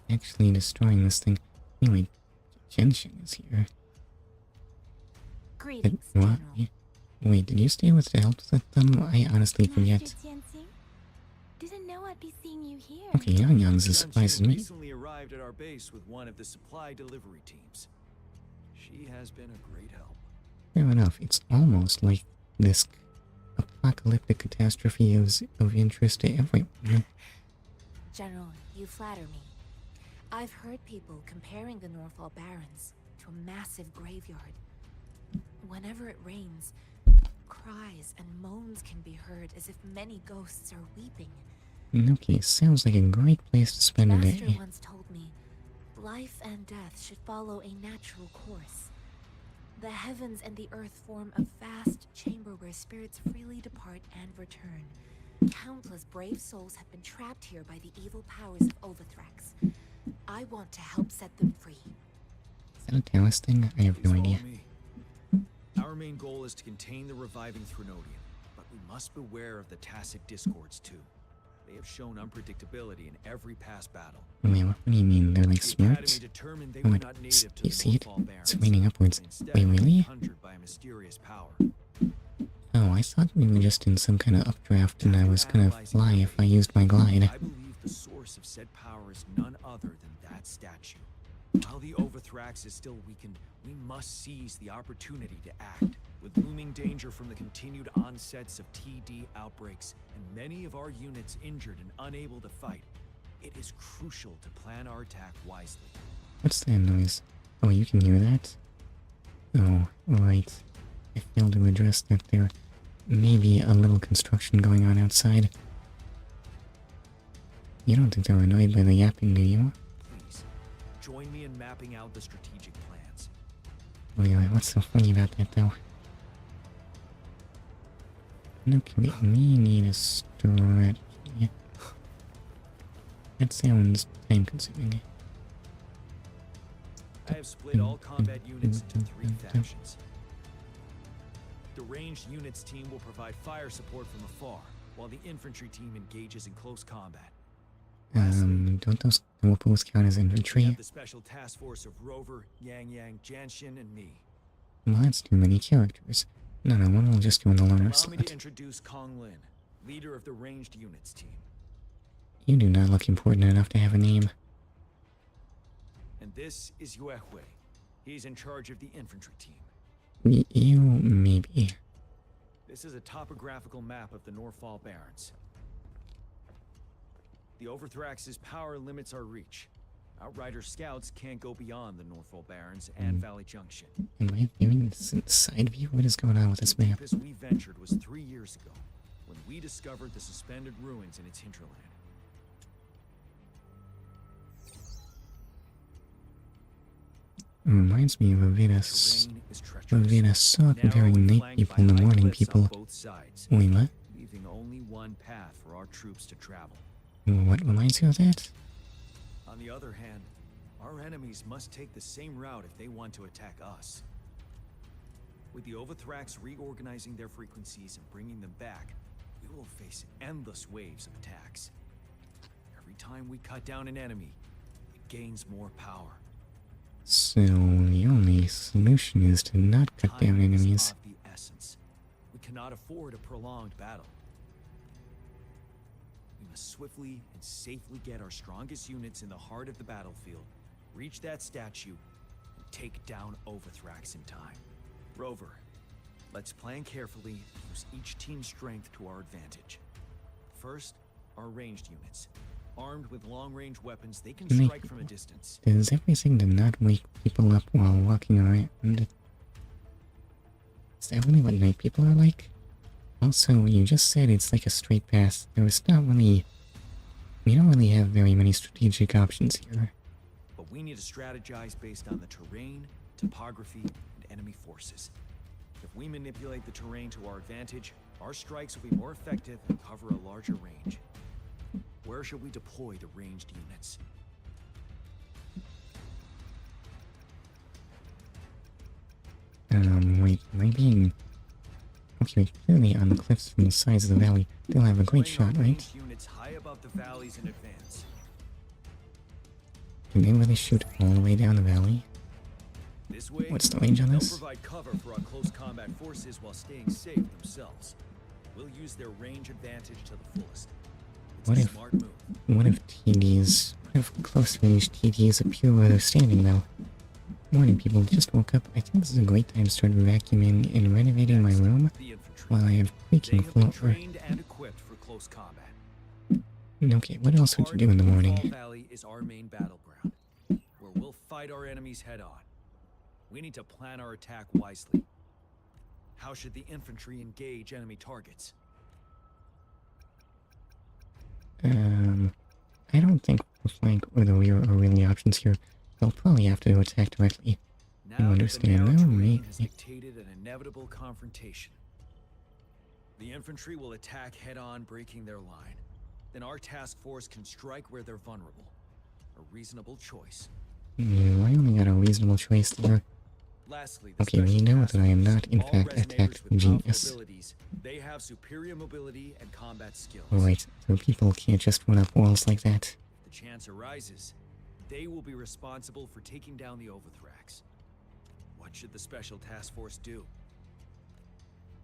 actually destroying this thing. Anyway, Genshin is here. Greetings, What? Wait, did you stay with to help with them? I honestly forget. Didn't know I'd be seeing you here. Okay, Yang is as surprised as me. Recently arrived at our base with one of the supply delivery teams. She has been a great help. Fair enough, it's almost like this apocalyptic catastrophe is of interest to everyone. General, you flatter me. I've heard people comparing the Northfall Barrens to a massive graveyard. Whenever it rains, cries and moans can be heard as if many ghosts are weeping. Okay, sounds like a great place to spend a Master day. once told me, life and death should follow a natural course. The heavens and the earth form a vast chamber where spirits freely depart and return. Countless brave souls have been trapped here by the evil powers of Overthrax. I want to help set them free. Is that a Taoist thing? I have no idea. Our main goal is to contain the reviving Threnodian, but we must beware of the tacit discords too. They have shown unpredictability in every past battle. Wait, what do you mean? They're like The Academy smart? determined they Oh, were wait, not native to you the see it? Northfall It's Barrens. raining upwards. Instead, Wait, they were really? conjured by a mysterious power. Oh, I thought we were just in some kind of updraft and I was gonna fly if I used my glide. I believe the source of said power is none other than that statue. While the Overthrax is still weakened, we must seize the opportunity to act. With looming danger from the continued onsets of TD outbreaks, and many of our units injured and unable to fight, it is crucial to plan our attack wisely. What's that noise? Oh, you can hear that? Oh, right. I failed to address that there may be a little construction going on outside. You don't think they're annoyed by the yapping, do you? Please, join me in mapping out the strategic plans. Wait, what's so funny about that, though? Okay, we need a strategy. That sounds time-consuming. I have split all combat units into 3 factions. The ranged units team will provide fire support from afar, while the infantry team engages in close combat. Don't those both count as We infantry? have the special task force of Rover, Yang Yang, Janshin, and me. Well, that's too many characters. No, one will just go in the loner Allow me slot. to introduce Kong Lin, leader of the ranged units team. You do not look important enough to have a name. And this is Yue Hui. He's in charge of the infantry team. You, maybe. This is a topographical map of the Norfall Barrens. The Overthrax's power limits our reach. Outrider scouts can't go beyond the Norfall Barrens and Valley Junction. Am I viewing this in side view? What is going on with this The map? deepest we ventured was 3 years ago, when we discovered the suspended ruins in its hinterland. Reminds me of Aveda saw comparing night people and the morning people. Wait, what? Leaving only one path for our troops to travel. What reminds you of that? On the other hand, our enemies must take the same route if they want to attack us. With the Overthrax reorganizing their frequencies and bringing them back, we will face endless waves of attacks. Every time we cut down an enemy, it gains more power. So, the only solution is to not cut down enemies. Of the essence. We cannot afford a prolonged battle. We must swiftly and safely get our strongest units in the heart of the battlefield, reach that statue, and take down Overthrax in time. Rover, let's plan carefully and use each team's strength to our advantage. First, our ranged units. Armed with long-range weapons, they can strike from a distance. Does everything to not wake people up while walking around? Is that really what night people are like? Also, you just said it's like a straight path. There was not really... We don't really have very many strategic options here. But we need to strategize based on the terrain, topography, and enemy forces. If we manipulate the terrain to our advantage, our strikes will be more effective and cover a larger range. Where should we deploy the ranged units? Wait, am I being... Okay, clearly on the cliffs from the sides of the valley, they'll have a great shot, right? Units high above the valleys in advance. Can they really shoot all the way down the valley? This way, What's the range on they'll this? provide cover for our close combat forces while staying safe themselves. We'll use their range advantage to the fullest. What if TDs... What if close-range TDs appear where they're standing, though? Morning, people just woke up. I think this is a great time to start vacuuming and renovating my room while I have creaking floor. Trained and equipped for close combat. Okay, what else would you do in the morning? Norfall Valley is our main battleground, where we'll fight our enemies head-on. We need to plan our attack wisely. How should the infantry engage enemy targets? I don't think the flank or the rear are really options here. They'll probably have to attack directly. You understand, though, maybe. Has dictated an inevitable confrontation. The infantry will attack head-on, breaking their line. Then our task force can strike where they're vulnerable. A reasonable choice. I only got a reasonable choice there. Lastly, Okay, we know that I am not, in fact, a tactical genius. They have superior mobility and combat skills. Right, so people can't just run up walls like that. If the chance arises, they will be responsible for taking down the Overthrax. What should the special task force do?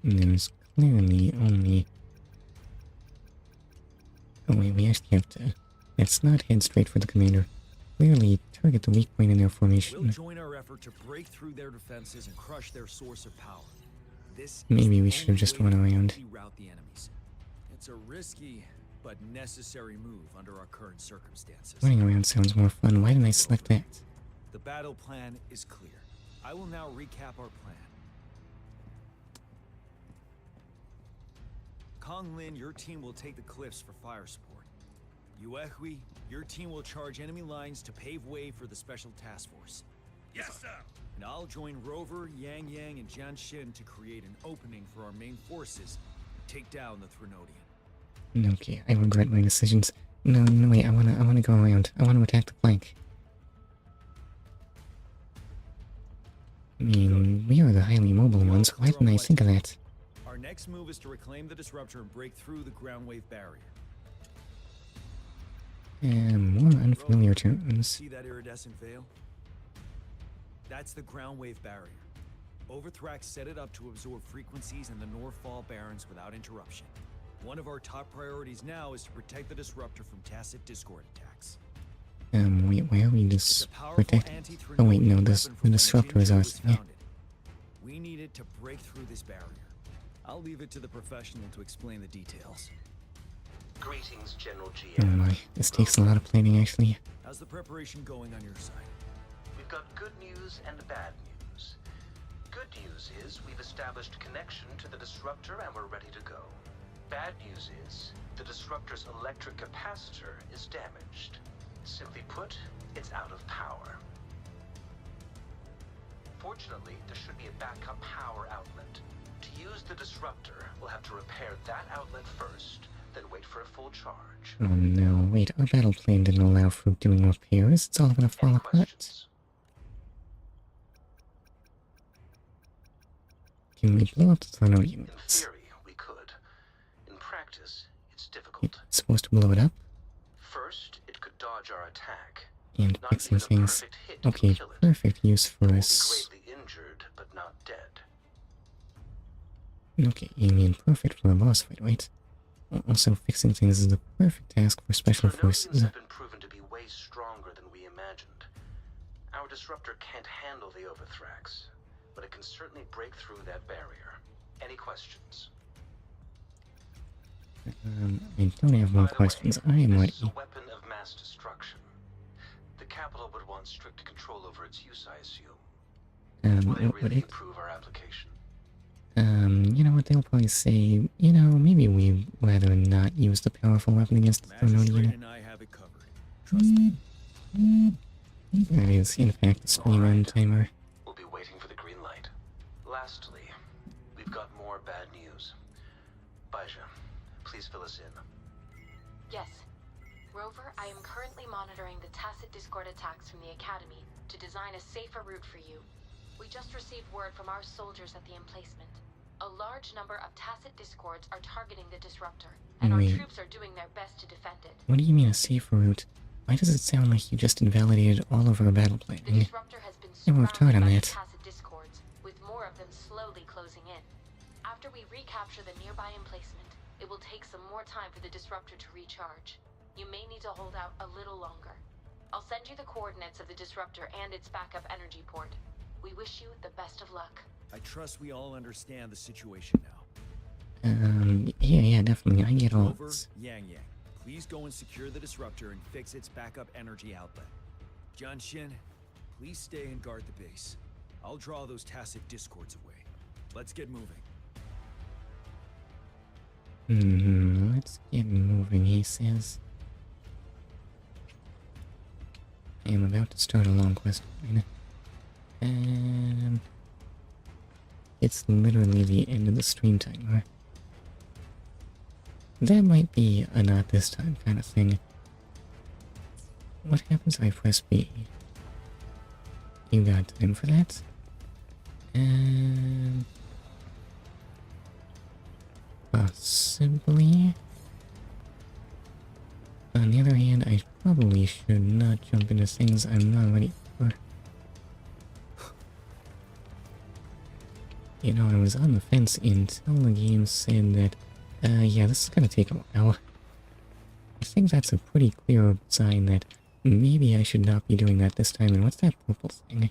There's clearly only... Oh wait, we actually have to... Let's not head straight for the commander. clearly target the weak point in their formation. We'll join our effort to break through their defenses and crush their source of power. This Maybe is we the should have only just way run to around. rout the enemies. It's a risky but necessary move under our current circumstances. Running around sounds more fun. Why didn't I select that? The battle plan is clear. I will now recap our plan. Kong Lin, your team will take the cliffs for fire support. Yuehui, your team will charge enemy lines to pave way for the special task force. Yes, sir. And I'll join Rover, Yang Yang, and Jianshin to create an opening for our main forces and take down the Threnodian. Okay, I regret my decisions. No, wait, I wanna go around. I wanna attack the flank. I mean, we are the highly mobile ones. Why didn't I think of that? Our next move is to reclaim the disruptor and break through the ground wave barrier. More unfamiliar terms. See that iridescent veil? That's the ground wave barrier. Overthrax set it up to absorb frequencies in the Northfall Barrens without interruption. One of our top priorities now is to protect the disruptor from tacit Discord attacks. Wait, why are we protected? Oh wait, no, the disruptor is ours. Yeah. We need it to break through this barrier. I'll leave it to the professional to explain the details. Greetings, General GM. Oh my, this takes a lot of planning actually. How's the preparation going on your side? We've got good news and bad news. Good news is we've established connection to the disruptor and we're ready to go. Bad news is the disruptor's electric capacitor is damaged. Simply put, it's out of power. Fortunately, there should be a backup power outlet. To use the disruptor, we'll have to repair that outlet first, then wait for a full charge. Oh no, wait, our battle plan didn't allow for doing repairs. It's all gonna fall apart. Can we blow up the Threnodian? In theory, we could. In practice, it's difficult. It's supposed to blow it up? First, it could dodge our attack. And fixing things. Okay, perfect use for us. Greatly injured, but not dead. Okay, you mean perfect for a boss fight, right? Also, fixing things is the perfect task for special forces. Have been proven to be way stronger than we imagined. Our disruptor can't handle the Overthrax, but it can certainly break through that barrier. Any questions? I don't have more questions. I am ready. This is a weapon of mass destruction. The capital would want strict control over its use, I assume. Will they really approve our application? You know what, they'll probably say, you know, maybe we'd rather not use the powerful weapon against the Threnodian. And I have it covered. Trust me. That is, in fact, the screen run timer. We'll be waiting for the green light. Lastly, we've got more bad news. Baija, please fill us in. Yes. Rover, I am currently monitoring the tacit Discord attacks from the Academy to design a safer route for you. We just received word from our soldiers at the emplacement. A large number of tacit Discords are targeting the disruptor, and our troops are doing their best to defend it. What do you mean a safer route? Why does it sound like you just invalidated all of our battle planning? The disruptor has been I worked hard on surrounded by that. tacit Discords, with more of them slowly closing in. After we recapture the nearby emplacement, it will take some more time for the disruptor to recharge. You may need to hold out a little longer. I'll send you the coordinates of the disruptor and its backup energy port. We wish you the best of luck. I trust we all understand the situation now. Yeah, definitely. I get all Rover, this. Yang Yang, please go and secure the disruptor and fix its backup energy outlet. Jianshin, please stay and guard the base. I'll draw those tacit Discords away. Let's get moving. Let's get moving, he says. I am about to start a long quest line. And it's literally the end of the stream timer. That might be a not this time kind of thing. What happens if I press B? You got time for that? And possibly. On the other hand, I probably should not jump into things I'm not ready for. You know, I was on the fence until the game said that, yeah, this is gonna take a while. I think that's a pretty clear sign that Maybe I should not be doing that this time. And what's that purple thing?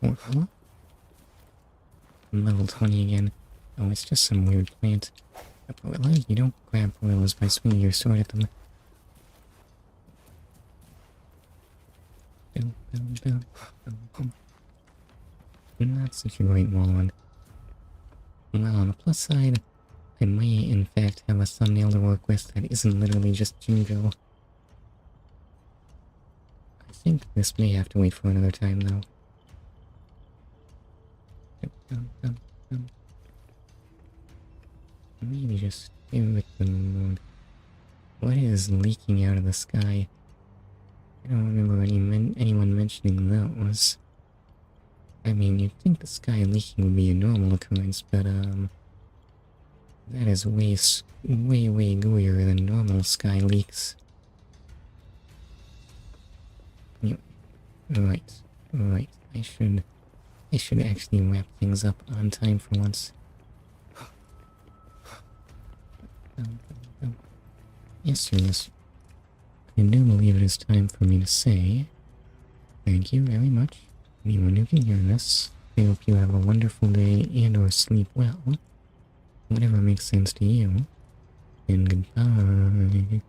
Oh, huh? Level 20 again. Oh, it's just some weird plant. Porilla, you don't grab Porillas by swinging your sword at them. Not such a great wall one. Well, on the plus side, I may in fact have a thumbnail to work with that isn't literally just Jinzhou. I think this may have to wait for another time though. Maybe just stay with the moon. What is leaking out of the sky? I don't remember anyone mentioning those. I mean, you'd think the sky leaking would be a normal occurrence, but that is way gooier than normal sky leaks. Anyway, right. I should actually wrap things up on time for once. Yes, yes. I do believe it is time for me to say thank you very much. Anyone who can hear this, I hope you have a wonderful day and or sleep well. Whatever makes sense to you. And goodbye.